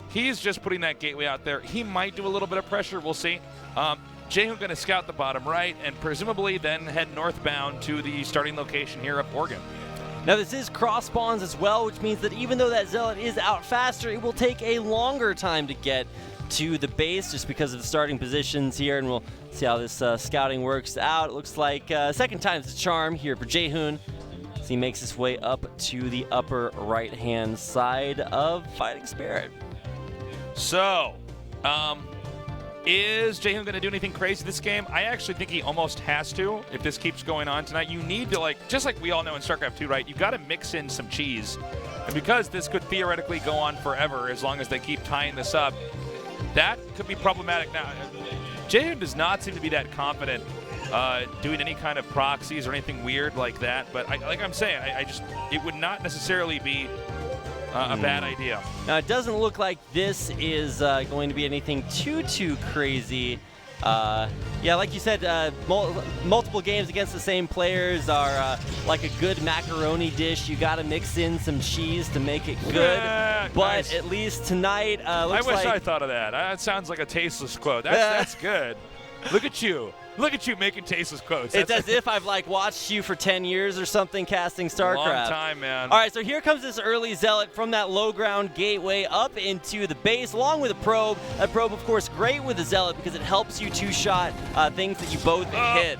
he's just putting that gateway out there. He might do a little bit of pressure. We'll see. Jehun going to scout the bottom right and presumably then head northbound to the starting location here up Oregon. Now this is cross spawns as well, which means that even though that Zealot is out faster, it will take a longer time to get to the base just because of the starting positions here, and we'll see how this scouting works out. It looks like second time's the charm here for Jehun as he makes his way up to the upper right-hand side of Fighting Spirit. So, is Jehun going to do anything crazy this game? I actually think he almost has to if this keeps going on tonight. You need to, like, just like we all know in StarCraft 2, right? You got to mix in some cheese. And because this could theoretically go on forever as long as they keep tying this up, that could be problematic. Now, Jehun does not seem to be that confident doing any kind of proxies or anything weird like that. But like I'm saying, I just it would not necessarily be a bad idea. Now, it doesn't look like this is going to be anything too crazy. Yeah, like you said, multiple games against the same players are like a good macaroni dish. You got to mix in some cheese to make it good. But Nice. at least tonight, I looks wish like I thought of that. That sounds like a tasteless quote. That's good. Look at you. Look at you making tasteless quotes. it's as if I've like watched you for 10 years or something casting StarCraft. Long time, man. All right, so here comes this early Zealot from that low ground gateway up into the base along with a probe. That probe, of course, great with the Zealot because it helps you two-shot things that you both hit.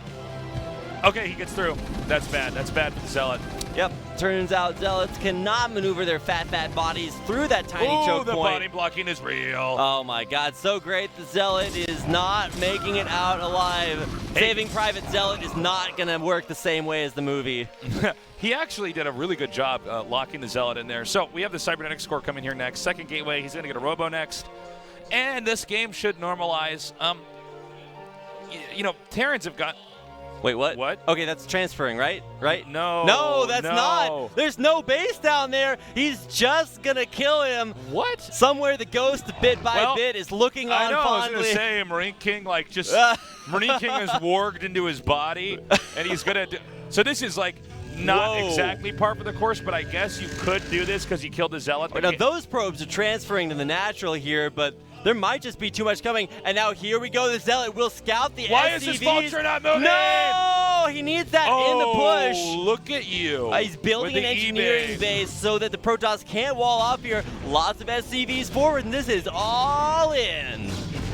Okay, he gets through. That's bad. That's bad for the Zealot. Yep. Turns out Zealots cannot maneuver their fat bodies through that tiny choke the point. body blocking is real. Oh my God, so great. The Zealot is not making it out alive. Saving Private Zealot is not going to work the same way as the movie. He actually did a really good job locking the Zealot in there. So we have the Cybernetics score coming here next. Second gateway, he's going to get a Robo next. And this game should normalize. You know, Terrans have got... Wait, what? What? Okay, that's transferring, right? Right? No. No, that's not. There's no base down there. He's just going to kill him. What? Somewhere the ghost, bit by bit, is looking on I know, fondly. I was going to say, Marine King, like, just... Marine King is warged into his body, and he's going to... So this is, like, not exactly par for the course, but I guess you could do this because he killed the Zealot. Now, those probes are transferring to the natural here, but there might just be too much coming. And now here we go. The Zealot will scout the Why SCVs. is this vulture not moving? No! He needs that in the push. Oh, look at you. He's building an engineering base so that the Protoss can't wall off here. Lots of SCVs forward, and this is all in.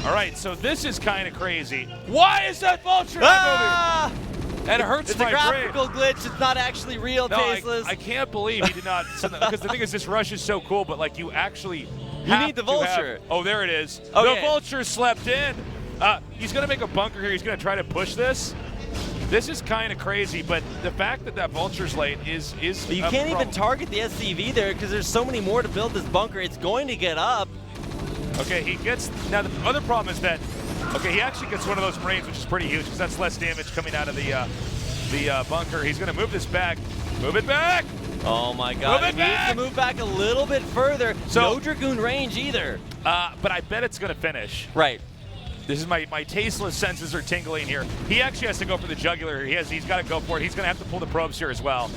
All right, so this is kind of crazy. Why is that vulture not moving? And it hurts It's my a graphical glitch. It's not actually real, No, Tasteless. I can't believe he did not. Because the thing is, this rush is so cool, but like you actually have need the to have- vulture. Oh, there it is. Okay. The vulture slept in. He's going to make a bunker here. He's going to try to push this. This is kind of crazy, but the fact that vulture's late is But you can't even target the SCV there because there's so many more to build this bunker. It's going to get up. Okay, he gets... Now, the other problem is that... Okay, he actually gets one of those Marines, which is pretty huge because that's less damage coming out of the bunker. He's going to move this back. Move it back! Oh, my God. Move it He needs back! to move back a little bit further. So- no Dragoon range either. But I bet it's going to finish. Right. This is my tasteless senses are tingling here. He actually has to go for the jugular. He's got to go for it. He's going to have to pull the probes here as well.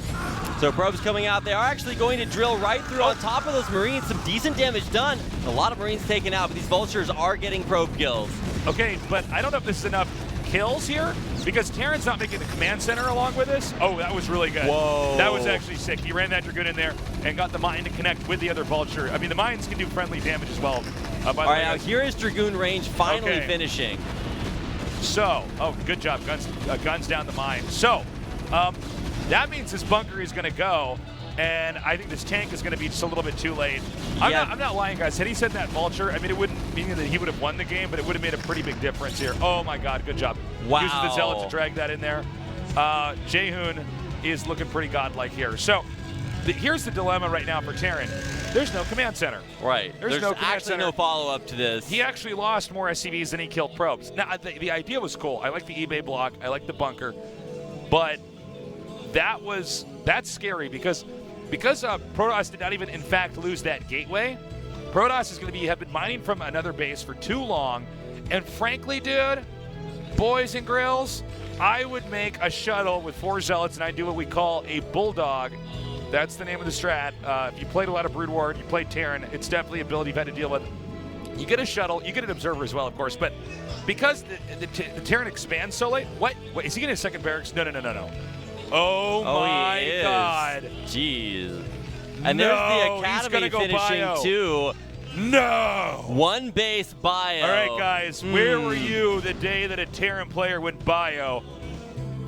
So probes coming out. They are actually going to drill right through on top of those Marines. Some decent damage done. A lot of Marines taken out, but these vultures are getting probe kills. Okay, but I don't know if this is enough kills here because Terran's not making the command center along with this. Oh, that was really good. Whoa. That was actually sick. He ran that Dragoon in there and got the mine to connect with the other vulture. I mean, the mines can do friendly damage as well. By the All way, right, now guys. here is Dragoon range finally finishing. So, good job. Guns down the mine. So, that means this bunker is going to go, and I think this tank is going to be just a little bit too late. I'm not lying, guys. Had he said that vulture, I mean, it wouldn't mean that he would have won the game, but it would have made a pretty big difference here. Oh my God, good job. Wow. Uses the Zealot to drag that in there. Hune is looking pretty godlike here. So here's the dilemma right now for Terran. There's no command center. Right. There's no command actually center. no follow-up to this. He actually lost more SCVs than he killed probes. Now, the idea was cool. I like the eBay block. I like the bunker. But that's scary because Protoss did not even, in fact, lose that gateway. Protoss is going to have been mining from another base for too long. And frankly, dude, boys and grills, I would make a shuttle with 4 Zealots, and I'd do what we call a Bulldog. That's the name of the strat. If you played a lot of Brood War and you played Terran, it's definitely an ability you've had to deal with. You get a shuttle, you get an observer as well, of course, but because the Terran expands so late, what is he getting a second barracks? No. Oh my God. Jeez. And there's the Academy finishing too. No! 1 base bio. All right, guys, where were you the day that a Terran player went bio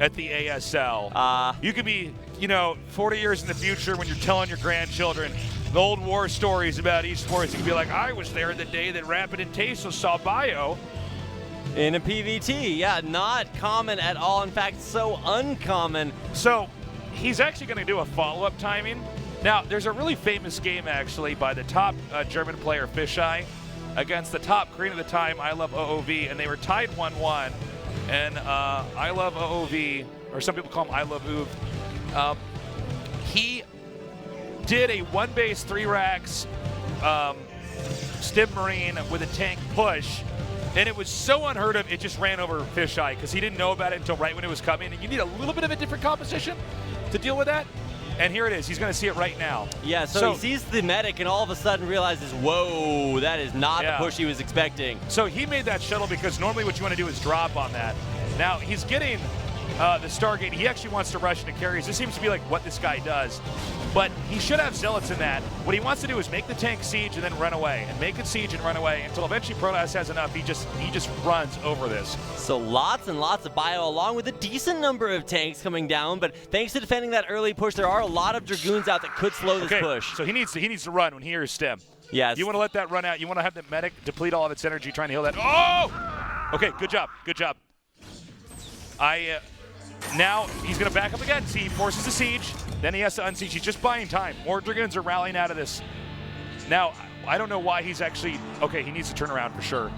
at the ASL? You could be, 40 years in the future when you're telling your grandchildren the old war stories about esports. You could be like, I was there the day that Rapid and Taso saw bio. In a PVT, yeah, not common at all. In fact, so uncommon. So he's actually going to do a follow-up timing. Now, there's a really famous game, actually, by the top German player, Fisheye, against the top Korean at the time, I Love OOV, and they were tied 1-1. And I Love OOV, or some people call him I Love OOV, he did a 1 base 3 racks Stim Marine with a tank push, and it was so unheard of, it just ran over Fisheye because he didn't know about it until right when it was coming, and you need a little bit of a different composition to deal with that. And here it is. He's going to see it right now. Yeah, so he sees the medic and all of a sudden realizes, whoa, that is not the push he was expecting. So he made that shuttle because normally what you want to do is drop on that. Now, he's getting the Stargate. He actually wants to rush into carries. This seems to be like what this guy does. But he should have Zealots in that. What he wants to do is make the tank siege and then run away, and make it siege and run away until eventually Protoss has enough. He just runs over this. So lots and lots of bio, along with a decent number of tanks coming down. But thanks to defending that early push, there are a lot of Dragoons out that could slow this push. So he needs to run when he hears Stim. Yes. You want to let that run out. You want to have the medic deplete all of its energy trying to heal that. Oh! Okay, good job. Good job. Now he's going to back up again. See, he forces the siege. Then he has to unsiege. He's just buying time. More Dragoons are rallying out of this. Now, I don't know why he's actually... Okay, he needs to turn around for sure.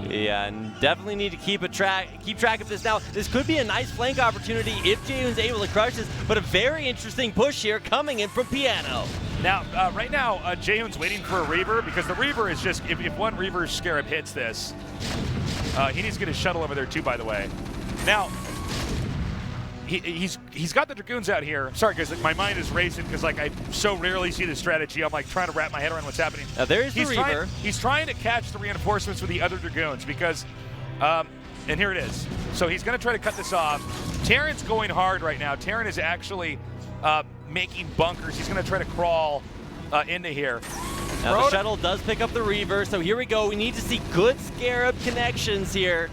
Yeah, and definitely need to keep track of this now. This could be a nice flank opportunity if Jaehoon's able to crush this, but a very interesting push here coming in from Piano. Now, right now, Jaehoon's waiting for a Reaver because the Reaver is just... If one Reaver Scarab hits this, he needs to get his shuttle over there too, by the way. Now... He's got the Dragoons out here. Sorry, guys, my mind is racing because I so rarely see this strategy. I'm trying to wrap my head around what's happening. Now there's the Reaver. He's trying to catch the reinforcements with the other Dragoons because, and here it is. So he's going to try to cut this off. Terran's going hard right now. Terran is actually making bunkers. He's going to try to crawl into here. Now the shuttle does pick up the Reaver, so here we go. We need to see good Scarab connections here.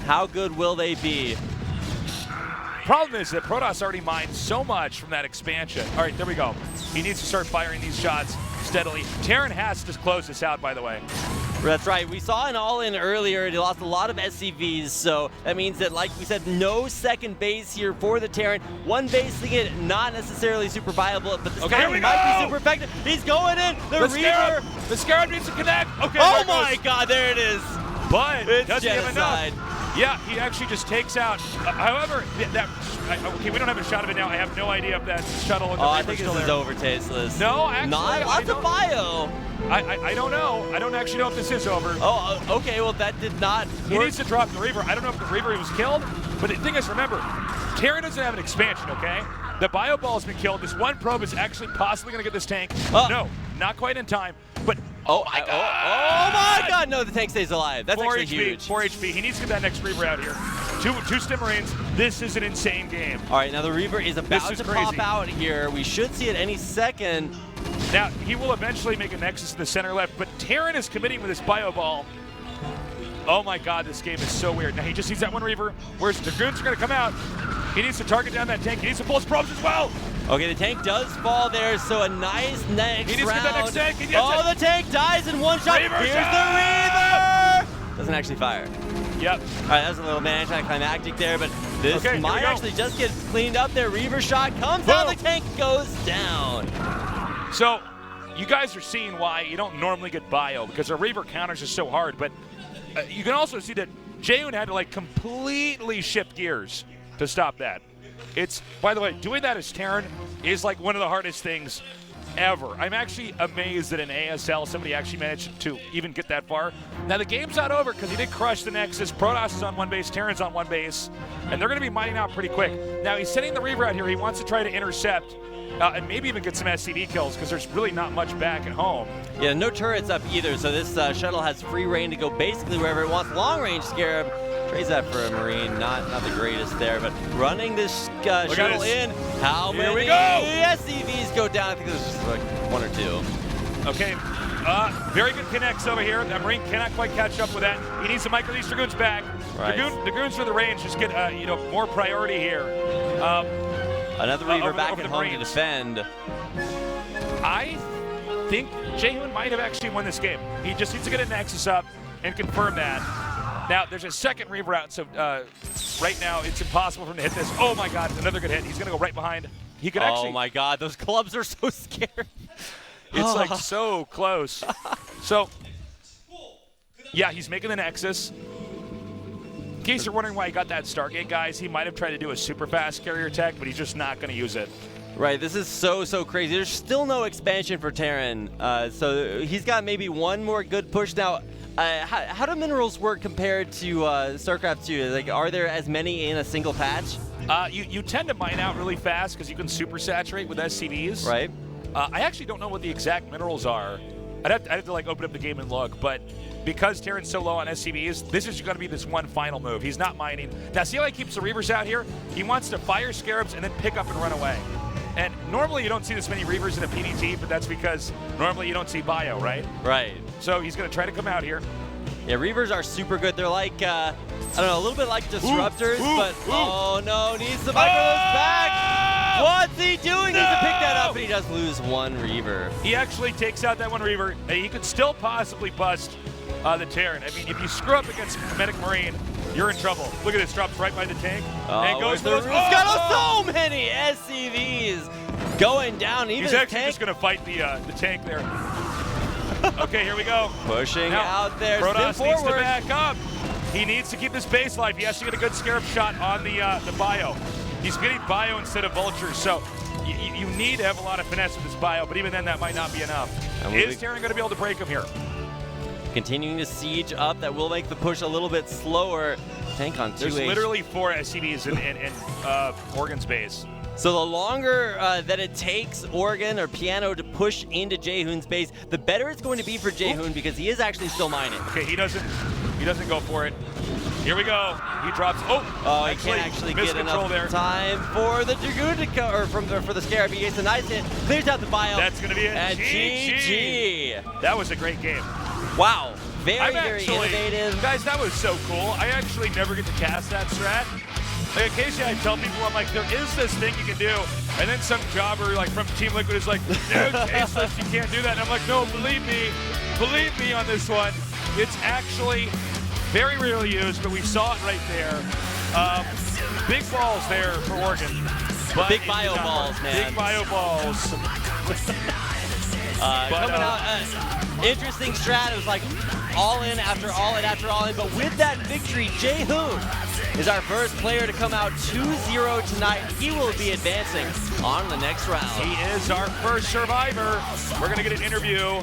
How good will they be? Problem is that Protoss already mined so much from that expansion. All right, there we go. He needs to start firing these shots steadily. Terran has to close this out, by the way. That's right. We saw an all-in earlier. He lost a lot of SCVs, so that means that, like we said, no second base here for the Terran. 1 base thing, it not necessarily super viable, but this guy might be super effective. He's going in. The Reaver. The Scarab needs to connect. Okay. Oh my God, there it is. But it's does he have genocide. enough? Yeah, he actually just takes out. However, okay, we don't have a shot of it now. I have no idea if that shuttle and the I think this is over, Tasteless. No, actually, lots of bio. I don't know. I don't actually know if this is over. Oh, okay. Well, that did not work. He needs to drop the Reaver. I don't know if the Reaver was killed, but the thing is, remember, Terran doesn't have an expansion, okay? The bio ball has been killed. This one probe is actually possibly going to get this tank. No, not quite in time, but oh my God! No, the tank stays alive. That's 4 actually HP, huge. 4 HP. He needs to get that next Reaver out here. Two Stim Marines. This is an insane game. All right, now the Reaver is about to pop out here. We should see it any second. Now, he will eventually make a Nexus in the center left, but Terran is committing with his bio ball. Oh my God, this game is so weird. Now he just sees that one Reaver. Where's the Dragoons are going to come out. He needs to target down that tank. He needs to pull his probes as well. Okay, the tank does fall there, so a nice next He needs to round. get that next tank. He gets Oh, it. the tank dies in one shot. Reaver Here's shot! the Reaver! Doesn't actually fire. Yep. All right, that was a little anticlimactic there, but this Okay, here we might go. actually just get cleaned up there. Reaver shot comes down, the tank goes down. So, you guys are seeing why you don't normally get bio, because a Reaver counters is so hard, but you can also see that Jaehoon had to like completely shift gears to stop that. It's, by the way, doing that as Terran is like one of the hardest things ever. I'm actually amazed that in ASL somebody actually managed to even get that far. Now the game's not over because he did crush the Nexus. Protoss is on one base, Terran's on one base, and they're going to be mining out pretty quick. Now he's sending the Reaver out here. He wants to try to intercept and maybe even get some SCV kills because there's really not much back at home. Yeah, no turrets up either, so this shuttle has free reign to go basically wherever it wants. Long-range Scarab, trades that for a Marine, not the greatest there, but running this shuttle in. How Here many we go. SCVs go down? I think there's just like one or two. Okay, very good connects over here. That Marine cannot quite catch up with that. He needs to micro these Dragoons back. Right. Dragoons for the range just get more priority here. Another Reaver over back the at home to Marines. defend. I think Jaehoon might have actually won this game. He just needs to get a Nexus up and confirm that. Now, there's a second Reaver out, so right now it's impossible for him to hit this. Oh my God, another good hit. He's going to go right behind. He could actually. Oh my God, those clubs are so scary. It's like so close. So, yeah, he's making the Nexus. In case you're wondering why he got that Stargate, guys, he might have tried to do a super fast carrier tech, but he's just not going to use it. Right, this is so crazy. There's still no expansion for Terran, so he's got maybe one more good push. Now, how do minerals work compared to StarCraft 2? Like, are there as many in a single patch? You tend to mine out really fast because you can super saturate with SCVs. Right. I actually don't know what the exact minerals are. I'd have to like open up the game and look, but because Terran's so low on SCVs, this is going to be this one final move. He's not mining. Now, see how he keeps the Reavers out here? He wants to fire Scarabs and then pick up and run away. And normally you don't see this many Reavers in a PDT, but that's because normally you don't see bio, right? Right. So he's going to try to come out here. Yeah, Reavers are super good. They're like, I don't know, a little bit like Disruptors, but oh no, needs to micro those back. What's he doing? Needs to pick that up, and he does lose one Reaver. He actually takes out that one Reaver, and he could still possibly bust the Terran. I mean, if you screw up against a Medic Marine, you're in trouble. Look at this, drops right by the tank, and goes for those. He's got so many SCVs going down. Even he's actually just going to fight the tank there. Okay, here we go. Pushing now, out there. Protoss needs to back up. He needs to keep this base life. He has to get a good Scarab shot on the bio. He's getting bio instead of vultures, so you need to have a lot of finesse with this bio, but even then that might not be enough. Is Terran going to be able to break him here? Continuing to siege up, that will make the push a little bit slower. Tank on 2 There's literally 4 SCVs in Oregon's base. So the longer that it takes Oregon or Piano to push into Jaehoon's base, the better it's going to be for Jaehoon because he is actually still mining. Okay, he doesn't go for it. Here we go. He drops. Oh, he can't actually get enough there. time for the Dragoon to go, or for the Scarab. He gets a nice hit, clears out the bio. That's going to be it. And GG. That was a great game. Wow. Very innovative. Guys, that was so cool. I actually never get to cast that strat. Like, occasionally I tell people, I'm like, there is this thing you can do, and then some jobber like from Team Liquid is like, dude, tasteless, you can't do that. And I'm like, no, believe me on this one. It's actually very rarely used, but we saw it right there. Big balls there for Oregon. But big bio balls, man. Big bio balls. Coming out, interesting strat. It was like all in after all in after all in. But with that victory, Jaehoon is our first player to come out 2-0 tonight. He will be advancing on the next round. He is our first survivor. We're going to get an interview.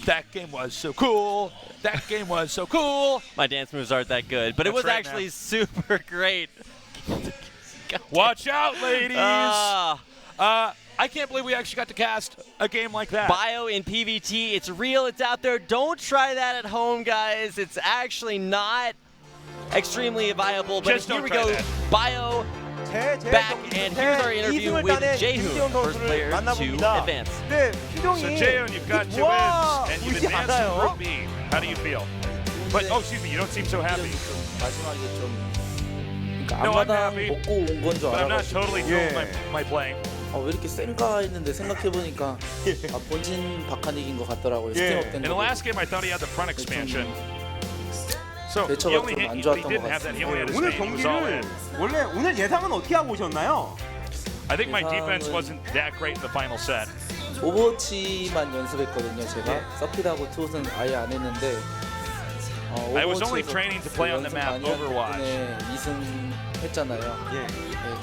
That game was so cool. That game was so cool. My dance moves aren't that good, but it was actually super great. Watch out, ladies. I can't believe we actually got to cast a game like that. Bio in PvT, it's real, it's out there. Don't try that at home, guys. It's actually not extremely viable, but Just here we don't try go. that. Bio back, and here's our interview with Jaehoon, first player to advance. So Jaehoon, you've got 2 wins, and you've advanced to Group B. How do you feel? But, excuse me, you don't seem so happy. No, I'm 앞마당 happy, 먹고 온 건 줄 but I'm not 알아가지고 totally doing my playing. 왜 이렇게 센가 했는데 생각해보니까 본진 박한익인 것 같더라고요. 스팀업 된 In the 거. last game, I thought he had the front expansion. So he 대처가 only 좀 hit. 안 He 좋았던 것 didn't have that. He only had his 오늘 main. He was all 경기를 in. 원래 오늘 예상은 어떻게 하고 오셨나요? I think my defense wasn't that great in the final set. 오버워치만 연습했거든요. 제가 서킷하고 투는 아예 안 했는데 I was only 오버워치에서 training to play on the 연습 map 많이 한 Overwatch. 덕분에 2승 했잖아요.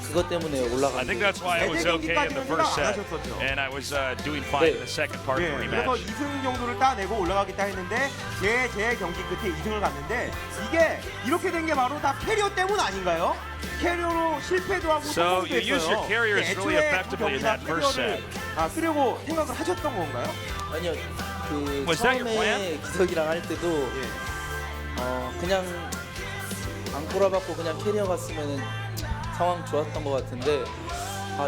그것 때문에 올라간 I think that's why I was okay in the first set, and I was doing fine in the second part of the 그래서 rematch. 2승 정도를 따내고 올라가겠다 했는데 제 경기 끝에 2승을 갔는데 이게 이렇게 된 게 바로 다 캐리어 때문 아닌가요? 캐리어로 실패도 하고 So 성공도 you used your 했어요. carriers really 애초에 effectively in 두 경기 다 that first 캐리어를 set. 쓰려고 생각을 하셨던 건가요? 아니요. 그 Was that your plan? 처음에 기석이랑 할 때도 그냥 안 꼬라박고 그냥 캐리어 갔으면은 상황 좋았던 것 같은데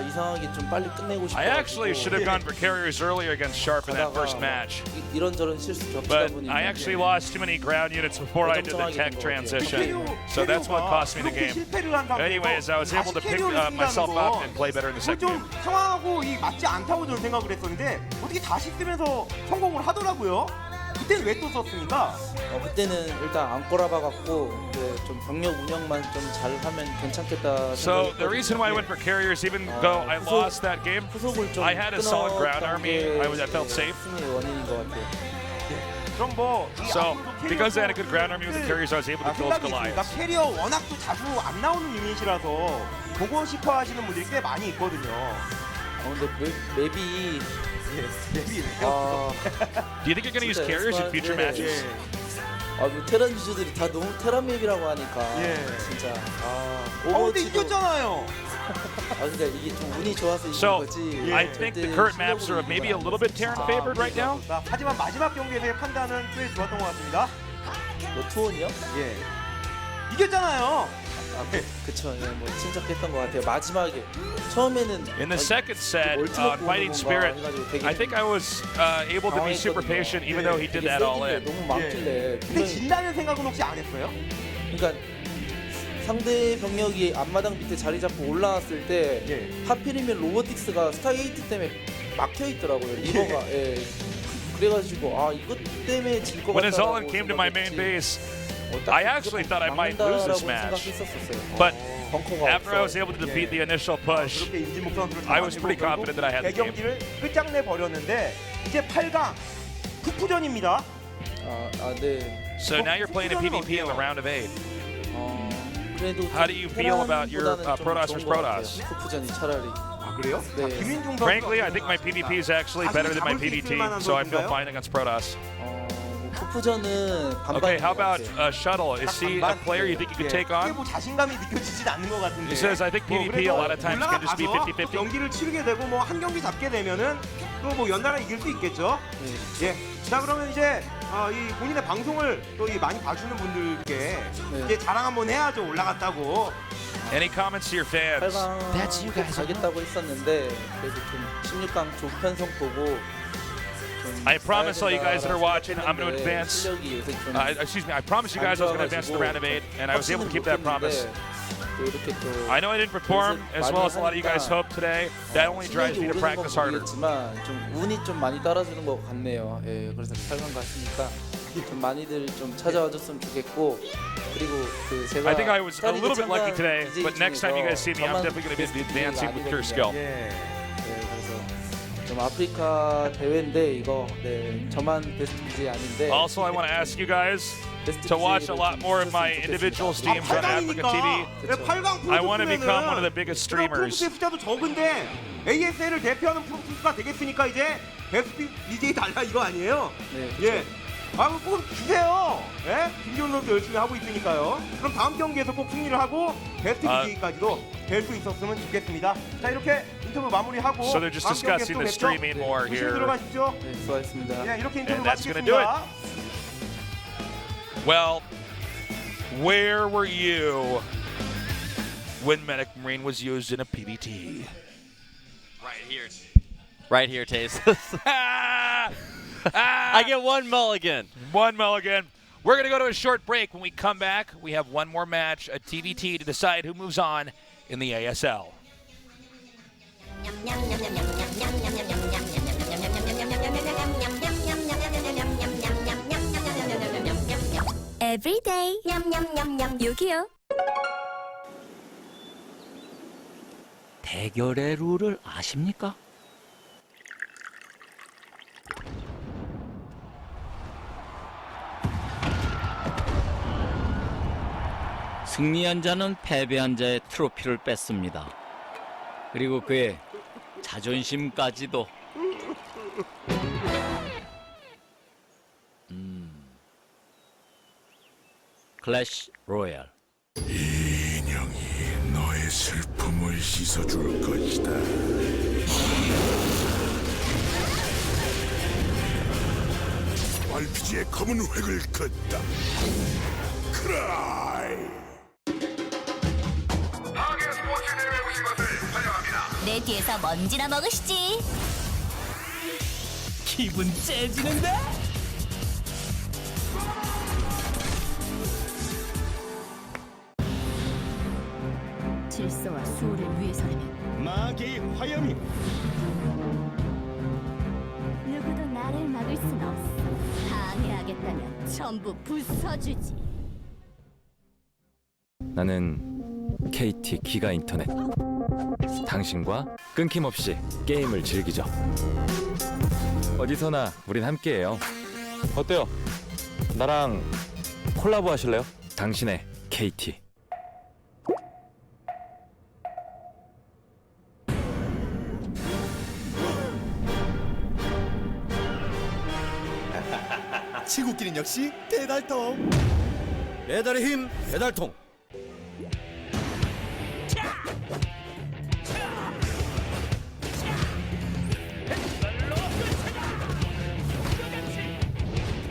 이상하게 좀 빨리 끝내고 싶어. I actually should have gone for carriers earlier against Sharp in that first match. 이런저런 실수 겹치다 But 보니 I actually lost too many ground units before I did the tech transition, so that's what cost me the game. Anyways, I was able to pick myself up and play better in the second game. 좀 상황하고 맞지 않다고 저는 생각을 했었는데 어떻게 다시 쓰면서 성공을 하더라고요. 그때는 왜 또 썼습니까? 그때는 일단 안 꼬라박았고 좀 병력 운영만 좀 잘하면 괜찮겠다. So the reason why I went for carriers, even though I lost that game, I had a solid ground army. I felt safe. 승리의 원인인 것 같아요. 그럼 뭐 So because I had a good ground army with the carriers, I was able to kill 생각이 있습니까? Goliath. 캐리어 워낙 또 자주 안 나오는 유닛이라서 보고 싶어 하시는 분들이 꽤 많이 있거든요. 근데 맵이 Do you think you're going to use carriers in future matches? 테란 유저들이 다 너무 테란 맵이라고 하니까 진짜 근데 이겼잖아요. 그러니까 이게 좀 운이 좋아서 이긴 So 거지. I think the current maps are maybe a little bit Terran favored right now. 하지만 마지막 경기에서의 판단은 꽤 좋았던 것 같습니다. 투혼이요? 이겼잖아요. 그쵸. 뭐 침착했던 것 같아요. 마지막에 처음에는 In the second set, Fighting Spirit, I think I was able to be super patient, even though he did that all in. 너무 많길래. 근데 진다는 생각은 혹시 안 했어요? 그러니까 상대 병력이 앞마당 밑에 자리 잡고 올라왔을 때 하필이면 로보틱스가 스타게이트 때문에 막혀 있더라고요. 리버가. 그래가지고 이것 때문에 질 것 같다고. When Azalan came to my main base, I actually thought I might lose this match, but after I was able to defeat the initial push, I was pretty confident that I had the game. 대경기를 끝장내 버렸는데 이제 8강 푸푸전입니다. 네. So now you're playing a PvP in the round of 8. How do you feel about your Protoss vs Protoss? 푸푸전이 차라리. 그래요? 네. Frankly, I think my PvP is actually better than my PvT, so I feel fine against Protoss. 푸푸전은 Okay, how about Shuttle? Is he a player you think you could take on? 뭐 자신감이 느껴지진 않는 것 같은데. He says, I think PvP a lot of times can just be 50-50. 경기를 치르게 되고 뭐 한 경기 잡게 되면은 또 뭐 연달아 이길 수 있겠죠. 자 그러면 이제 이 본인의 방송을 또 많이 봐주는 분들께 이제 자랑 한번 해야죠. 올라갔다고. Any comments to your fans? 8강 가겠다고 했었는데 그래도 좀 16강 조편성 보고. I promise all you guys that are watching, I'm going to advance. Excuse me, I promised you guys I was going to advance to the round of 8, and I was able to keep that promise. I know I didn't perform as well as a lot of you guys hoped today. That only drives me to practice harder. 좀 운이 좀 많이 따라주는 것 같네요. 그래서 8강 갔으니까 좀 많이들 좀 찾아와 줬으면 좋겠고 그리고 제가 I think I was a little bit lucky today, but next time you guys see me, I'm definitely going to be advancing with pure skill. 좀 아프리카 대회인데 이거 저만 베스트 BJ 아닌데. Also, I want to ask you guys to watch a lot more of my individual streams on AfreecaTV. I want to become one of the biggest streamers. 프로토스의 숫자도 적은데 ASL을 대표하는 프로토스가 되겠으니까 이제 베스트 BJ 달라 이거 아니에요? 꼭 주세요. 김기훈 선수 열심히 하고 있으니까요. 그럼 다음 경기에서 꼭 승리를 하고 베스트 BJ까지도 될 수 있었으면 좋겠습니다. 자 이렇게 인터뷰 마무리하고 So they're just discussing the streaming more here. 들어가십시오. 수고하셨습니다. 이렇게 인터뷰 And that's going to do it. 마치겠습니다. Well, where were you when Medic Marine was used in a PvT? Right here, Taze. I get one mulligan. One mulligan. We're going to go to a short break. When we come back, we have one more match, a TVT, to decide who moves on in the ASL. Every day. 요기요. 대결의 룰을 아십니까? 승리한 자는 패배한 자의 트로피를 뺏습니다. 그리고 그의 자존심까지도. 클래시 로얄. 이 인형이 너의 슬픔을 씻어줄 것이다. RPG의 검은 획을 긋다. 크라이. 내 뒤에서 먼지나 먹으시지. 기분 째지는데? 질서와 수호를 위해서라면 마계의 화염이 누구도 나를 막을 순 없어. 방해하겠다면 전부 부숴주지. 나는 KT 기가 인터넷. 당신과 끊김없이 게임을 즐기죠. 어디서나 우린 함께해요. 어때요? 나랑 콜라보 하실래요? 당신의 KT. 치고끼는 역시 배달통. 배달의 힘 배달통.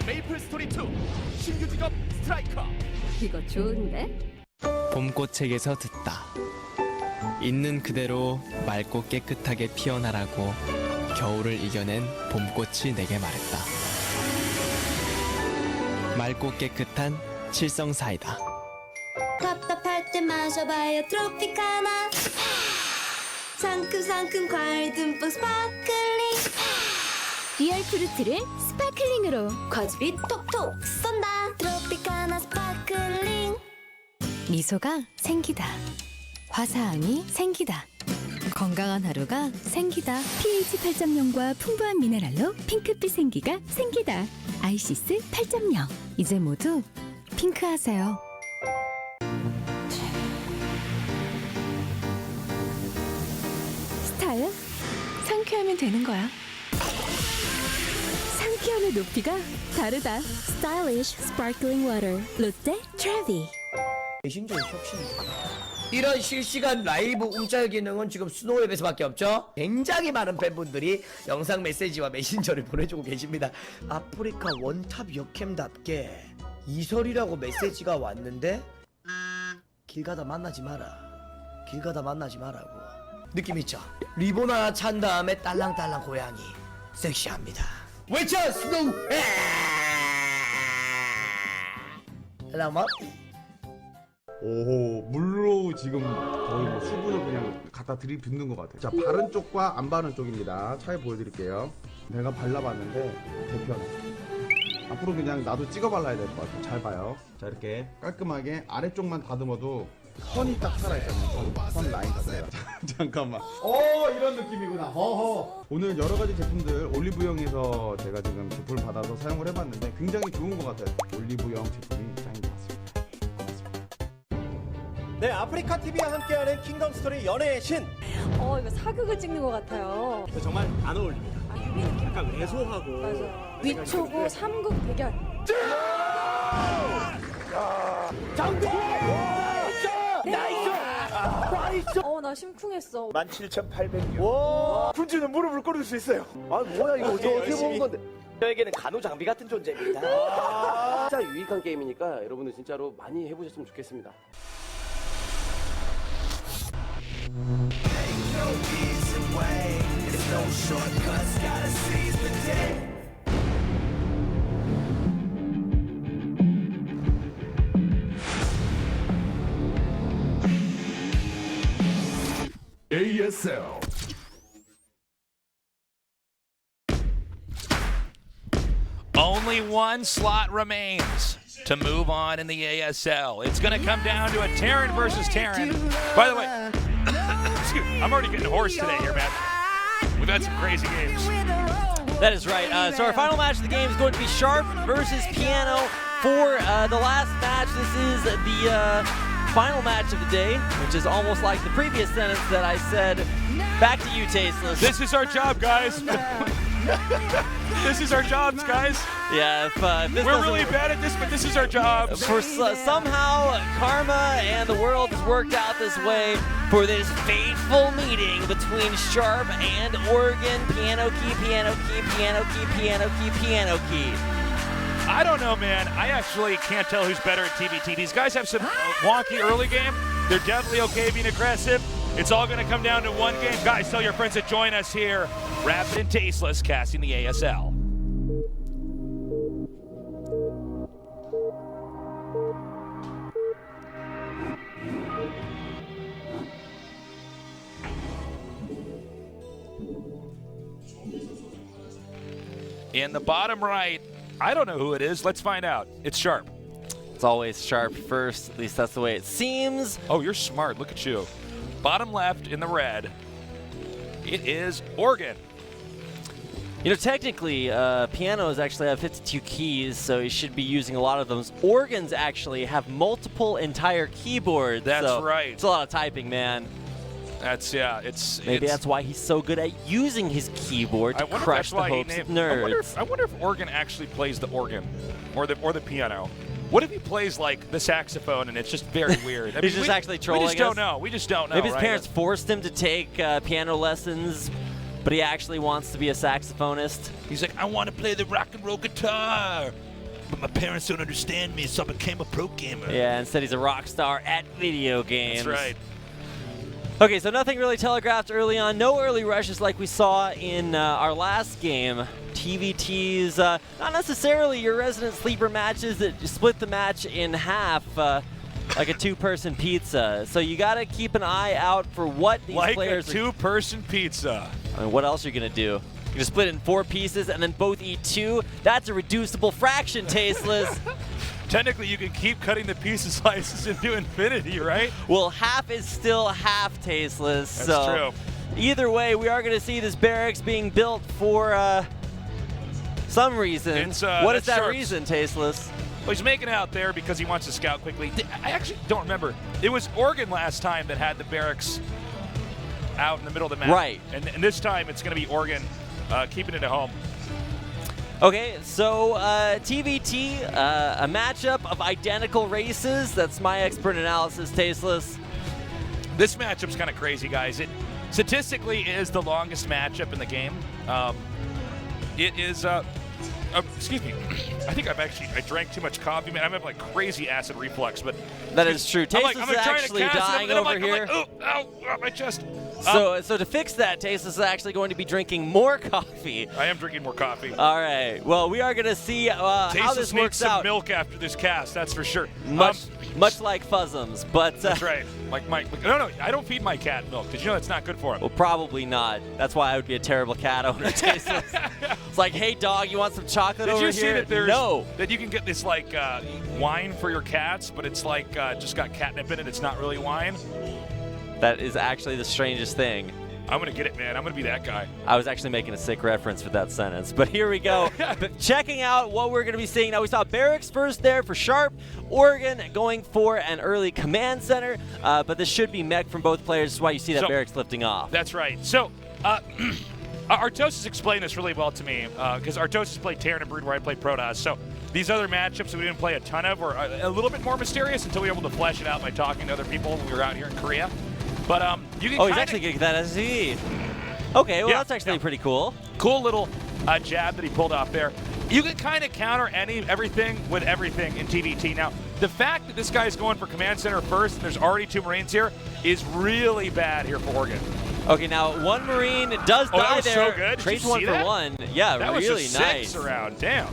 메이플 스토리 2 신규 직업 스트라이커. 이거 좋은데? 봄꽃책에서 듣다. 있는 그대로 맑고 깨끗하게 피어나라고 겨울을 이겨낸 봄꽃이 내게 말했다. 맑고 깨끗한 칠성사이다. 답답할 때 마셔봐요 트로피카나. 상큼상큼 과일 듬뿍 스파클링. 리얼 프루트를 스파클링으로. 과즙이 톡톡 쏜다. 트로피카나 스파클링. 미소가 생기다. 화사함이 생기다. 건강한 하루가 생기다. pH 8.0과 풍부한 미네랄로 핑크빛 생기가 생기다. 아이시스 8.0. 이제 모두 핑크하세요. 스타일? 상쾌하면 되는 거야. 상쾌함의 높이가 다르다. Stylish Sparkling Water. 롯데 트래비. 메신저의 혁신입니다. 이런 실시간 라이브 움짤 기능은 지금 스노우웹에서밖에 없죠. 굉장히 많은 팬분들이 영상 메시지와 메신저를 보내주고 계십니다. 아프리카 원탑 역캠답게 이설이라고 메시지가 왔는데 길 가다 만나지 마라. 길 가다 만나지 마라고. 느낌 있죠? 리본 하나 찬 다음에 딸랑딸랑 고양이 섹시합니다. 외쳐 스노우. 라마. 오호, 물로 지금 거의 뭐 수분을 그냥 갖다 들이붓는 것 같아요. 자, 바른 쪽과 안 바른 쪽입니다. 차이 보여드릴게요. 내가 발라봤는데 대표는 앞으로 그냥 나도 찍어 발라야 될 것 같아요. 잘 봐요. 자, 이렇게 깔끔하게 아래쪽만 다듬어도 선이 딱 살아있잖아요. 선 라인 자체가. 잠깐만. 이런 느낌이구나. 허허. 오늘 여러 가지 제품들 올리브영에서 제가 지금 제품을 받아서 사용을 해봤는데 굉장히 좋은 것 같아요. 올리브영 제품이 짱인 것 같습니다. 네, 아프리카 TV와 함께하는 킹덤 스토리 연애의 신. 이거 사극을 찍는 것 같아요. 정말 안 어울립니다. 약간 왜소하고. 맞아요. 위초고 3국 대결. 장비! 나이스! 나이스! 나 심쿵했어. 17,800원. 와, 군주는 무릎을 꿇을 수 있어요. 아, 뭐야, 이거 어떻게 먹은 건데? 저에게는 간호 장비 같은 존재입니다. 진짜 유익한 게임이니까 여러분들 진짜로 많이 해보셨으면 좋겠습니다. ASL. Only one slot remains to move on in the ASL. It's going to come down to a Terran versus Terran. By the way, excuse me, I'm already getting hoarse today here, man. We've had some crazy games. That is right. So our final match of the game is going to be Sharp versus Piano for the last match. This is the final match of the day, which is almost like the previous sentence that I said. Back to you, Tasteless. This is our job, guys. This is our jobs, guys. Yeah, if this we're really bad at this, but this is our jobs. For somehow karma and the world has worked out this way for this fateful meeting between Sharp and Oregon. Piano key, piano key, piano key, piano key, piano key. I don't know, man. I actually can't tell who's better at TBT. These guys have some wonky early game. They're definitely okay being aggressive. It's all going to come down to one game. Guys, tell your friends to join us here. Rapid and Tasteless casting the ASL. In the bottom right, I don't know who it is. Let's find out. It's Sharp. It's always Sharp first. At least that's the way it seems. Oh, you're smart. Look at you. Bottom left in the red, it is Oregon. You know, technically, pianos actually have 52 keys, so you should be using a lot of those. Organs actually have multiple entire keyboards. That's so right. It's a lot of typing, man. That's, yeah, it's... Maybe that's why he's so good at using his keyboard to crush the hopes of nerds. I wonder if Oregon actually plays the organ or the piano. What if he plays like the saxophone and it's just very weird? I He's mean, just actually trolling us. We just don't know. We just don't know. Maybe his right? parents forced him to take piano lessons, but he actually wants to be a saxophonist. He's like, I want to play the rock and roll guitar, but my parents don't understand me, so I became a pro gamer. Yeah, instead he's a rock star at video games. That's right. Okay, so nothing really telegraphed early on. No early rushes like we saw in our last game. TVTs, not necessarily your resident sleeper matches that split the match in half like a two-person pizza. So you got to keep an eye out for what these players like a two-person pizza. I mean, what else are you going to do? You're going to split it in 4 pieces and then both eat 2? That's a reducible fraction, Tasteless. Technically, you can keep cutting the piece of slices into infinity, right? Well, half is still half, Tasteless. That's so true. Either way, we are going to see this barracks being built for some reason. What is that Sharp's reason, Tasteless? Well, he's making it out there because he wants to scout quickly. I actually don't remember. It was Oregon last time that had the barracks out in the middle of the map. Right. And this time it's going to be Oregon keeping it at home. Okay, so TVT, a matchup of identical races. That's my expert analysis, Tasteless. This matchup's kind of crazy, guys. It statistically is the longest matchup in the game. It is, excuse me, I think I drank too much coffee, man. I'm having like crazy acid reflux, but. That is true. Tasteless is actually dying over here. Ow, my chest. So to fix that, Tasteless is actually going to be drinking more coffee. I am drinking more coffee. All right. Well, we are going to see how this works some out. Milk after this cast, that's for sure. Much like Fuzzums, but that's right. No, I don't feed my cat milk. Did you know that's not good for him? Well, probably not. That's why I would be a terrible cat owner. It's like, hey, dog, you want some chocolate over here? Did you see that there's no. that you can get this like wine for your cats, but it's like just got catnip in it. It's not really wine. That is actually the strangest thing. I'm going to get it, man. I'm going to be that guy. I was actually making a sick reference with that sentence, but here we go. But checking out what we're going to be seeing. Now, we saw Barracks first there for Sharp. Oregon going for an early command center, but this should be mech from both players. That's why you see that Barracks lifting off. That's right. So, Artosis explained this really well to me, because Artosis played Terran and Brood where I played Protoss. So these other matchups that we didn't play a ton of were a little bit more mysterious until we were able to flesh it out by talking to other people when we were out here in Korea. But you can he's actually getting that SC. Okay, well, that's actually pretty cool. Cool little jab that he pulled off there. You can kind of counter everything with everything in TVT. Now, the fact that this guy's going for command center first and there's already 2 Marines here is really bad here for Oregon. Okay, now 1 Marine does die that was there. so good. Trades Did you 1 see for that? 1. Yeah, that really was just nice. 6 around. Damn.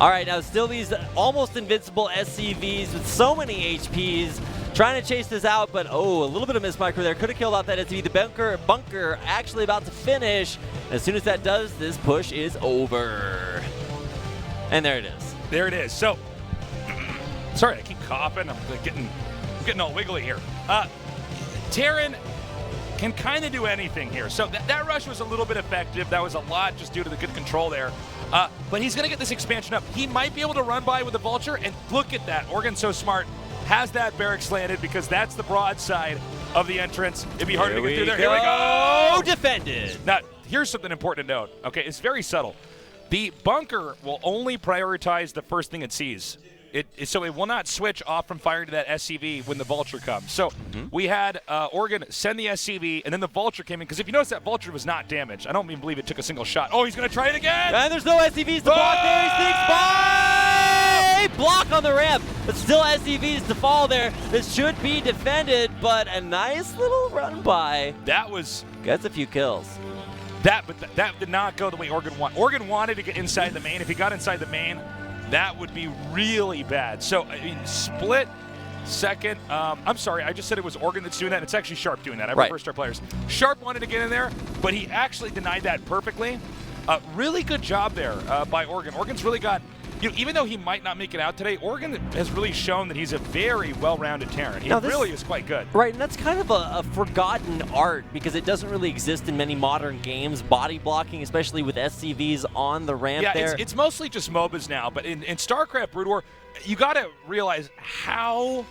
All right, now still these almost invincible SCVs with so many HPs. Trying to chase this out, but oh, a little bit of miss micro there. Could have killed out that SCV. The bunker actually about to finish. As soon as that does, this push is over. And there it is. There it is. So, sorry, I keep coughing. I'm getting all wiggly here. Terran can kind of do anything here. So that rush was a little bit effective. That was a lot just due to the good control there. But he's going to get this expansion up. He might be able to run by with the Vulture, and look at that. Oregon's so smart. Has that barracks landed because that's the broad side of the entrance. It'd be harder to get through there. Here we go! Defended. Now, here's something important to note. Okay, it's very subtle. The bunker will only prioritize the first thing it sees. So it will not switch off from firing to that SCV when the Vulture comes. So we had Oregon send the SCV, and then the Vulture came in. Because if you notice, that Vulture was not damaged. I don't even believe it took a single shot. Oh, he's going to try it again! And there's no SCVs to block there. He sneaks by! Block on the ramp, but still SCVs to fall there. This should be defended, but a nice little run by. That was... Gets a few kills. That did not go the way Oregon wanted. Oregon wanted to get inside the main. If he got inside the main, that would be really bad. So, I mean, split second. I'm sorry, I just said it was Oregon that's doing that. It's actually Sharp doing that. I reversed our players. Sharp wanted to get in there, but he actually denied that perfectly. Really good job there by Oregon. Oregon's really got, even though he might not make it out today, Oregon has really shown that he's a very well-rounded Terran. He really is quite good. Right, and that's kind of a forgotten art because it doesn't really exist in many modern games. Body blocking, especially with SCVs on the ramp there. It's mostly just MOBAs now, but in StarCraft Brood War, you got to realize how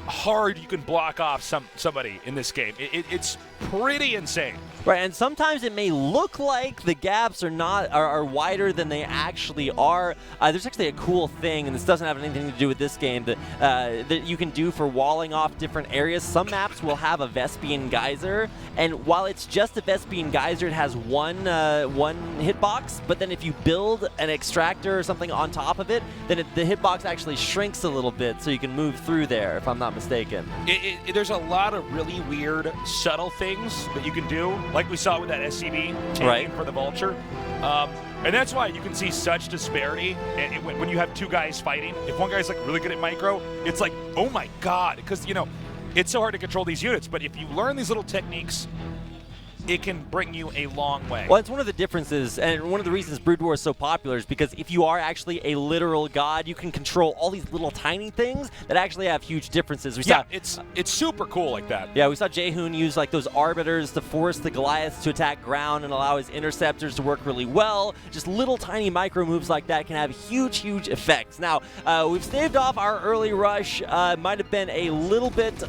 hard you can block off somebody in this game. It's pretty insane. Right, and sometimes it may look like the gaps are wider than they actually are. There's actually a cool thing, and this doesn't have anything to do with this game, that you can do for walling off different areas. Some maps will have a Vespian Geyser, and while it's just a Vespian Geyser, it has one hitbox, but then if you build an extractor or something on top of it, then the hitbox actually shrinks a little bit so you can move through there, if I'm not mistaken. There's a lot of really weird, subtle things that you can do, like we saw with that SCV tanking for the Vulture. And that's why you can see such disparity when you have two guys fighting. If one guy's like really good at micro, it's like, oh my god, because it's so hard to control these units. But if you learn these little techniques, it can bring you a long way. Well, it's one of the differences, and one of the reasons Brood War is so popular is because if you are actually a literal god, you can control all these little tiny things that actually have huge differences. It's super cool like that. Yeah, we saw Hune use like those arbiters to force the Goliaths to attack ground and allow his interceptors to work really well. Just little tiny micro moves like that can have huge effects. Now, we've staved off our early rush. Might have been a little bit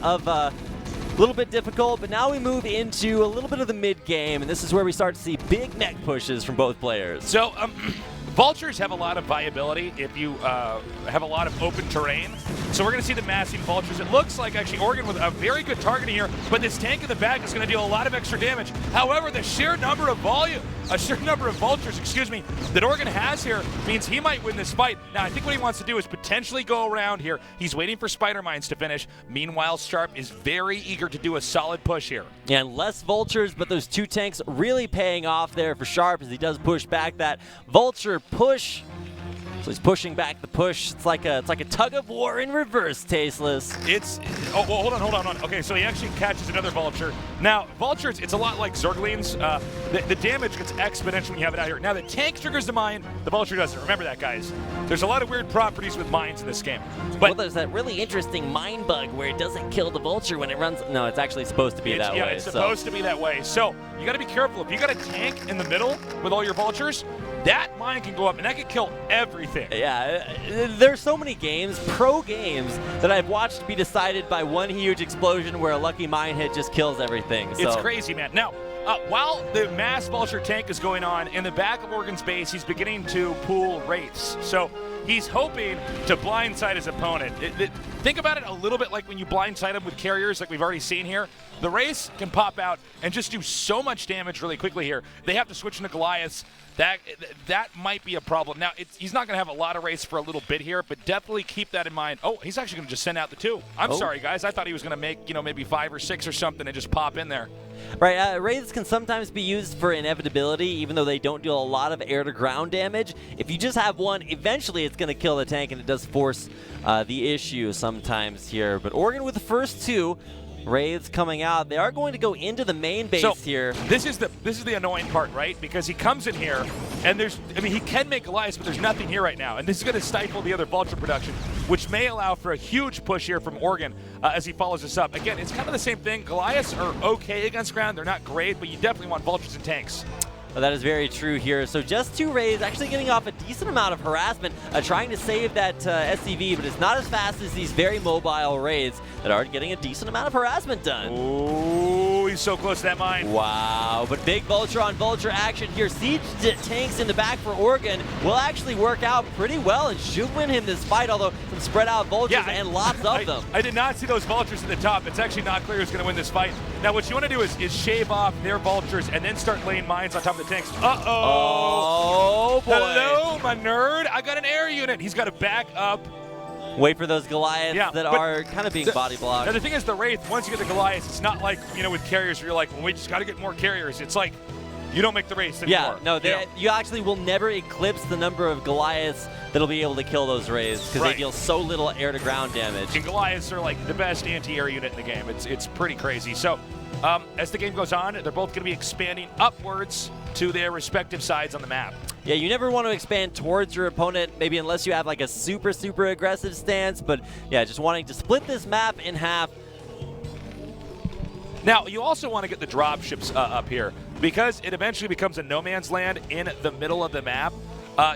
difficult, but now we move into a little bit of the mid-game, and this is where we start to see big neck pushes from both players. So, Vultures have a lot of viability if you have a lot of open terrain. So we're going to see the massing Vultures. It looks like actually Oregon with a very good targeting here, but this tank in the back is going to deal a lot of extra damage. However, the sheer number of Vultures, that Oregon has here means he might win this fight. Now, I think what he wants to do is potentially go around here. He's waiting for Spider Mines to finish. Meanwhile, Sharp is very eager to do a solid push here. Yeah, and less Vultures, but those two tanks really paying off there for Sharp as he does push back that Vulture push. So he's pushing back the push. It's like a tug of war in reverse, Tasteless. Hold on. Okay, so he actually catches another Vulture. Now, Vultures, it's a lot like Zerglings. The damage gets exponential when you have it out here. Now, the tank triggers the mine, the Vulture doesn't. Remember that, guys. There's a lot of weird properties with mines in this game. But there's that really interesting mine bug where it doesn't kill the Vulture when it runs. No, it's actually supposed to be that way. Yeah, it's supposed to be that way. So you got to be careful. If you got a tank in the middle with all your Vultures, that mine can go up and that can kill everything. Yeah, there's so many games, pro games, that I've watched be decided by one huge explosion where a lucky mine hit just kills everything. So. It's crazy, man. Now, while the mass Vulture tank is going on, in the back of Oregon's base, he's beginning to pool Wraiths. So he's hoping to blindside his opponent. Think about it a little bit like when you blindside him with carriers like we've already seen here. The Wraiths can pop out and just do so much damage really quickly here. They have to switch into Goliaths. That might be a problem. Now, he's not going to have a lot of Wraiths for a little bit here, but definitely keep that in mind. Oh, he's actually going to just send out the 2. I'm sorry, guys. I thought he was going to make, maybe 5 or 6 or something and just pop in there. Right, Wraiths can sometimes be used for inevitability, even though they don't deal a lot of air-to-ground damage. If you just have one, eventually it's going to kill the tank, and it does force the issue sometimes here. But Oregon with the first 2. Wraiths coming out. They are going to go into the main base here. This is the annoying part, right? Because he comes in here, and he can make Goliaths, but there's nothing here right now. And this is going to stifle the other Vulture production, which may allow for a huge push here from Oregon as he follows this up. Again, it's kind of the same thing. Goliaths are okay against ground. They're not great, but you definitely want Vultures and tanks. Well, that is very true here. So just 2 Wraiths actually getting off a decent amount of harassment, trying to save that SCV, but it's not as fast as these very mobile Wraiths that are getting a decent amount of harassment done. Ooh, he's so close to that mine. Wow, but big Vulture on Vulture action here. Siege tanks in the back for Oregon will actually work out pretty well and should win him this fight, although some spread out Vultures and lots of them. I did not see those Vultures at the top. It's actually not clear who's going to win this fight. Now, what you want to do is shave off their Vultures and then start laying mines on top of the tanks. Oh, boy. Hello, my nerd. I got an air unit. He's got to back up. Wait for those Goliaths that are kind of being body blocked. Now, the thing is, the Wraith, once you get the Goliaths, it's not like, with carriers where you're like, well, we just got to get more carriers. It's like, you don't make the Wraiths anymore. Yeah, no, you actually will never eclipse the number of Goliaths that'll be able to kill those Wraiths because they deal so little air-to-ground damage. And Goliaths are like the best anti-air unit in the game. It's pretty crazy. So, as the game goes on, they're both going to be expanding upwards to their respective sides on the map. Yeah, you never want to expand towards your opponent, maybe unless you have like a super, super aggressive stance. But yeah, just wanting to split this map in half. Now, you also want to get the dropships up here because it eventually becomes a no man's land in the middle of the map.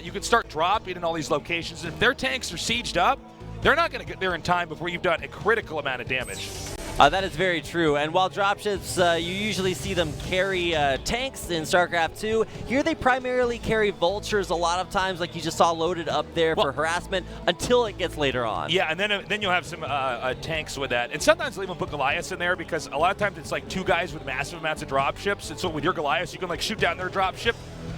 You can start dropping in all these locations. And if their tanks are sieged up, they're not going to get there in time before you've done a critical amount of damage. That is very true. And while dropships, you usually see them carry tanks in StarCraft 2, here they primarily carry Vultures a lot of times, like you just saw loaded up there for harassment until it gets later on. Yeah, and then you'll have some tanks with that. And sometimes they'll even put Goliaths in there because a lot of times it's like 2 guys with massive amounts of dropships. And so with your Goliaths, you can like shoot down their dropship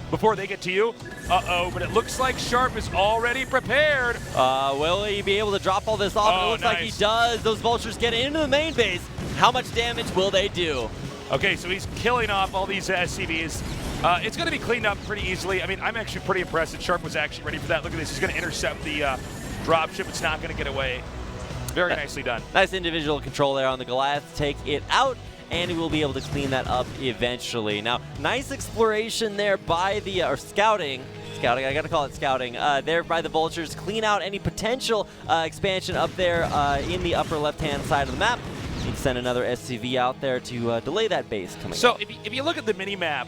before they get to you. But it looks like Sharp is already prepared. Will he be able to drop all this off? It looks like he does. Those Vultures get into the main base. How much damage will they do? Okay, so he's killing off all these SCVs. It's going to be cleaned up pretty easily. I mean, I'm actually pretty impressed that Sharp was actually ready for that. Look at this. He's going to intercept the dropship. It's not going to get away. Very nicely done. Nice individual control there on the Goliath to take it out, and he will be able to clean that up eventually. Now, nice exploration there by the, or scouting, I gotta call it scouting, there by the Vultures. Clean out any potential expansion up there in the upper left-hand side of the map. Need to send another SCV out there to delay that base coming So up. if you look at the mini-map,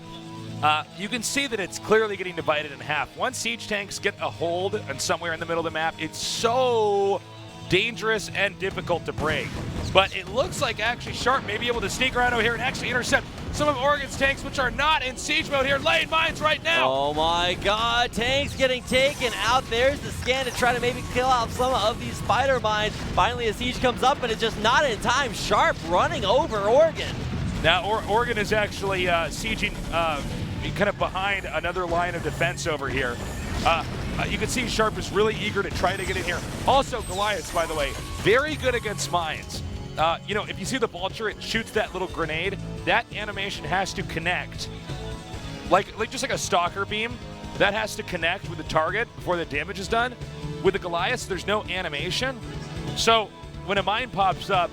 you can see that it's clearly getting divided in half. Once siege tanks get a hold and somewhere in the middle of the map, it's so dangerous and difficult to break. But it looks like actually Sharp may be able to sneak around over here and actually intercept some of Oregon's tanks, which are not in siege mode here, laying mines right now. Oh my god, tanks getting taken out. There's the scan to try to maybe kill out some of these spider mines. Finally, a siege comes up, but it's just not in time. Sharp running over Oregon. Now, Oregon is actually sieging kind of behind another line of defense over here. You can see Sharp is really eager to try to get in here. Also, Goliaths, by the way, very good against mines. If you see the Vulture, it shoots that little grenade. That animation has to connect. Like just like a stalker beam, that has to connect with the target before the damage is done. With the Goliaths, there's no animation. So when a mine pops up,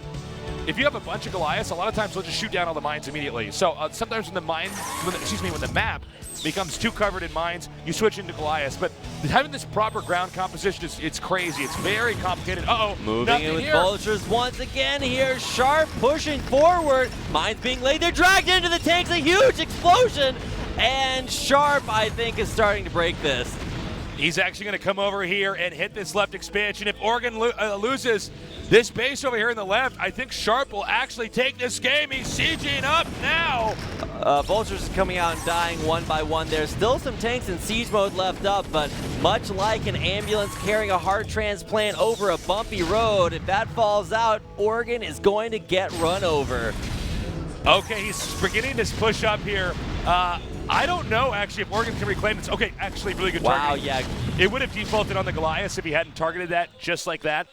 if you have a bunch of Goliaths, a lot of times they'll just shoot down all the mines immediately. So sometimes when the map becomes too covered in mines, you switch into Goliaths. But having this proper ground composition it's crazy. It's very complicated. Moving in with Vultures once again here. Sharp pushing forward. Mines being laid. They're dragged into the tanks. A huge explosion. And Sharp, I think, is starting to break this. He's actually going to come over here and hit this left expansion. If Oregon loses this base over here in the left, I think Sharp will actually take this game. He's sieging up now. Vultures are coming out and dying one by one. There's still some tanks in siege mode left up, but much like an ambulance carrying a heart transplant over a bumpy road, if that falls out, Oregon is going to get run over. Okay, he's beginning this push up here. I don't know, actually, if Oregon can reclaim this. Okay, actually, really good targeting. Wow, yeah. It would have defaulted on the Goliath if he hadn't targeted that just like that.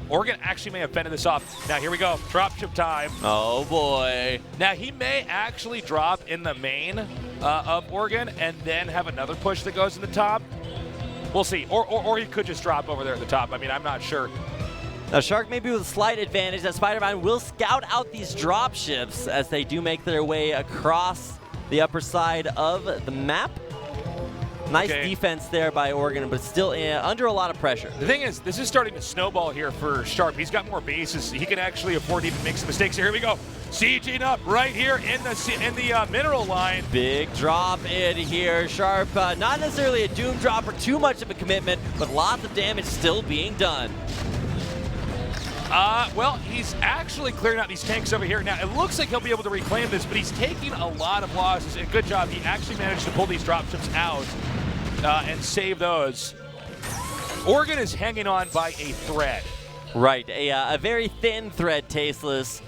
Oregon actually may have fended this off. Now, here we go. Dropship time. Oh, boy. Now, he may actually drop in the main of Oregon and then have another push that goes in the top. We'll see. Or he could just drop over there at the top. I mean, I'm not sure. Now, Shark maybe with a slight advantage. That Spider-Man will scout out these drop ships as they do make their way across the upper side of the map. Nice defense there by Oregon, but still under a lot of pressure. The thing is, this is starting to snowball here for Sharp. He's got more bases. He can actually afford to even make some mistakes. Here we go. Sieging up right here in the mineral line. Big drop in here. Sharp, not necessarily a doom drop or too much of a commitment, but lots of damage still being done. Well, he's actually clearing out these tanks over here. Now, it looks like he'll be able to reclaim this, but he's taking a lot of losses. And good job. He actually managed to pull these dropships out and save those. Oregon is hanging on by a thread. Right, a very thin thread, Tasteless,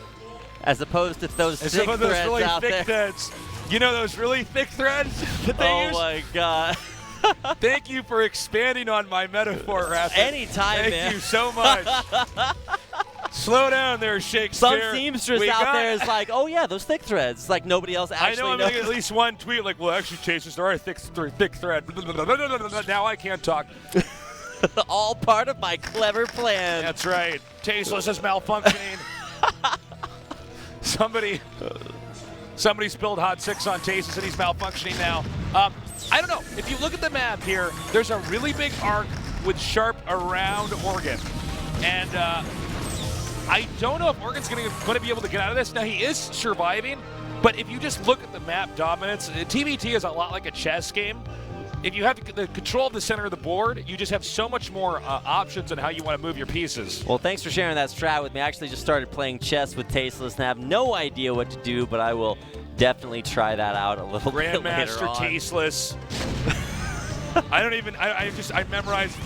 as opposed to those thick threads really out thick there. Threads. You know those really thick threads that they use? Oh, my God. Thank you for expanding on my metaphor, Raph. Anytime, man. Thank you so much. Slow down there, Shakespeare. Some seamstress out there is like, oh yeah, those thick threads. It's like nobody else actually knows. I know I'm going to get at least one tweet like, well, actually, Chasers, there are thick thread. Now I can't talk. All part of my clever plan. That's right. Tasteless is malfunctioning. Somebody spilled hot 6 on Tasteless and he's malfunctioning now. I don't know. If you look at the map here, there's a really big arc with Sharp around Oregon. And I don't know if Oregon's going to be able to get out of this. Now, he is surviving, but if you just look at the map dominance, TBT is a lot like a chess game. If you have the control of the center of the board, you just have so much more options on how you want to move your pieces. Well, thanks for sharing that strat with me. I actually just started playing chess with Tasteless and I have no idea what to do, but I will definitely try that out a little bit later Grandmaster on. Tasteless. I memorized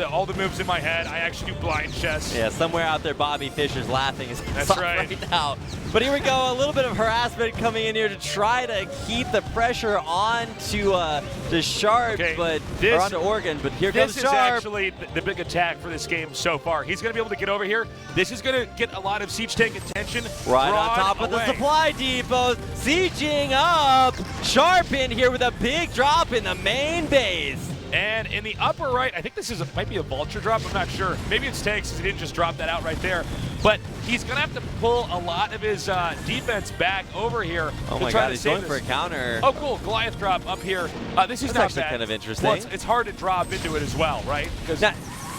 all the moves in my head. I actually do blind chess. Yeah, somewhere out there, Bobby Fischer's laughing his That's ass off right now. But here we go, a little bit of harassment coming in here to try to keep the pressure on to Sharp, or onto Oregon. But here comes Sharp. This is actually the big attack for this game so far. He's going to be able to get over here. This is going to get a lot of siege tank attention. Right on top of the supply depots, sieging up. Sharp in here with a big drop in the main base. And in the upper right, I think this might be a vulture drop. I'm not sure. Maybe it's tanks because he didn't just drop that out right there. But he's going to have to pull a lot of his defense back over here. Oh my God, he's going for a counter. Oh, cool. Goliath drop up here. This is That's not actually bad. kind of interesting. Well, it's hard to drop into it as well, right?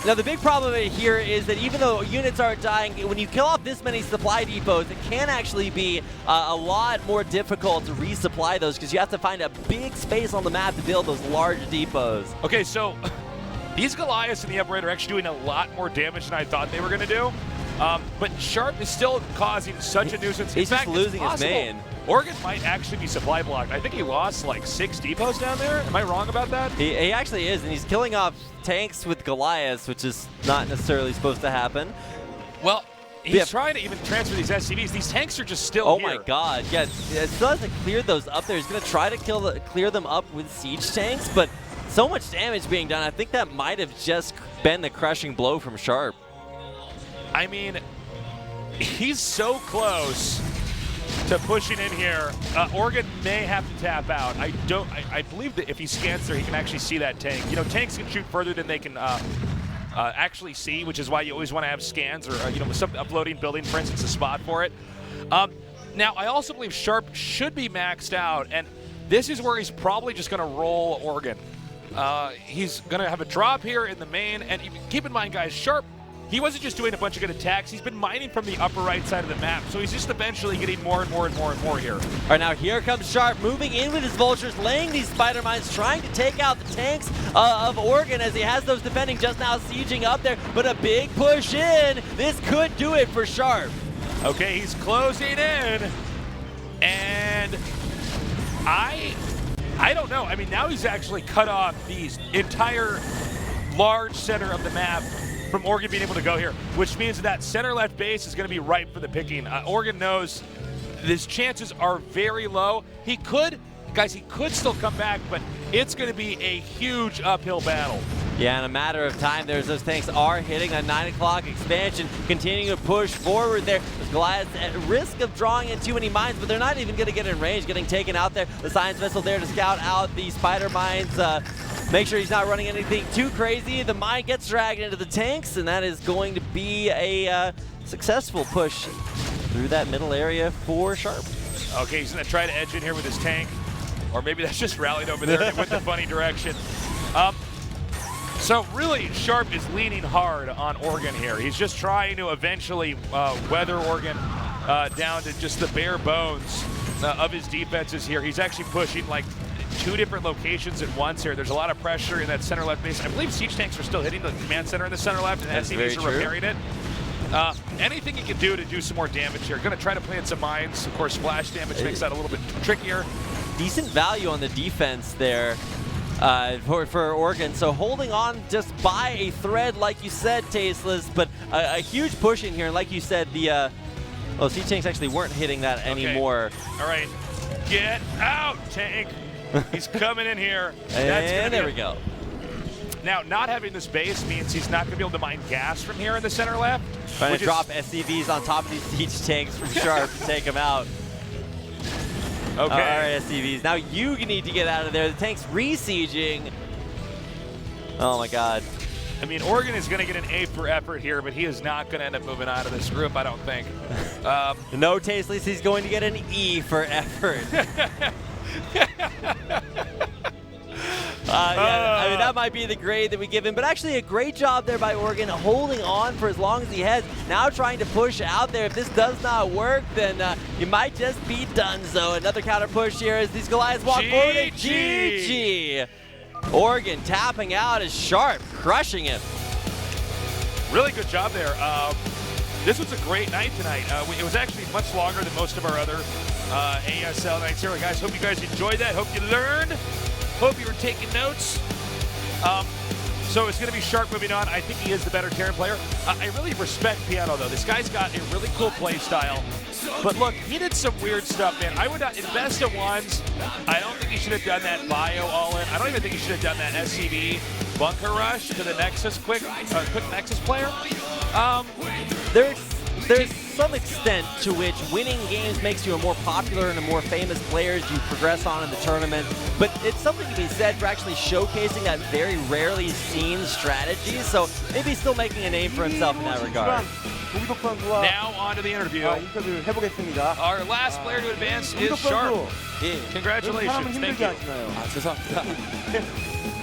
Now, the big problem here is that even though units are dying, when you kill off this many supply depots, it can actually be a lot more difficult to resupply those because you have to find a big space on the map to build those large depots. Okay, so these Goliaths in the upper right are actually doing a lot more damage than I thought they were going to do. But Sharp is still causing such a nuisance. He's just losing his main. Oregon might actually be supply blocked. I think he lost like 6 depots down there. Am I wrong about that? He actually is, and he's killing off tanks with Goliaths, which is not necessarily supposed to happen. Well, he's trying to even transfer these SCVs. These tanks are just still here. Oh my God, yeah, it still hasn't cleared those up there. He's going to try to clear them up with siege tanks, but so much damage being done. I think that might have just been the crushing blow from Sharp. I mean, he's so close to pushing in here. Oregon may have to tap out. I believe that if he scans there, he can actually see that tank. You know, tanks can shoot further than they can actually see, which is why you always want to have scans or a floating building, for instance, a spot for it. Now, I also believe Sharp should be maxed out, and this is where he's probably just going to roll Oregon. He's going to have a drop here in the main, and keep in mind, guys, Sharp, he wasn't just doing a bunch of good attacks. He's been mining from the upper right side of the map, so he's just eventually getting more and more and more and more here. All right, now here comes Sharp moving in with his vultures, laying these spider mines, trying to take out the tanks of Oregon as he has those defending just now sieging up there, but a big push in. This could do it for Sharp. Okay, he's closing in, and I don't know. I mean, now he's actually cut off the entire large center of the map from Oregon being able to go here, which means that center left base is going to be ripe for the picking. Oregon knows his chances are very low. He could still come back, but it's going to be a huge uphill battle. Yeah, in a matter of time, those tanks are hitting a 9 o'clock expansion, continuing to push forward there. With Goliath at risk of drawing in too many mines, but they're not even going to get in range, getting taken out there. The science vessel there to scout out the spider mines, make sure he's not running anything too crazy. The mine gets dragged into the tanks, and that is going to be a successful push through that middle area for Sharp. Okay, he's going to try to edge in here with his tank, or maybe that's just rallied over there and went the funny direction. So really, Sharp is leaning hard on Oregon here. He's just trying to eventually weather Oregon down to just the bare bones of his defenses here. He's actually pushing like 2 different locations at once here. There's a lot of pressure in that center left base. I believe siege tanks are still hitting the command center in the center left, and SCVs are repairing it. Anything he can do to do some more damage here. Going to try to plant some mines. Of course, splash damage makes that a little bit trickier. Decent value on the defense there for Oregon. So holding on just by a thread, like you said, Tasteless, but a huge push in here. And like you said, the siege tanks actually weren't hitting that anymore. All right, get out, tank. He's coming in here. And there we go. Now, not having this base means he's not going to be able to mine gas from here in the center left. Trying to drop SCVs on top of these siege tanks from Sharp to take them out. Okay. All right, SCVs. Now you need to get out of there. The tank's re-sieging. Oh, my God. I mean, Oregon is going to get an A for effort here, but he is not going to end up moving out of this group, I don't think. No, Tasteless, he's going to get an E for effort. Yeah, I mean, that might be the grade that we give him, but actually a great job there by Oregon, holding on for as long as he has. Now trying to push out there. If this does not work, then you might just be done. So another counter push here as these Goliaths walk forward. And GG. Oregon tapping out as Sharp, crushing it. Really good job there. This was a great night tonight. It was actually much longer than most of our other ASL nights here. Guys, hope you guys enjoyed that. Hope you learned. Hope you were taking notes. So it's going to be Sharp moving on. I think he is the better Terran player. I really respect Piano, though. This guy's got a really cool play style. But look, he did some weird stuff, man. I would not, in best of ones, I don't think he should have done that bio all-in. I don't even think he should have done that SCV bunker rush to the Nexus quick Nexus player. There's some extent to which winning games makes you a more popular and a more famous player as you progress on in the tournament, but it's something to be said for actually showcasing that very rarely seen strategy, so maybe he's still making a name for himself in that regard. Now on to the interview. Our last player to advance is Sharp. Congratulations. Thank you.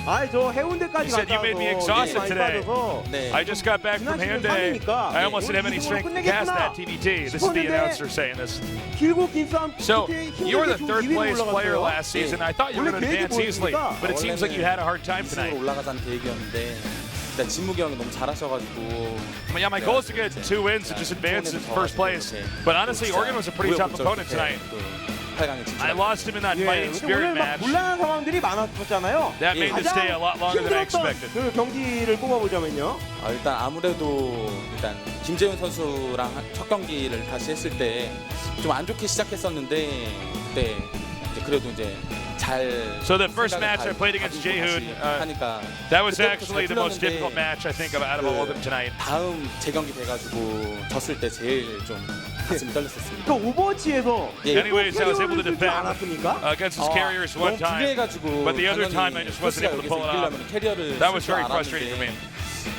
He said you made me exhausted today. I just got back from Hyundai. I almost didn't have any strength to cast that TBT. This is the announcer saying this. So, you were the third place player last season. I thought you were going to advance easily, but it seems like you had a hard time tonight. Yeah, my goal is to get 2 wins and just advance in first place. But honestly, Oregon was a pretty tough opponent tonight. I lost him in that fighting spirit match. That made this day a lot longer than I expected. 일단 아무래도 김재훈 선수랑 첫 경기를 다시 했을 때 좀 안 좋게 시작했었는데 그래도 이제 So the first match I played against Hune, that was actually the most difficult match I think out of all of them tonight. 다음 재경기 돼가지고 졌을 때 제일 좀 가슴이 떨렸었습니다. Anyways, I was able to defend against his carriers one time, but the other time I just wasn't able to pull it off. That was very frustrating for me.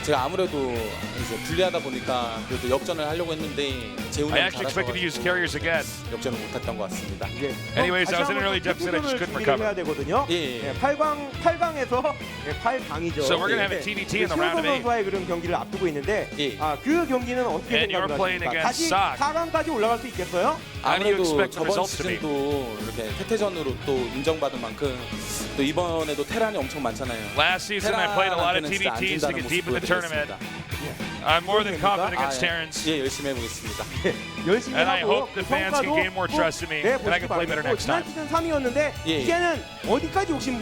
제가 아무래도 이제 불리하다 보니까 그래도 역전을 하려고 했는데 I actually expected to use carriers again. 역전을 못했던 것 같습니다. Anyways, I was in an early deficit. I just couldn't recover. 8강에서 8강이죠. So we're going to have a TBT in the round of 8. 선수와의 그런 경기를 앞두고 있는데 그 경기는 어떻게 생각을 하십니까? 다시 4강까지 올라갈 수 있겠어요? 아무래도 저번 시즌도 이렇게 태태전으로 또 인정받은 만큼 또 이번에도 테란이 엄청 많잖아요. Last season I played a lot of TBTs to get deep in the tournament. I'm more than confident against Terrans. 예, 열심히 해보겠습니다. 열심히 And I 하고 hope the fans can gain more trust in me and I can play better next time. 지난 시즌 3위였는데 이제는 어디까지 욕심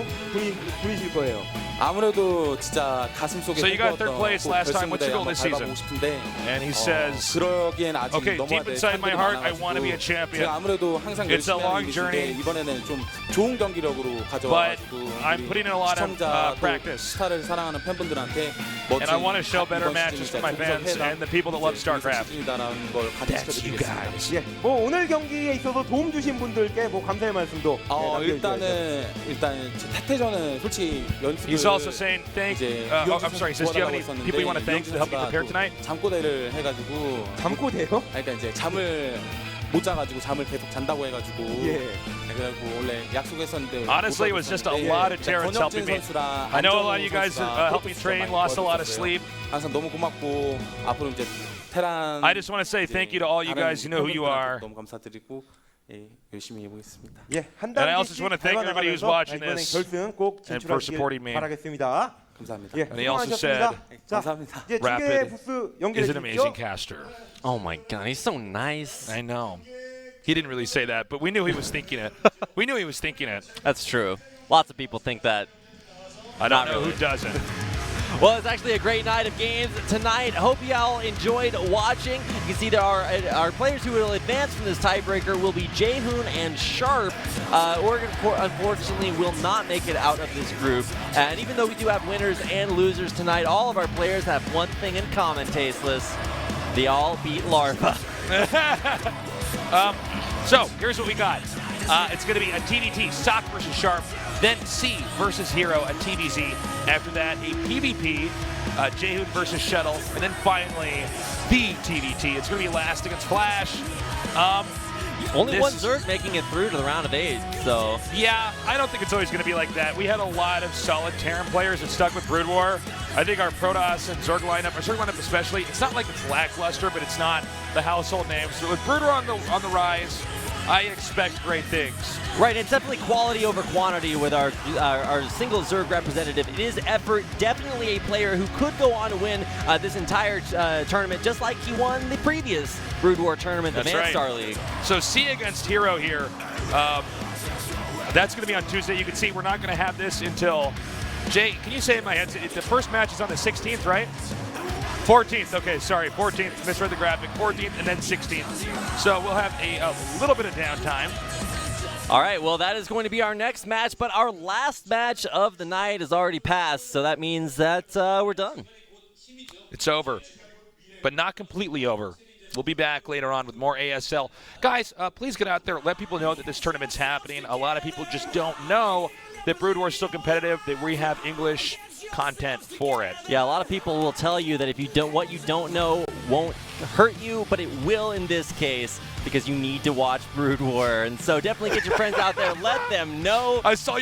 부리실 거예요? 아무래도 진짜 가슴속에 So you got third 새겼던 place 꼭 last time. What's your goal 결승무대에 this 한번 밟아보고 season? 싶은데 And he says, 그러기엔 아직 okay, 넘어야 deep 될 inside my 산들이 heart, I 많아가지고 want to be a champion. 제가 아무래도 항상 It's a 열심히 long 하는 journey. 일인데 이번에는 좀 좋은 경기력으로 But 가져와가지고 I'm putting in a lot of 시청자 또 practice. 스타를 사랑하는 팬분들한테 And I want to show better matches for my fans and the people that love StarCraft. That's you guys. 예, 뭐 오늘 경기에 있어서 도움 주신 분들께 뭐 감사의 말씀도 일단 태태전은 솔직히 연습을 He's also saying thank. I'm sorry. He says, do you have any people you want to thank to help you prepare tonight? 잠꼬대를 해가지고 잠꼬대요? 그러니까 이제 잠을 못 자가지고 잠을 계속 잔다고 해가지고 그래가지고 원래 약속했었는데 Honestly, it was just a lot of Terrence helping me. I know a lot of you guys helped me train, lost a lot of sleep. 항상 너무 고맙고 앞으로 이제 테란 I just want to say thank you to all you guys. You know who you are. 너무 감사드리고 열심히 해보겠습니다. 예, 한 And I also just want to thank everybody who's watching 이번엔 this 결승 꼭 and for 진출하시길 supporting me. 바라겠습니다. 감사합니다. 예, And he also said, 자, 이제 중계 Rapid 부스 is 연결해 an amazing 주시죠. caster. Oh my god, he's so nice. I know. He didn't really say that, but we knew he was thinking it. We knew he was thinking it. That's true. Lots of people think that. I don't know who doesn't. Well, it's actually a great night of games tonight. Hope you all enjoyed watching. You can see there are our players who will advance from this tiebreaker will be Hune and Sharp. Oregon, unfortunately, will not make it out of this group. And even though we do have winners and losers tonight, all of our players have one thing in common, Tasteless. They all beat Larva. So here's what we got. It's going to be a TVT, Sock versus Sharp, then C versus Hero, a TVZ. After that, a PvP, Hune versus Shuttle, and then finally the TVT. It's going to be Last against Flash. Only one Zerg making it through to the round of 8, so... Yeah, I don't think it's always going to be like that. We had a lot of solid Terran players that stuck with Brood War. I think our Protoss and Zerg lineup, our Zerg lineup especially, it's not like it's lackluster, but it's not the household names. So with Brood War on the rise, I expect great things. Right, it's definitely quality over quantity with our single Zerg representative. It is effort, definitely a player who could go on to win this entire tournament, just like he won the previous Brood War tournament, the StarLeague. So C against Hero here. That's going to be on Tuesday. You can see we're not going to have this until... Jay, can you say in my head, the first match is on the 16th, right? 14th, okay, sorry, 14th, misread the graphic, 14th and then 16th. So we'll have a little bit of downtime. All right, well, that is going to be our next match, but our last match of the night is already passed, so that means that we're done. It's over, but not completely over. We'll be back later on with more ASL. Guys, please get out there, let people know that this tournament's happening. A lot of people just don't know that Brood War is still competitive, that we have English content for it. Yeah, a lot of people will tell you that if you don't, what you don't know won't hurt you, but it will in this case because you need to watch Brood War. And so definitely get your friends out there, let them know. I saw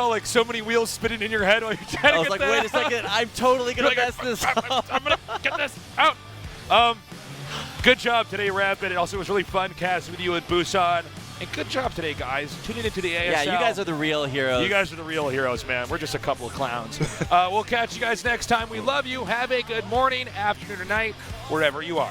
like so many wheels spinning in your head while you're trying to I was like, wait a second, I'm totally gonna mess this up. I'm gonna get this out. Good job today, Rapid. It also was really fun casting with you at Busan. And good job today, guys. Tuning into the ASL. Yeah, you guys are the real heroes. You guys are the real heroes, man. We're just a couple of clowns. We'll catch you guys next time. We love you. Have a good morning, afternoon, or night, wherever you are.